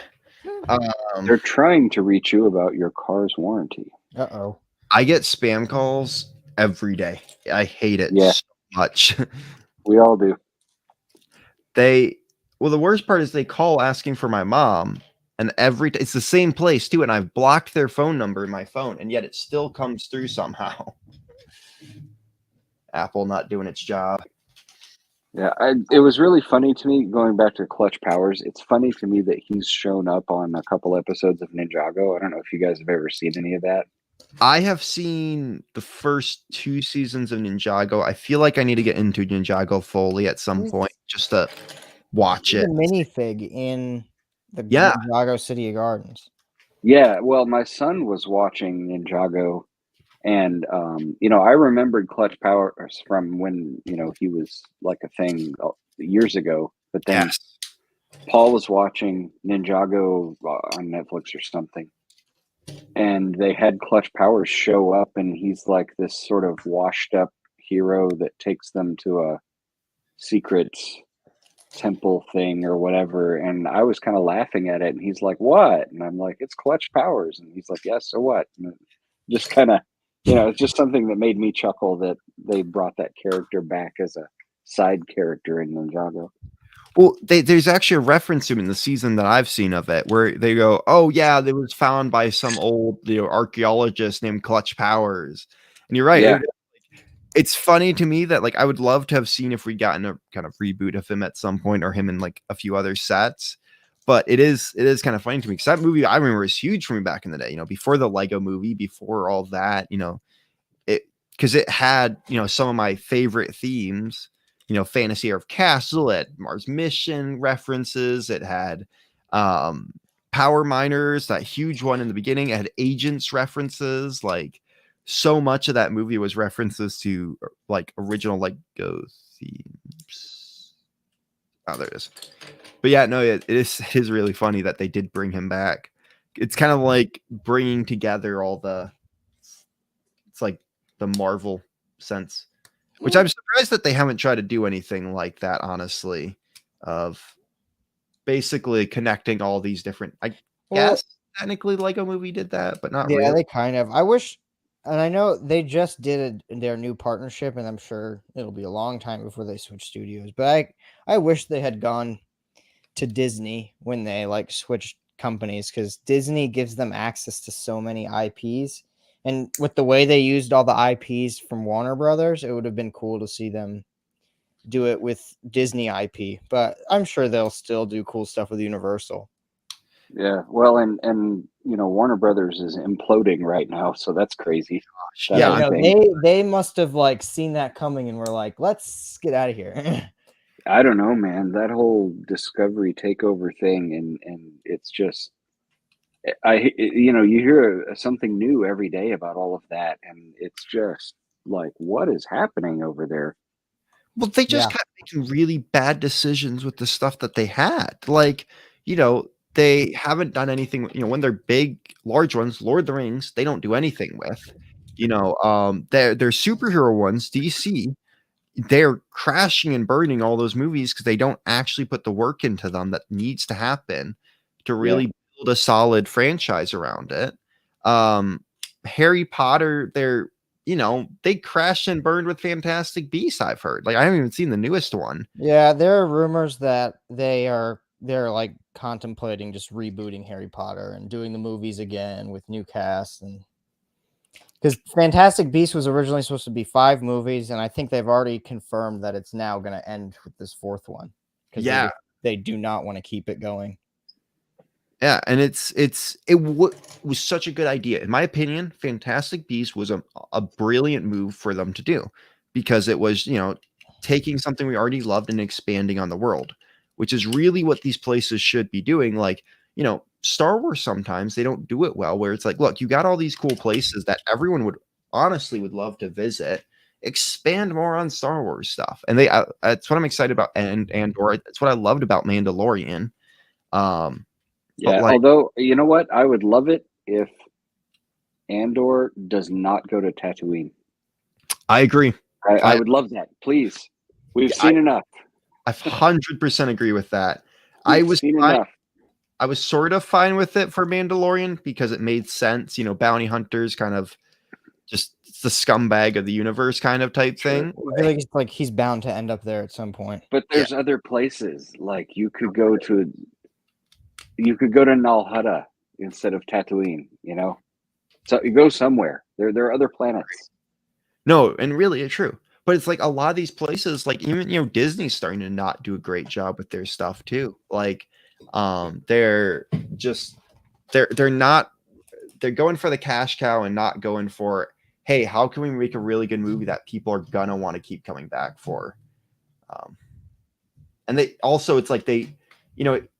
They're trying to reach you about your car's warranty. Uh-oh. I get spam calls every day. I hate it so much. We all do. The worst part is they call asking for my mom, And it's the same place too, and I've blocked their phone number in my phone, and yet it still comes through somehow. Apple not doing its job. Yeah, it was really funny to me going back to Clutch Powers. It's funny to me that he's shown up on a couple episodes of Ninjago. I don't know if you guys have ever seen any of that. I have seen the first 2 seasons of Ninjago. I feel like I need to get into Ninjago fully at some point just to watch The it. minifig in the Yeah. Ninjago City of Gardens. Yeah, well, my son was watching Ninjago, and I remembered Clutch Powers from when he was like a thing years ago. But then Yes. Paul was watching Ninjago on Netflix or something, and they had Clutch Powers show up, and he's like this sort of washed up hero that takes them to a secret temple thing or whatever. And I was kind of laughing at it, and he's like, "What?" And I'm like, "It's Clutch Powers." And he's like, "Yeah, so what?" And just kind of, it's just something that made me chuckle that they brought that character back as a side character in Ninjago. Well, there's actually a reference to him in the season that I've seen of it where they go, "Oh yeah, it was found by some old archaeologist named Clutch Powers." And you're right. Yeah. It's funny to me that I would love to have seen if we'd gotten a kind of reboot of him at some point, or him in a few other sets. But it is kind of funny to me because that movie I remember was huge for me back in the day. Before the Lego movie, before all that. Because it had some of my favorite themes. Fantasy Air of Castle, it had Mars Mission references. It had Power Miners, that huge one in the beginning. It had Agents references. So much of that movie was references to original Lego themes. Oh, there it is. But yeah, no, it is really funny that they did bring him back. It's kind of like bringing together all it's like the Marvel sense. Which I'm surprised that they haven't tried to do anything like that, honestly, of basically connecting all these different. I guess technically Lego Movie did that, but not Yeah, really. they kind of. I wish, and I know they just did their new partnership, and I'm sure it'll be a long time before they switch studios. But I wish they had gone to Disney when they switched companies, because Disney gives them access to so many IPs. And with the way they used all the IPs from Warner Brothers, it would have been cool to see them do it with Disney IP. But I'm sure they'll still do cool stuff with Universal. Yeah, well, and Warner Brothers is imploding right now, so that's crazy. Yeah, I know, they must have seen that coming and were like, let's get out of here. I don't know, man. That whole Discovery takeover thing, and it's just, you hear something new every day about all of that, and it's just like, what is happening over there? Well, they just kept making really bad decisions with the stuff that they had. They haven't done anything. When they're big, large ones, Lord of the Rings, they don't do anything with. Their superhero ones, DC, they're crashing and burning all those movies because they don't actually put the work into them that needs to happen to really build a solid franchise around it. Harry Potter, they crashed and burned with Fantastic Beasts, I've heard. I haven't even seen the newest one. Yeah, there are rumors that they're contemplating just rebooting Harry Potter and doing the movies again with new cast, and because Fantastic Beasts was originally supposed to be 5 movies, and I think they've already confirmed that it's now going to end with this 4th one. Because they do not want to keep it going. Yeah, and it was such a good idea. In my opinion, Fantastic Beasts was a brilliant move for them to do, because it was, taking something we already loved and expanding on the world, which is really what these places should be doing. Star Wars, sometimes they don't do it well, where it's like, look, you got all these cool places that everyone would love to visit. Expand more on Star Wars stuff. And that's what I'm excited about. And that's what I loved about Mandalorian. Yeah, although, you know what? I would love it if Andor does not go to Tatooine. I agree. I would love that. Please. We've seen enough. I 100% agree with that. I was sort of fine with it for Mandalorian because it made sense. Bounty hunters, kind of just the scumbag of the universe kind of type thing. I feel like he's bound to end up there at some point. But there's other places. You could go to you could go to Nalhutta instead of Tatooine, So you go somewhere. There are other planets. No, and really it's true. But it's like a lot of these places, like even Disney's starting to not do a great job with their stuff too. Like they're just they're not they're going for the cash cow and not going for, hey, how can we make a really good movie that people are gonna want to keep coming back for? And they also, it's like it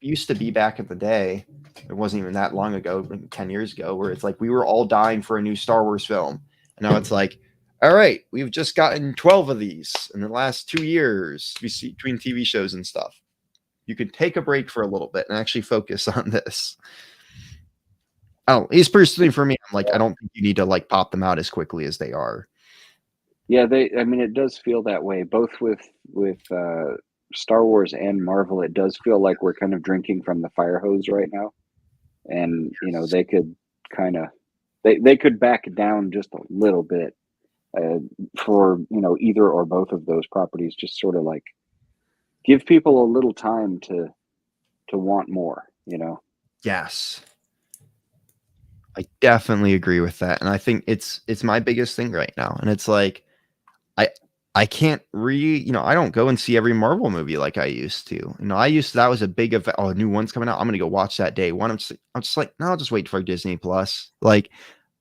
used to be back in the day, it wasn't even that long ago, 10 years ago, where it's like we were all dying for a new Star Wars film. And now it's like, all right, we've just gotten 12 of these in the last 2 years between TV shows and stuff. You can take a break for a little bit and actually focus on this. Oh, at least personally for me, I'm like, I don't think you need to like pop them out as quickly as they are. Yeah, it does feel that way, both with Star Wars and Marvel. It does feel like we're kind of drinking from the fire hose right now. And, they could kind of, they could back down just a little bit for, either or both of those properties, just sort of like give people a little time to want more, Yes. I definitely agree with that. And I think it's my biggest thing right now. And it's like, I can't I don't go and see every Marvel movie like I used to. That was a big event. Oh, a new one's coming out. I'm going to go watch that day one. I'm just like, no, I'll just wait for Disney Plus. Like,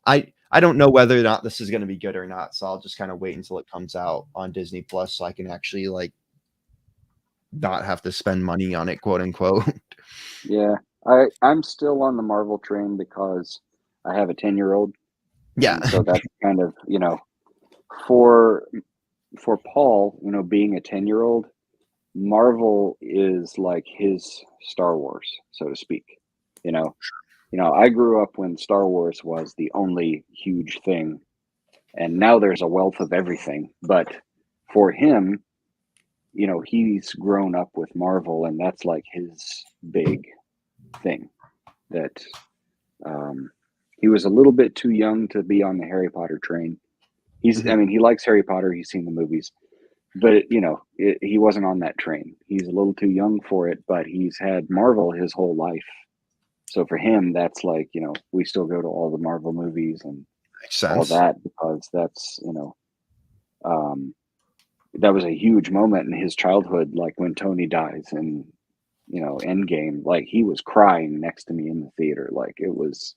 I don't know whether or not this is going to be good or not. So I'll just kind of wait until it comes out on Disney Plus so I can actually like not have to spend money on it, quote unquote. Yeah. I'm still on the Marvel train because I have a 10-year-old. Yeah. So that's kind of, for Paul, being a 10-year-old, Marvel is like his Star Wars, so to speak. I grew up when Star Wars was the only huge thing, and now there's a wealth of everything. But for him, he's grown up with Marvel, and that's like his big thing. That he was a little bit too young to be on the Harry Potter train. He likes Harry Potter. He's seen the movies, but he wasn't on that train. He's a little too young for it, but he's had Marvel his whole life. So for him, that's like, we still go to all the Marvel movies and all that because that's, that was a huge moment in his childhood. Like when Tony dies and, Endgame, like he was crying next to me in the theater. Like it was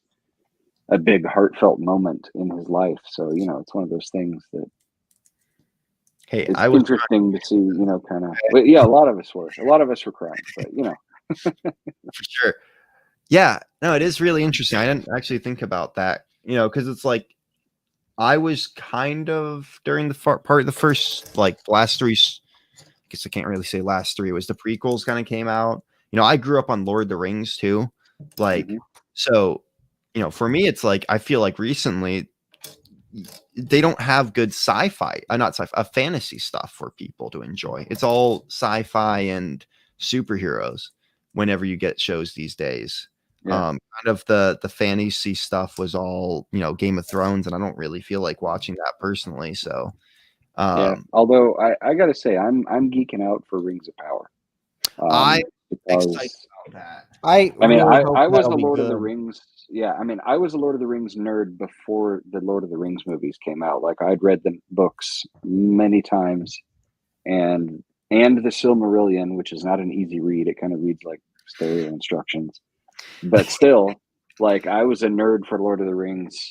a big heartfelt moment in his life. So, it's one of those things that it's interesting to see, kind of, yeah, a lot of us were crying, but for sure. Yeah, no, it is really interesting. I didn't actually think about that, because it's like I was kind of during the part of the first, like last three. I guess I can't really say last three. It was the prequels kind of came out. I grew up on Lord of the Rings too, like so. For me, it's like I feel like recently they don't have good sci-fi, not sci-fi, fantasy stuff for people to enjoy. It's all sci-fi and superheroes. Whenever you get shows these days. Kind of the fantasy stuff was all Game of Thrones, and I don't really feel like watching that personally. So although I gotta say I'm geeking out for Rings of Power. I'm excited about that. I was a Lord of the Rings. Yeah, I was a Lord of the Rings nerd before the Lord of the Rings movies came out. Like I'd read the books many times, and the Silmarillion, which is not an easy read. It kind of reads like stereo instructions. But still, like I was a nerd for Lord of the Rings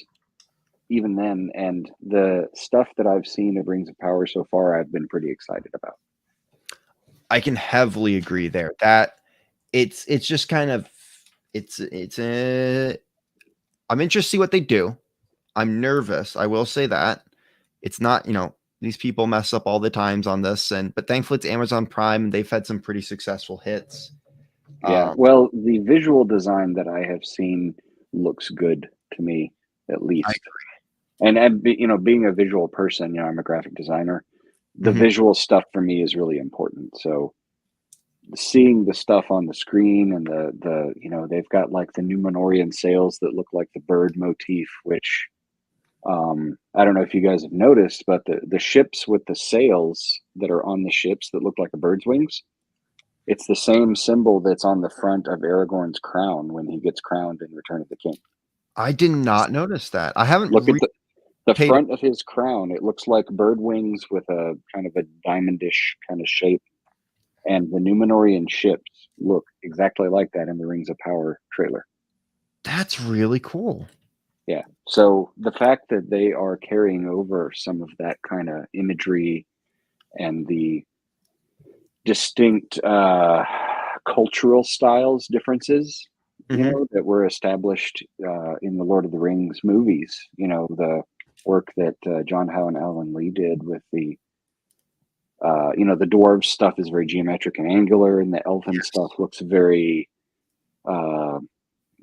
even then, and the stuff that I've seen of Rings of Power so far, I've been pretty excited about. I can heavily agree there. That it's just kind of I'm interested to see what they do. I'm nervous. I will say that it's not, these people mess up all the times on this, but thankfully it's Amazon Prime and they've had some pretty successful hits. Yeah, well, the visual design that I have seen looks good to me, at least. I agree. And being a visual person, I'm a graphic designer. The visual stuff for me is really important. So seeing the stuff on the screen and the they've got like the Numenorian sails that look like the bird motif, which I don't know if you guys have noticed, but the ships with the sails that are on the ships that look like a bird's wings. It's the same symbol that's on the front of Aragorn's crown when he gets crowned in Return of the King. I did not notice that. I haven't Look at the paid- front of his crown. It looks like bird wings with a kind of a diamondish kind of shape. And the Numenorian ships look exactly like that in the Rings of Power trailer. That's really cool. Yeah. So the fact that they are carrying over some of that kind of imagery and the distinct cultural styles differences, you Mhm. know, that were established in the Lord of the Rings movies, you know, the work that John Howe and Alan Lee did with the you know, the dwarves stuff is very geometric and angular, and the elven stuff looks very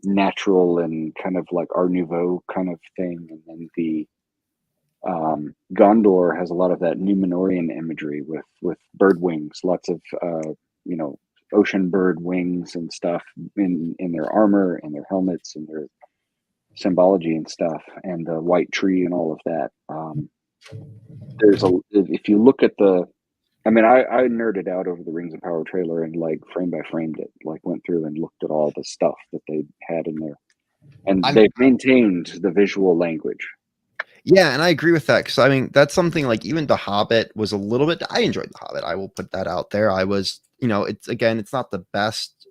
natural and kind of like Art Nouveau kind of thing. And then the Gondor has a lot of that Numenorian imagery with bird wings, lots of you know, ocean bird wings and stuff in their armor and their helmets and their symbology and stuff, and the white tree and all of that. If you look at the, I mean, I nerded out over the Rings of Power trailer and like frame by framed it, like went through and looked at all the stuff that they had in there, and they've maintained the visual language. Yeah, and I agree with that because I mean that's something like even The Hobbit was a little bit. I enjoyed The Hobbit. I will put that out there. I was, you know, it's not the best.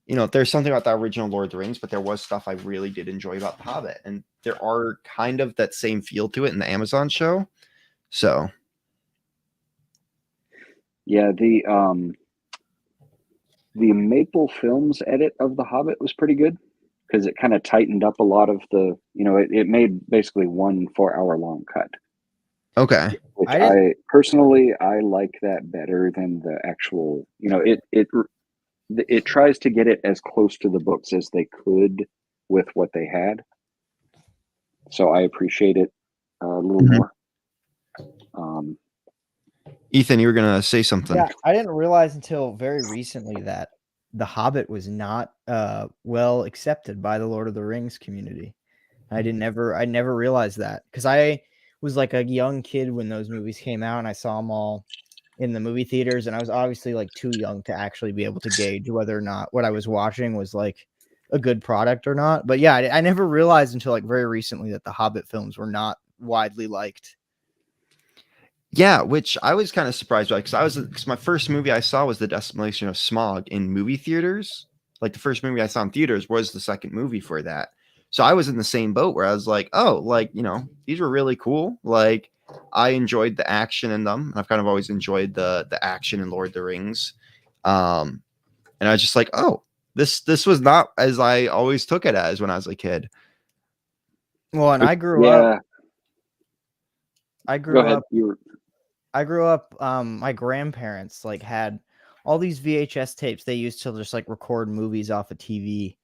You know, there's something about the original Lord of the Rings, but there was stuff I really did enjoy about The Hobbit, and there are kind of that same feel to it in the Amazon show. So Yeah, the Maple Films edit of The Hobbit was pretty good because it kind of tightened up a lot of the, you know, it made basically 1 4-hour long cut. okay, Which I didn't- I personally I like that better than the actual, you know, it tries to get it as close to the books as they could with what they had. So I appreciate it a little Mhm. more. Ethan, you were gonna say something. Yeah, I didn't realize until very recently that The Hobbit was not well accepted by the Lord of the Rings community. I never realized that because I was like a young kid when those movies came out and I saw them all in the movie theaters, and I was obviously like too young to actually be able to gauge whether or not what I was watching was like a good product or not. But yeah, I never realized until like very recently that the Hobbit films were not widely liked. Yeah, which I was kind of surprised by because my first movie I saw was The Decimation of Smog in movie theaters. Like the first movie I saw in theaters was the second movie for that. So I was in the same boat where I was like, oh, like, you know, these were really cool. Like I enjoyed the action in them. And I've kind of always enjoyed the action in Lord of the Rings. And I was just like, oh, this was not as I always took it as when I was a kid. Well, and I grew yeah, up. I go grew ahead. up. You were, I grew up. My grandparents like had all these VHS tapes they used to just like record movies off of TV.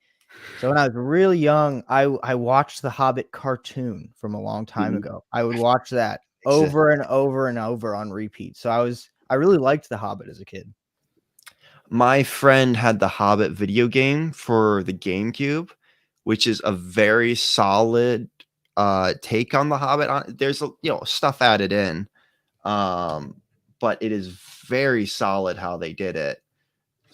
So when I was really young, I watched the Hobbit cartoon from a long time Mhm. ago. I would watch that over and over and over on repeat. So I really liked the Hobbit as a kid. My friend had the Hobbit video game for the GameCube, which is a very solid take on the Hobbit. There's stuff added in, but it is very solid how they did it.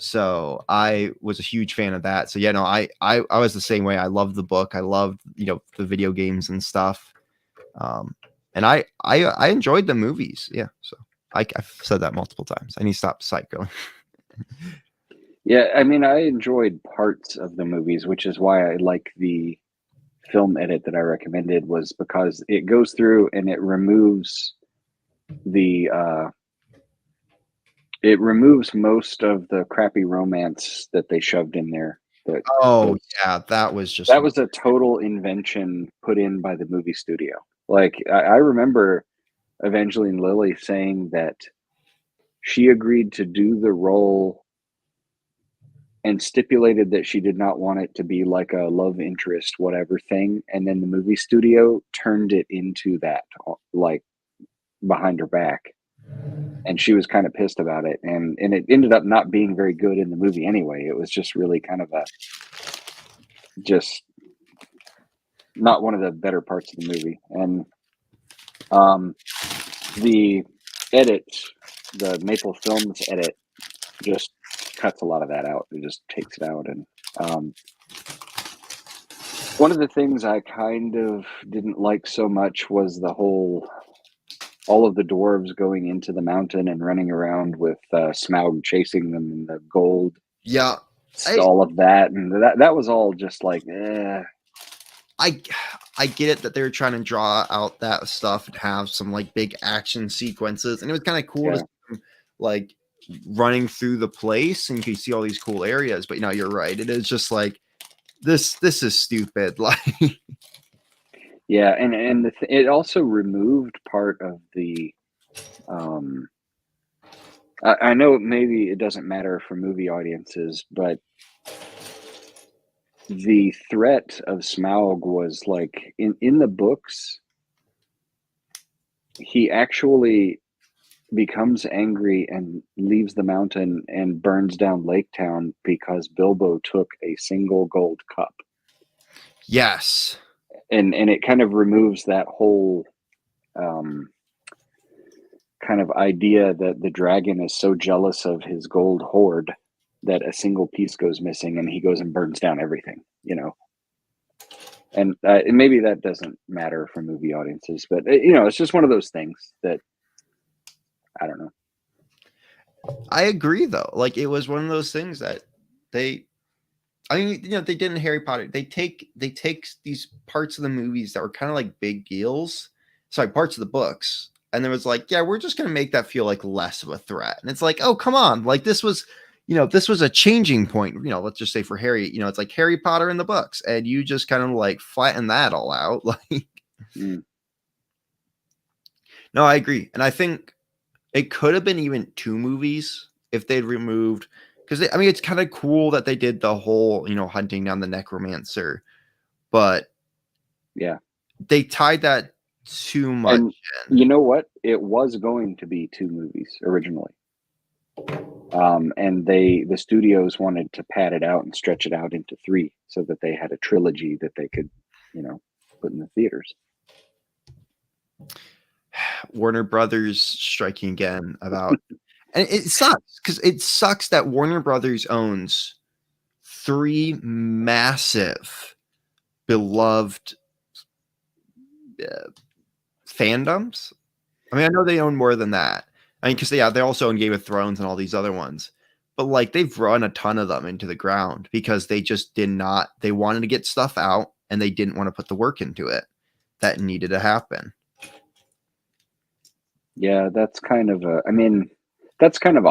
So I was a huge fan of that. So yeah, no, I was the same way. I loved the book. I loved the video games and stuff. And I enjoyed the movies. Yeah, so I've said that multiple times. I need to stop psychoing. yeah, I mean, I enjoyed parts of the movies, which is why I like the film edit that I recommended, was because it goes through and it removes most of the crappy romance that they shoved in there. Oh yeah, that was a total invention put in by the movie studio. Like I remember Evangeline Lilly saying that she agreed to do the role and stipulated that she did not want it to be like a love interest whatever thing, and then the movie studio turned it into that, like, behind her back, and she was kind of pissed about it, and it ended up not being very good in the movie anyway. It was just really kind of just not one of the better parts of the movie. And the edit, the Maple Films edit, just cuts a lot of that out. It just takes it out. And one of the things I kind of didn't like so much was all of the dwarves going into the mountain and running around with Smaug chasing them in the gold. Yeah, All of that, and that was all just like, I get it that they were trying to draw out that stuff and have some like big action sequences, and it was kind of cool to see them, like running through the place, and you can see all these cool areas. But you're right. It is just like this is stupid. Like, yeah, and it also removed part of the. I know maybe it doesn't matter for movie audiences, but the threat of Smaug was like in the books, he actually becomes angry and leaves the mountain and burns down Lake Town because Bilbo took a single gold cup. yes, and it kind of removes that whole kind of idea that the dragon is so jealous of his gold hoard that a single piece goes missing and he goes and burns down everything, and maybe that doesn't matter for movie audiences, but it's just one of those things that I don't know. I agree though. Like, it was one of those things that they did in Harry Potter. They take these parts of the movies that were kind of like big deals, parts of the books, and there was like, yeah, we're just gonna make that feel like less of a threat. And it's like, oh, come on, like this was a changing point. Let's just say for Harry, it's like Harry Potter in the books, and you just kind of like flatten that all out. Like, no, I agree, and I think it could have been even 2 movies if they'd removed. Because it's kind of cool that they did the whole, hunting down the necromancer, but yeah, they tied that too much. And you know what? It was going to be 2 movies originally, and the studios wanted to pad it out and stretch it out into 3 so that they had a trilogy that they could, put in the theaters. Warner Brothers striking again about. And it sucks because it sucks that Warner Brothers owns 3 massive, beloved fandoms. I know they own more than that. Because they also own Game of Thrones and all these other ones. But like, they've run a ton of them into the ground because they just did not. They wanted to get stuff out and they didn't want to put the work into it that needed to happen. Yeah, that's kind of a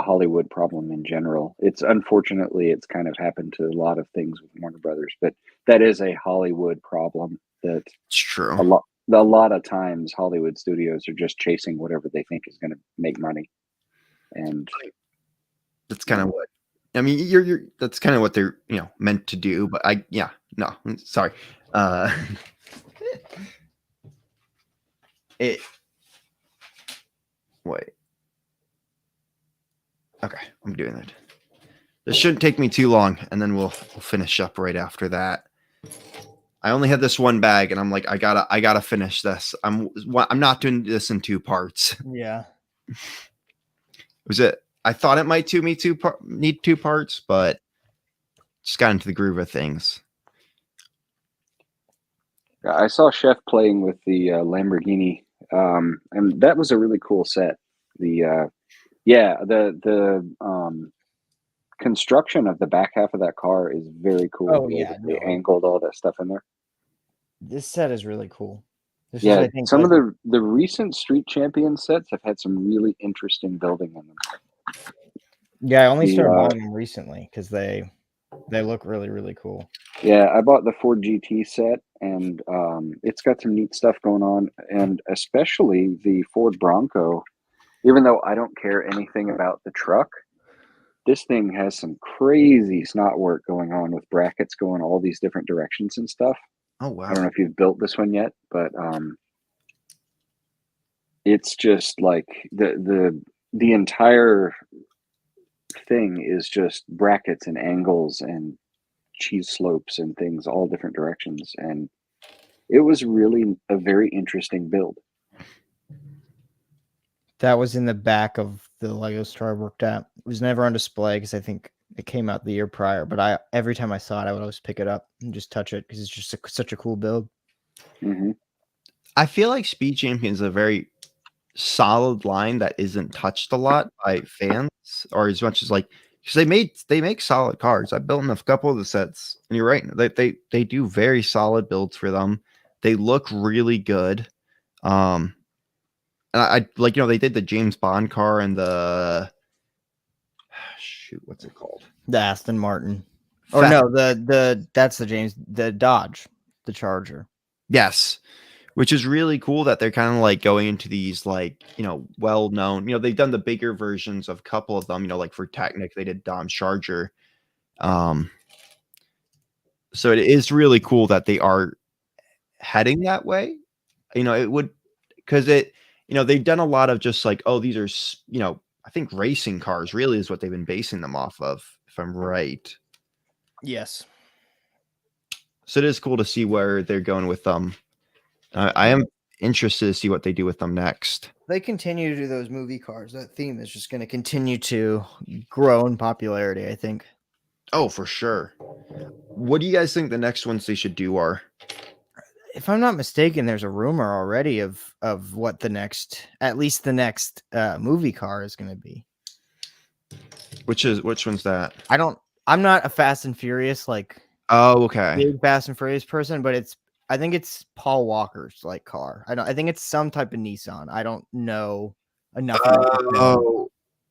Hollywood problem in general. It's unfortunately it's kind of happened to a lot of things with Warner Brothers, but that is a Hollywood problem. That It's true. A lot of times Hollywood studios are just chasing whatever they think is going to make money, and that's kind of what you're. That's kind of what they're meant to do. But sorry. Wait. Okay, I'm doing that. This shouldn't take me too long, and then we'll finish up right after that. I only had this one bag, and I'm like, I gotta finish this. I'm not doing this in 2 parts. Yeah. Was it? I thought it might need 2 parts, but just got into the groove of things. I saw Chef playing with the Lamborghini, and that was a really cool set. The construction of the back half of that car is very cool. Oh, yeah, They no. angled all that stuff in there. This set is really cool. This Yeah, is, I think, some of the recent Street Champion sets have had some really interesting building in them. Yeah, I only started buying them recently because they look really, really cool. Yeah, I bought the Ford GT set, and it's got some neat stuff going on, and especially the Ford Bronco. Even though I don't care anything about the truck, this thing has some crazy snot work going on with brackets going all these different directions and stuff. Oh wow! I don't know if you've built this one yet, but it's just like the entire thing is just brackets and angles and cheese slopes and things all different directions, and it was really a very interesting build. That was in the back of the Lego store I worked at. It was never on display because I think It came out the year prior, but every time I saw it, I would always pick it up and just touch it because it's just such a cool build. Hmm. I feel like Speed Champion is a very solid line that isn't touched a lot by fans, or as much as like because they make solid cars. I've built in a couple of the sets, and you're right. They do very solid builds for them. They look really good. And I like they did the James Bond car and the shoot, what's it called? The Aston Martin, or no, that's the Dodge, the Charger. Yes, which is really cool that they're kind of like going into these like well known. They've done the bigger versions of a couple of them. Like for Technic, they did Dom Charger. So it is really cool that they are heading that way. It would because they've done a lot of just like, oh, these are I think racing cars really is what they've been basing them off of, if I'm right. Yes. So it is cool to see where they're going with them. I am interested to see what they do with them next. They continue to do those movie cars. That theme is just going to continue to grow in popularity, I think. Oh, for sure. What do you guys think the next ones they should do are? If I'm not mistaken, there's a rumor already of what at least the next movie car is going to be. Which one's that? I'm not a Fast and Furious Oh, okay. big Fast and Furious person, but I think it's Paul Walker's car. I think it's some type of Nissan. I don't know enough. Oh,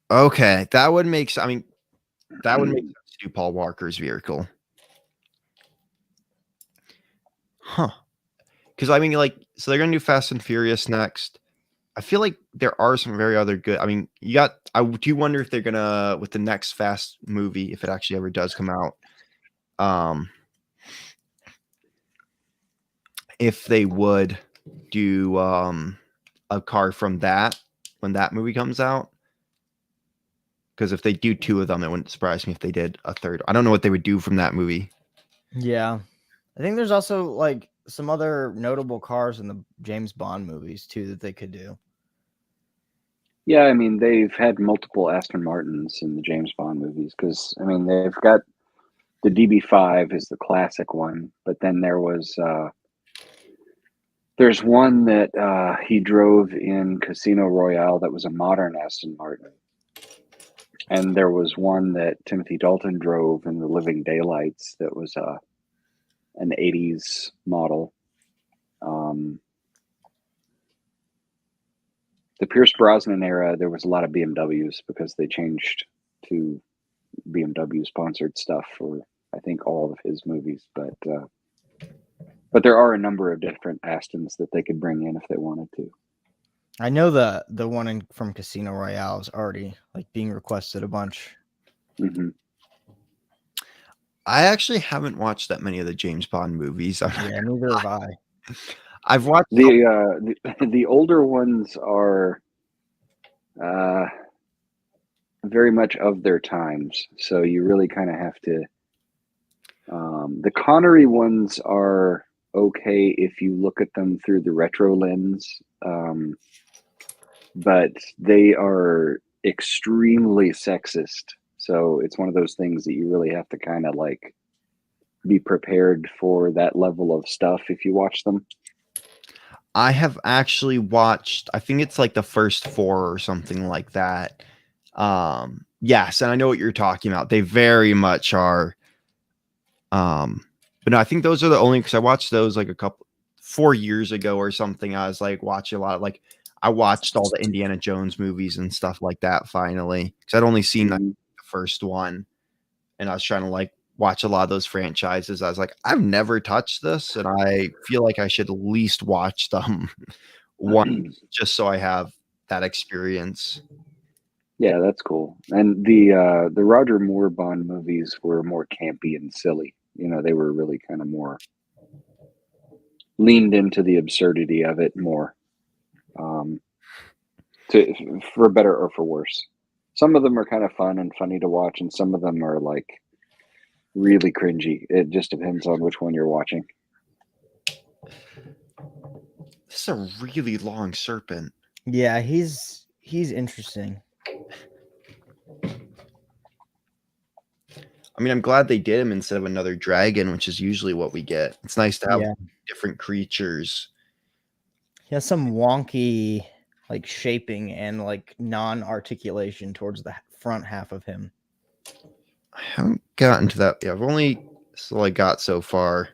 okay. That would make sense. I mean, that would make sense to do Paul Walker's vehicle. Huh. Because I mean, so they're gonna do Fast and Furious next. I feel like there are some very other good. I mean, I do wonder if they're gonna with the next Fast movie, if it actually ever does come out, if they would do a car from that when that movie comes out. Because if they do two of them, it wouldn't surprise me if they did a third. I don't know what they would do from that movie. Yeah. I think there's also some other notable cars in the James Bond movies too that they could do. Yeah, I mean, they've had multiple Aston Martins in the James Bond movies because, I mean, they've got the DB5 is the classic one, but then there's one that he drove in Casino Royale that was a modern Aston Martin. And there was one that Timothy Dalton drove in The Living Daylights that was an 80s model. The Pierce Brosnan era, there was a lot of BMWs because they changed to BMW sponsored stuff for, I think, all of his movies. But there are a number of different Astons that they could bring in if they wanted to. I know the one from Casino Royale is already being requested a bunch. Mm-hmm. I actually haven't watched that many of the James Bond movies. Yeah, neither have I. I've watched the older ones are very much of their times, so you really kind of have to. The Connery ones are okay if you look at them through the retro lens, but they are extremely sexist. So it's one of those things that you really have to kind of be prepared for that level of stuff if you watch them. I have actually watched, I think it's the first 4 or something like that. Yes, and I know what you're talking about. They very much are. But no, I think those are the only, because I watched those 4 years ago or something. I was watching a lot of I watched all the Indiana Jones movies and stuff like that finally, because I'd only seen the first one, and I was trying to watch a lot of those franchises. I was I've never touched this, and I feel like I should at least watch them once just so I have that experience. Yeah, that's cool. And the Roger Moore Bond movies were more campy and silly. They were really kind of more leaned into the absurdity of it more, for better or for worse. Some of them are kind of fun and funny to watch, and some of them are really cringy. It just depends on which one you're watching. This is a really long serpent. Yeah, he's interesting. I mean, I'm glad they did him instead of another dragon, which is usually what we get. It's nice to have Yeah. different creatures. He has some wonky like shaping and like non-articulation towards the front half of him. I haven't gotten to that yet. I've only got so far.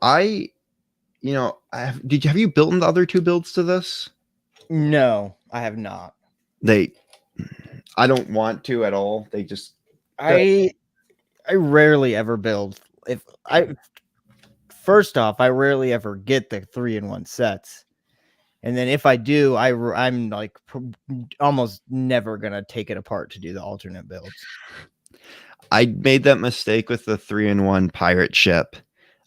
I have you built the other 2 builds to this? No, I have not. I don't want to at all. They just I rarely ever build. First off, I rarely ever get the 3-in-1 sets. And then if I do, I'm like almost never going to take it apart to do the alternate builds. I made that mistake with the 3-in-1 pirate ship.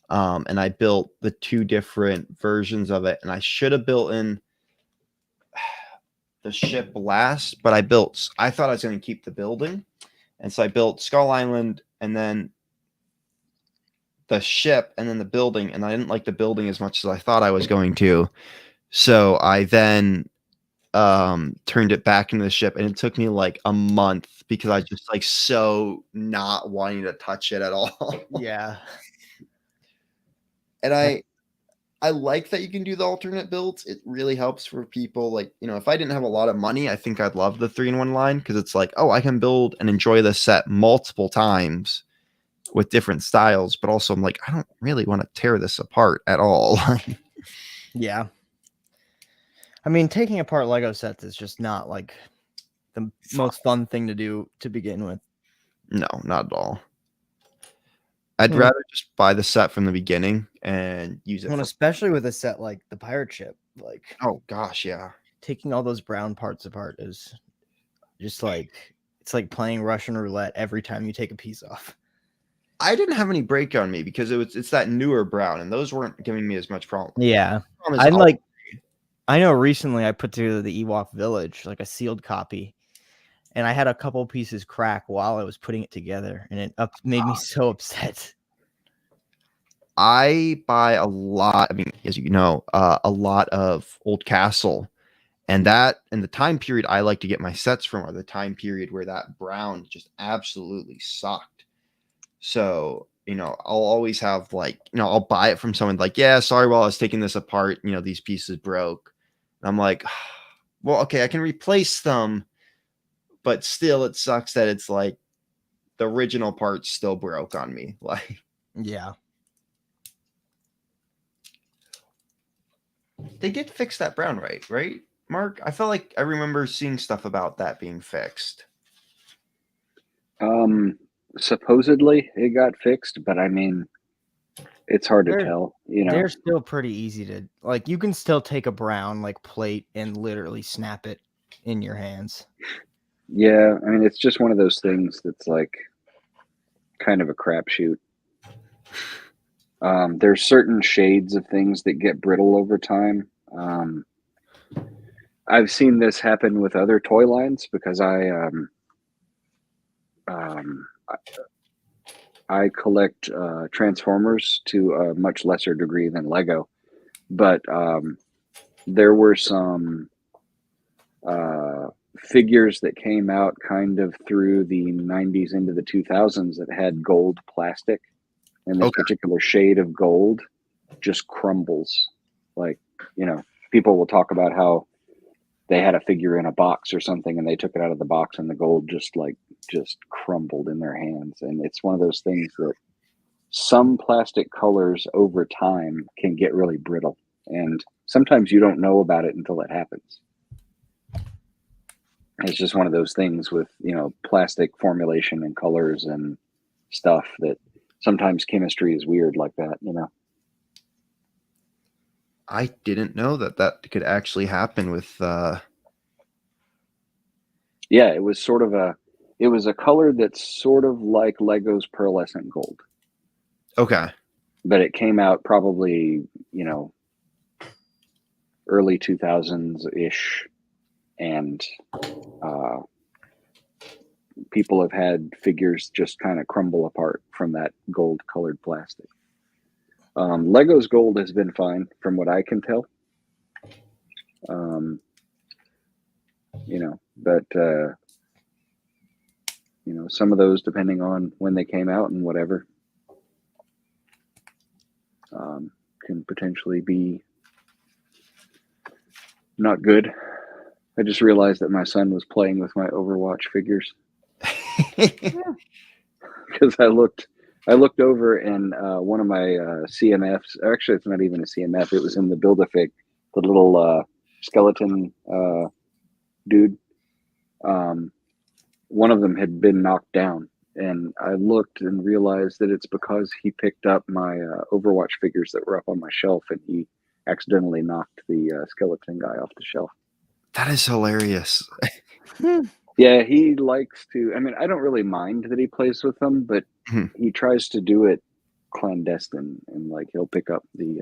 And I built the 2 different versions of it, and I should have built in the ship last, but I thought I was going to keep the building. And so I built Skull Island and then the ship and then the building, and I didn't like the building as much as I thought I was going to. So I then turned it back into the ship, and it took me like a month because I just like so not wanting to touch it at all. Yeah. And I like that you can do the alternate builds. It really helps for people. Like, if I didn't have a lot of money, I think I'd love the 3-in-1 line because it's like, oh, I can build and enjoy the set multiple times with different styles. But also I'm like, I don't really want to tear this apart at all. Yeah. I mean, taking apart Lego sets is just not like the most fun thing to do to begin with. No, not at all. I'd rather just buy the set from the beginning and use it. Well, especially with a set like the pirate ship, like oh gosh, yeah. Taking all those brown parts apart is just like it's like playing Russian roulette every time you take a piece off. I didn't have any break on me because it's that newer brown, and those weren't giving me as much problem. Yeah, I know recently I put together the Ewok Village, like a sealed copy, and I had a couple pieces crack while I was putting it together, and it made me so upset. I buy a lot. I mean, as you know, a lot of Old Castle, and the time period I like to get my sets from are the time period where that brown just absolutely sucked. So I'll always have I'll buy it from someone like, yeah, sorry, while I was taking this apart, these pieces broke. And I'm like, well, okay, I can replace them, but still, it sucks that it's like the original parts still broke on me. Like, yeah. They did fix that brown, right, Mark? I felt like I remember seeing stuff about that being fixed. Supposedly it got fixed, but I mean, it's hard to tell. They're still pretty easy to like. You can still take a brown like plate and literally snap it in your hands. Yeah, I mean, it's just one of those things that's like kind of a crapshoot. There's certain shades of things that get brittle over time. I've seen this happen with other toy lines because I collect Transformers to a much lesser degree than Lego, but there were some figures that came out kind of through the 90s into the 2000s that had gold plastic, and this particular shade of gold just crumbles. Like, people will talk about how they had a figure in a box or something and they took it out of the box and the gold just crumbled in their hands. And it's one of those things that some plastic colors over time can get really brittle, and sometimes you don't know about it until it happens. It's just one of those things with, plastic formulation and colors and stuff that sometimes chemistry is weird like that, I didn't know that could actually happen with Yeah, it was a color that's sort of like Lego's pearlescent gold. Okay. But it came out probably, early 2000s-ish, and people have had figures just kind of crumble apart from that gold-colored plastic. Lego's gold has been fine, from what I can tell. But some of those, depending on when they came out and whatever, can potentially be not good. I just realized that my son was playing with my Overwatch figures because I looked over and one of my CMFs. Actually, it's not even a CMF. It was in the Build-A-Fig, the little skeleton dude. One of them had been knocked down, and I looked and realized that it's because he picked up my Overwatch figures that were up on my shelf, and he accidentally knocked the skeleton guy off the shelf. That is hilarious. Yeah, he likes to. I mean, I don't really mind that he plays with them, but he tries to do it clandestine, and like he'll pick up the.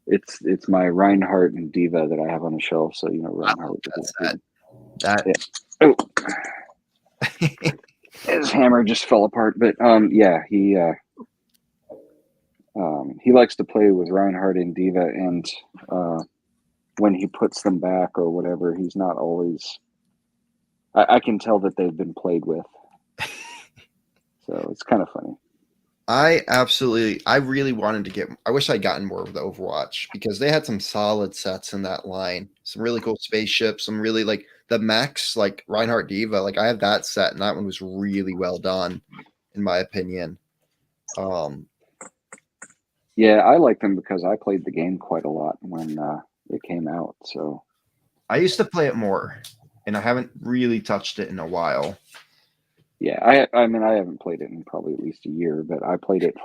It's my Reinhardt and Diva that I have on the shelf, so Reinhardt. That Oh, his hammer just fell apart. But yeah, he likes to play with Reinhardt and Diva, and when he puts them back or whatever, he's not always. I can tell that they've been played with, so it's kind of funny. I really wanted to get. I wish I'd gotten more of the Overwatch because they had some solid sets in that line. Some really cool spaceships. Some really like the mechs, like Reinhardt Diva. Like I have that set, and that one was really well done, in my opinion. Yeah, I like them because I played the game quite a lot when it came out. So I used to play it more, and I haven't really touched it in a while. Yeah, I mean, I haven't played it in probably at least a year, but I played it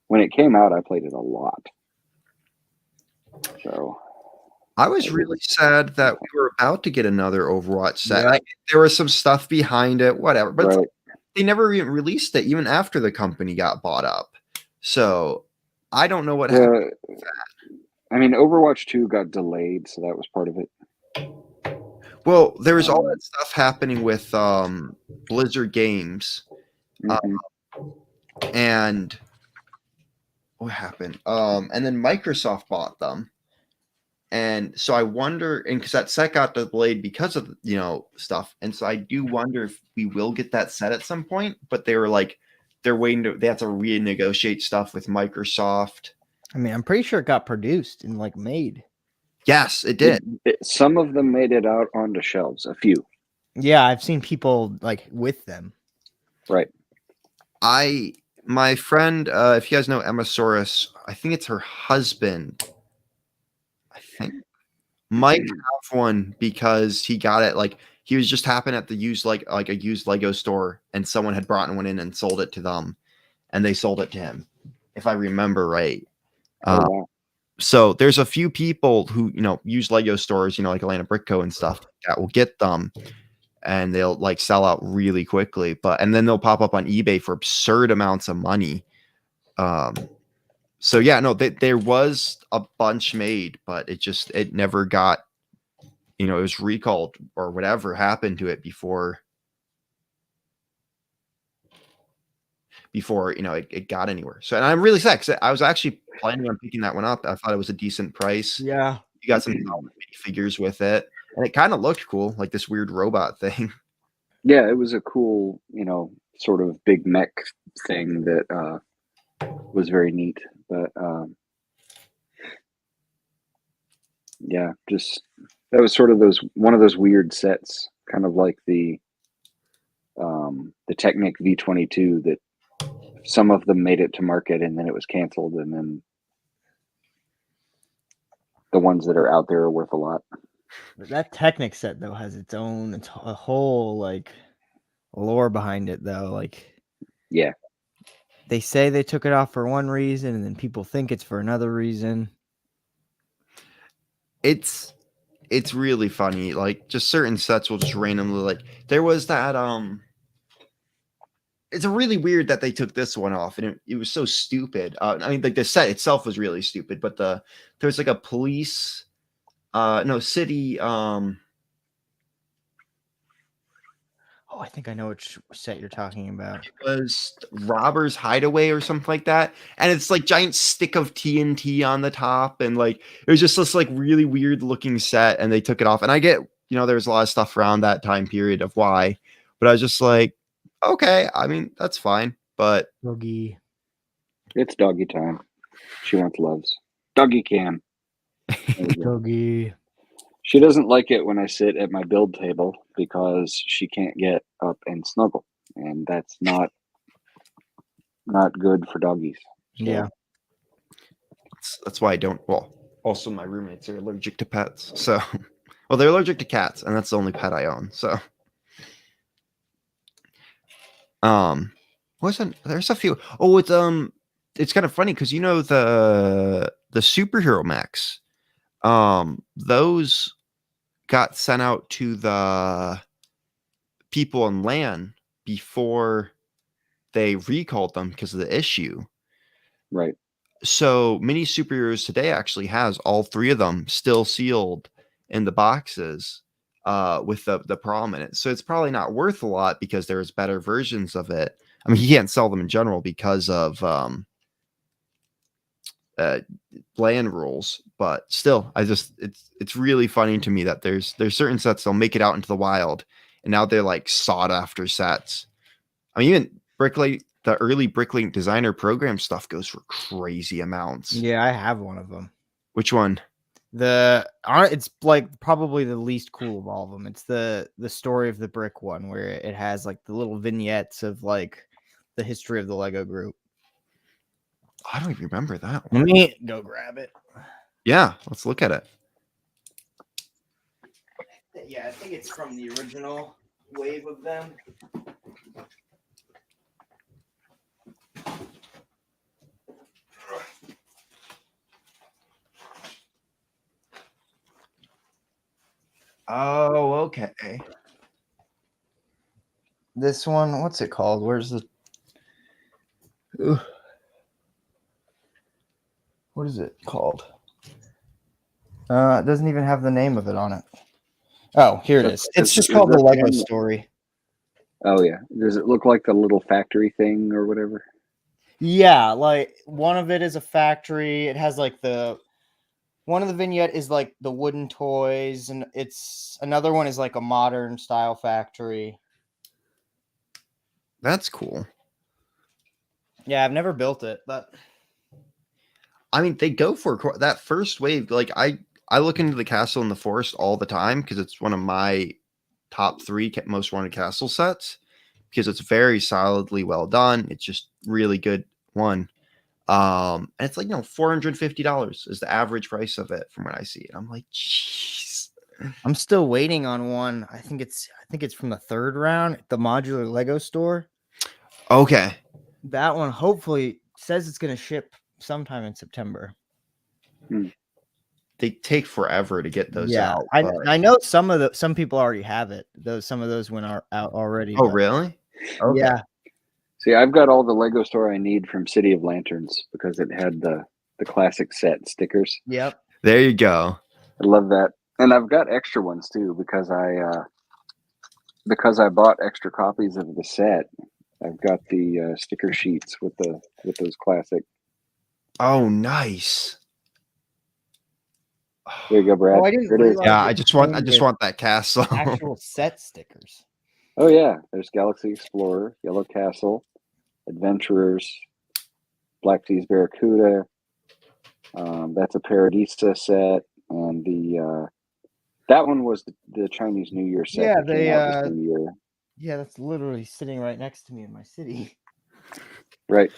when it came out, I played it a lot. So I was really sad that we were about to get another Overwatch set. Yeah. There was some stuff behind it, whatever, but right. they never even released it, even after the company got bought up. So I don't know what happened. I mean, Overwatch 2 got delayed, so that was part of it. Well, there was all that stuff happening with Blizzard Games, and what happened? And then Microsoft bought them, and so I wonder, and because that set got delayed because of stuff, and so I do wonder if we will get that set at some point. But they were like, they have to renegotiate stuff with Microsoft. I mean, I'm pretty sure it got produced and like made. Yes, it did. Some of them made it out onto shelves. A few. Yeah, I've seen people like with them. Right. My friend, if you guys know Emma Soros, I think it's her husband. I think might have one because he got it. Like he was just happened at the used a used Lego store, and someone had brought one in and sold it to them, and they sold it to him, if I remember right. Wow. So there's a few people who use Lego stores, like Atlanta Brick Co. and stuff that will get them, and they'll like sell out really quickly. And then they'll pop up on eBay for absurd amounts of money. So yeah, no, there was a bunch made, but it never got, it was recalled or whatever happened to it before it got anywhere. So, and I'm really sad because I was actually planning on picking that one up. I thought it was a decent price. Yeah. You got some figures with it, and it kind of looked cool, like this weird robot thing. Yeah, it was a cool, sort of big mech thing that was very neat. But yeah, just that was sort of one of those weird sets, kind of like the Technic V22 that some of them made it to market and then it was canceled, and then the ones that are out there are worth a lot. That Technic set though has its a whole like lore behind it though. Like, yeah, they say they took it off for one reason, and then people think it's for another reason. It's really funny. Like, just certain sets will just randomly, like, there was that it's really weird that they took this one off, and it was so stupid. I mean, like the set itself was really stupid, but there's like a police city Oh, I think I know which set you're talking about. it was Robber's Hideaway or something like that, and it's like giant stick of TNT on the top, and like it was just this like really weird looking set, and they took it off. And I get, there was a lot of stuff around that time period of why, But I was just like, okay, I mean, that's fine. But Doggy. It's doggy time. She wants loves. Doggy cam. There we go. Doggy. She doesn't like it when I sit at my build table because she can't get up and snuggle, and that's not good for doggies. So, Yeah. that's why I don't. Well, also my roommates are allergic to pets, so well, they're allergic to cats, and that's the only pet I own. So, wasn't there's a few? Oh, it's kind of funny because the superhero mechs, those got sent out to the people on LAN before they recalled them because of the issue. right. So Mini Superheroes today actually has all 3 of them still sealed in the boxes with the prom in it. So it's probably not worth a lot because there's better versions of it. I mean, he can't sell them in general because of land rules, but still, it's really funny to me that there's certain sets they'll make it out into the wild, and now they're like sought after sets. I mean, even Bricklink, the early Bricklink designer program stuff goes for crazy amounts. Yeah, I have one of them. Which one? It's like probably the least cool of all of them. It's the story of the brick one where it has like the little vignettes of like the history of the Lego group. I don't even remember that one. Let me go grab it. Yeah, let's look at it. Yeah, I think it's from the original wave of them. Oh, okay. This one, what's it called? Where's the... Ugh. What is it called? It doesn't even have the name of it on it. Oh, here it is. It's just called the Lego Story. Oh yeah. Does it look like the little factory thing or whatever? Yeah, like one of it is a factory. It has like one of the vignette is like the wooden toys, and it's another one is like a modern style factory. That's cool. Yeah, I've never built it, but I mean, they go for that first wave. Like I look into the Castle in the Forest all the time because it's one of my top 3 most wanted castle sets because it's very solidly well done. It's just really good one. And it's like, $450 is the average price of it from what I see. And I'm like, jeez. I'm still waiting on one. I think it's from the 3rd round at the modular Lego store. Okay. That one hopefully says it's going to ship sometime in September. They take forever to get those out. I know some people already have it. Some of those went out already. Oh, really? Okay. Yeah. See, I've got all the Lego store I need from City of Lanterns because it had the classic set stickers. Yep. There you go. I love that. And I've got extra ones too because I bought extra copies of the set. I've got the sticker sheets with those classic. Oh, nice. There you go, Brad. Oh, I didn't Here it is. realize Yeah, it I just want came that castle. with actual set stickers. Oh yeah, there's Galaxy Explorer, Yellow Castle, Adventurers, Black Seas Barracuda. That's a Paradisa set, and that one was the Chinese New Year set. Yeah, that came out this new year. Yeah, that's literally sitting right next to me in my city. Right.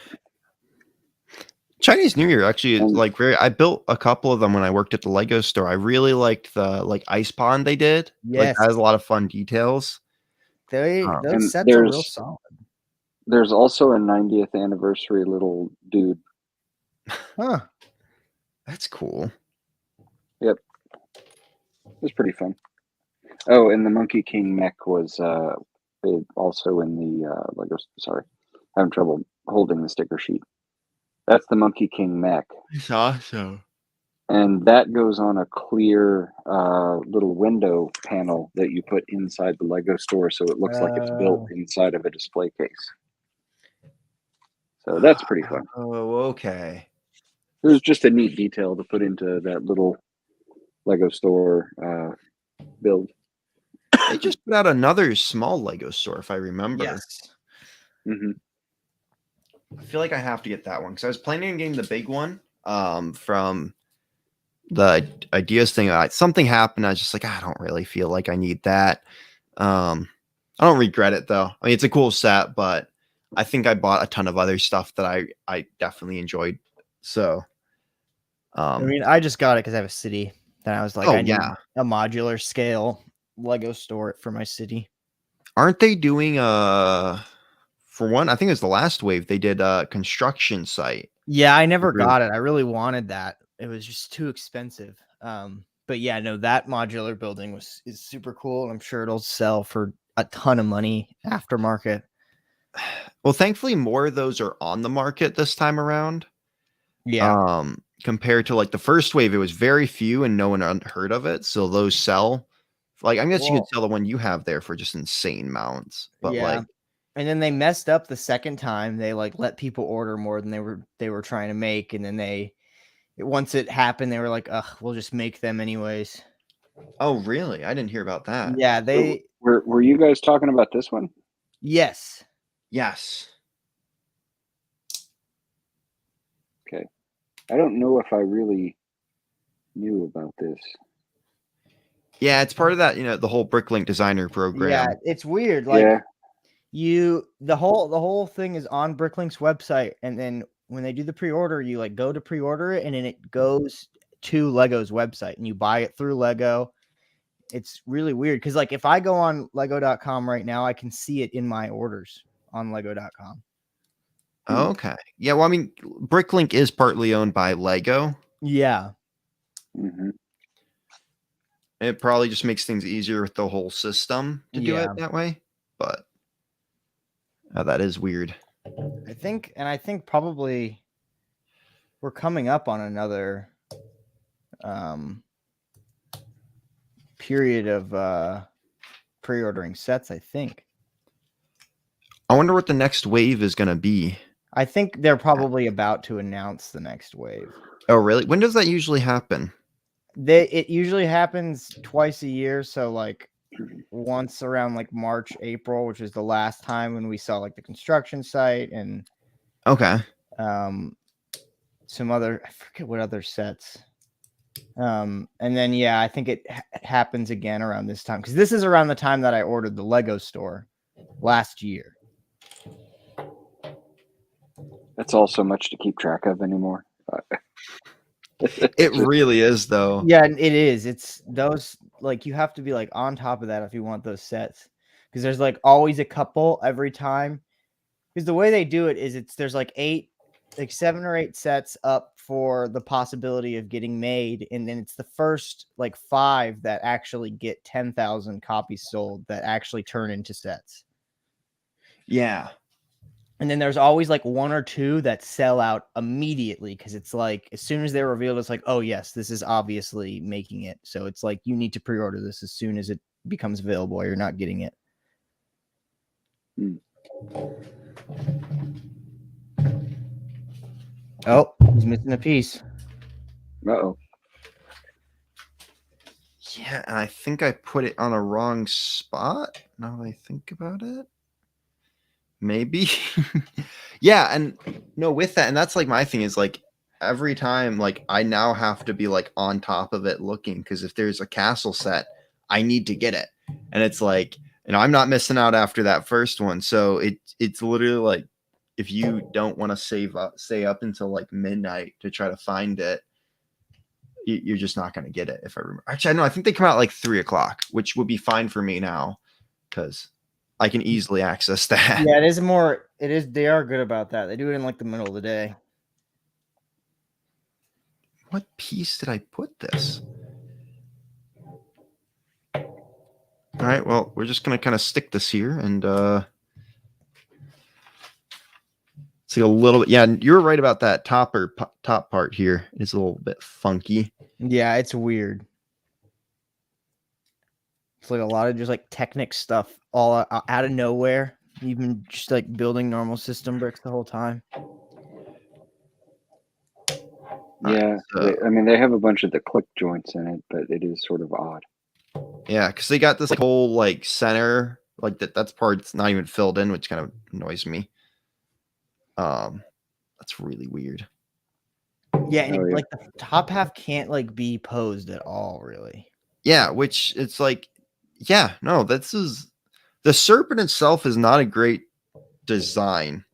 Chinese New Year actually is And- like I built a couple of them when I worked at the Lego store. I really liked the ice pond they did. Like Yes. that has a lot of fun details. and Those sets are real there's- solid. There's also a 90th anniversary little dude. Huh. That's cool. It was pretty fun. Oh, and the Monkey King mech was also in the Lego. Sorry, having trouble holding the sticker sheet. That's the Monkey King mech, It's awesome. and that goes on a clear little window panel that you put inside the Lego store, so it looks like it's built inside of a display case. So that's pretty fun. Oh, okay. It was just a neat detail to put into that little Lego store build. They just put out another small Lego store, if I remember. Yes. Hmm. I feel like I have to get that one because I was planning on getting the big one from the ideas thing. Something happened. I was just like, I don't really feel like I need that. I don't regret it though. I mean, it's a cool set, but I think I bought a ton of other stuff that I definitely enjoyed. So, I mean, I just got it because I have a city. Then I was like, Oh, I need yeah. a modular scale Lego store for my city. aren't they doing for one? I think it was the last wave. They did a construction site. Yeah, I never Really? got it. I really wanted that. It was just too expensive. But yeah, no, that modular building is super cool, and I'm sure it'll sell for a ton of money aftermarket. Well, thankfully, more of those are on the market this time around. Yeah. Compared to like the first wave, it was very few and no one heard of it. So those sell. Like, I guess you could Well, sell the one you have there for just insane amounts. But yeah. like, And then they messed up the second time. They like let people order more than they were trying to make, and then once it happened, they were like, "Ugh, we'll just make them anyways." oh really? I didn't hear about that. Yeah, Were you guys talking about this one? yes. Yes. Okay. I don't know if I really knew about this. Yeah, it's part of that, the whole Bricklink designer program. Yeah, it's weird. Like Yeah. the whole thing is on Bricklink's website, and then when they do the pre-order, you like go to pre-order it, and then it goes to Lego's website, and you buy it through Lego. It's really weird because like if I go on Lego.com right now, I can see it in my orders on Lego.com. Okay. Yeah, well, I mean, Bricklink is partly owned by Lego. Yeah. Hmm. It probably just makes things easier with the whole system to do it Yeah. that way. But that is weird. I think probably we're coming up on another period of pre-ordering sets, I think. I wonder what the next wave is going to be. I think they're probably about to announce the next wave. Oh, really? When does that usually happen? It usually happens twice a year, so like once around like March, April, which is the last time when we saw like the construction site and Okay. some other, I forget what other sets. And then yeah, I think it happens again around this time because this is around the time that I ordered the Lego store last year. That's all so much to keep track of anymore. It really is, though. Yeah, it is. It's those like you have to be like on top of that if you want those sets because there's like always a couple every time. Because the way they do it is there's like 7 or 8 sets up for the possibility of getting made, and then it's the first like 5 that actually get 10,000 copies sold that actually turn into sets. Yeah. And then there's always like 1 or 2 that sell out immediately because it's like as soon as they're revealed, it's like, oh yes, this is obviously making it. So it's like you need to pre-order this as soon as it becomes available, or you're not getting it. Oh, he's missing a piece. Uh-oh. Yeah, and I think I put it on a wrong spot. Now that I think about it. Maybe. Yeah, and no, with that, and that's like my thing is like every time, like I now have to be like on top of it looking because if there's a castle set, I need to get it. And it's like, I'm not missing out after that first one. So it's literally like if you don't want to stay up until like midnight to try to find it, you're just not going to get it. If I remember, actually, I think they come out like 3:00, which would be fine for me now because I can easily access that. Yeah, it is. They are good about that. They do it in like the middle of the day. What piece did I put this? All right, well, we're just going to kind of stick this here and see a little bit. Yeah, you're right about that top part here. It's a little bit funky. Yeah, it's weird. It's like a lot of just like Technic stuff all out of nowhere. You've been just like building normal system bricks the whole time. Yeah, so- I mean, they have a bunch of the click joints in it, but it is sort of odd. Yeah, because they got this like, whole like center, like that's part's not even filled in, which kind of annoys me. That's really weird. Yeah, and Oh, yeah. like the top half can't like be posed at all, really. Yeah, which it's like, yeah, no, this is the serpent itself is not a great design.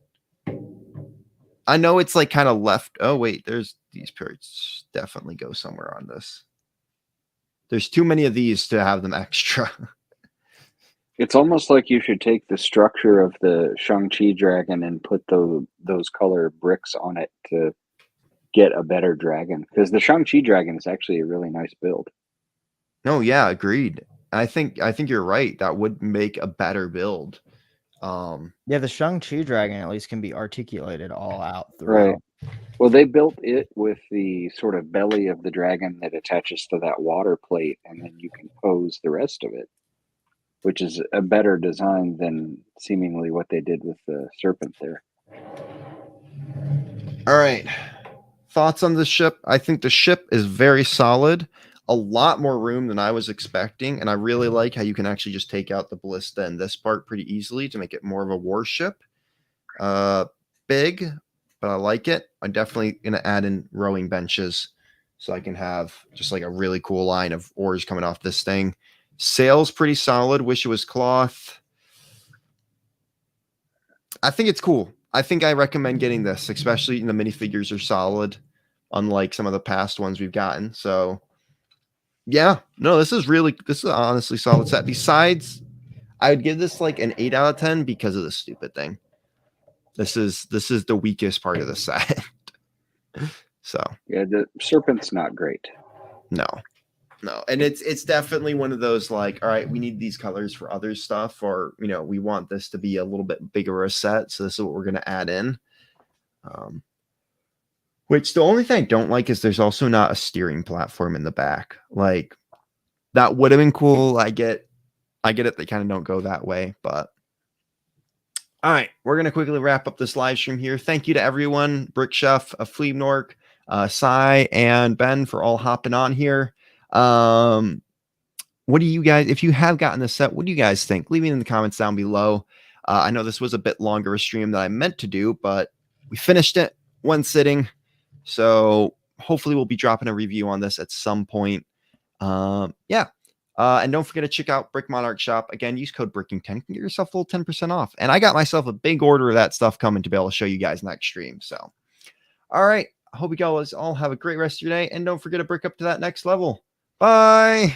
I know it's like kind of left. Oh wait, there's these parts definitely go somewhere on this. There's too many of these to have them extra. It's almost like you should take the structure of the Shang-Chi dragon and put those color bricks on it to get a better dragon. Because the Shang-Chi dragon is actually a really nice build. No, yeah, agreed. I think you're right. That would make a better build. Yeah, the Shang-Chi dragon at least can be articulated all out Right. throughout. Well, they built it with the sort of belly of the dragon that attaches to that water plate, and then you can pose the rest of it, which is a better design than seemingly what they did with the serpent there. All right. Thoughts on the ship? I think the ship is very solid. A lot more room than I was expecting, and I really like how you can actually just take out the ballista in this part pretty easily to make it more of a warship. Big, but I like it. I'm definitely gonna add in rowing benches so I can have just like a really cool line of oars coming off this thing. Sail's pretty solid. Wish it was cloth. I think it's cool. I think I recommend getting this, especially the minifigures are solid, unlike some of the past ones we've gotten. So yeah, no, this is honestly solid set. Besides, I would give this like an 8 out of 10 because of the stupid thing. This is the weakest part of the set. So Yeah, the serpent's not great. no. And it's definitely one of those like, all right, we need these colors for other stuff, or we want this to be a little bit bigger a set. So this is what we're gonna add in. Which the only thing I don't like is there's also not a steering platform in the back. Like that would have been cool. I get it. They kind of don't go that way, but all right, we're gonna quickly wrap up this live stream here. Thank you to everyone, Brick Chef, Fleebnork, Cy, and Ben for all hopping on here. What do you guys, if you have gotten this set, what do you guys think? Leave it in the comments down below. I know this was a bit longer a stream than I meant to do, but we finished it one sitting. So hopefully we'll be dropping a review on this at some point. Yeah. And don't forget to check out Brick Monarch Shop. Again, use code Bricking10. Get yourself a little 10% off. And I got myself a big order of that stuff coming to be able to show you guys next stream. So, all right. I hope you guys all have a great rest of your day. And don't forget to brick up to that next level. Bye.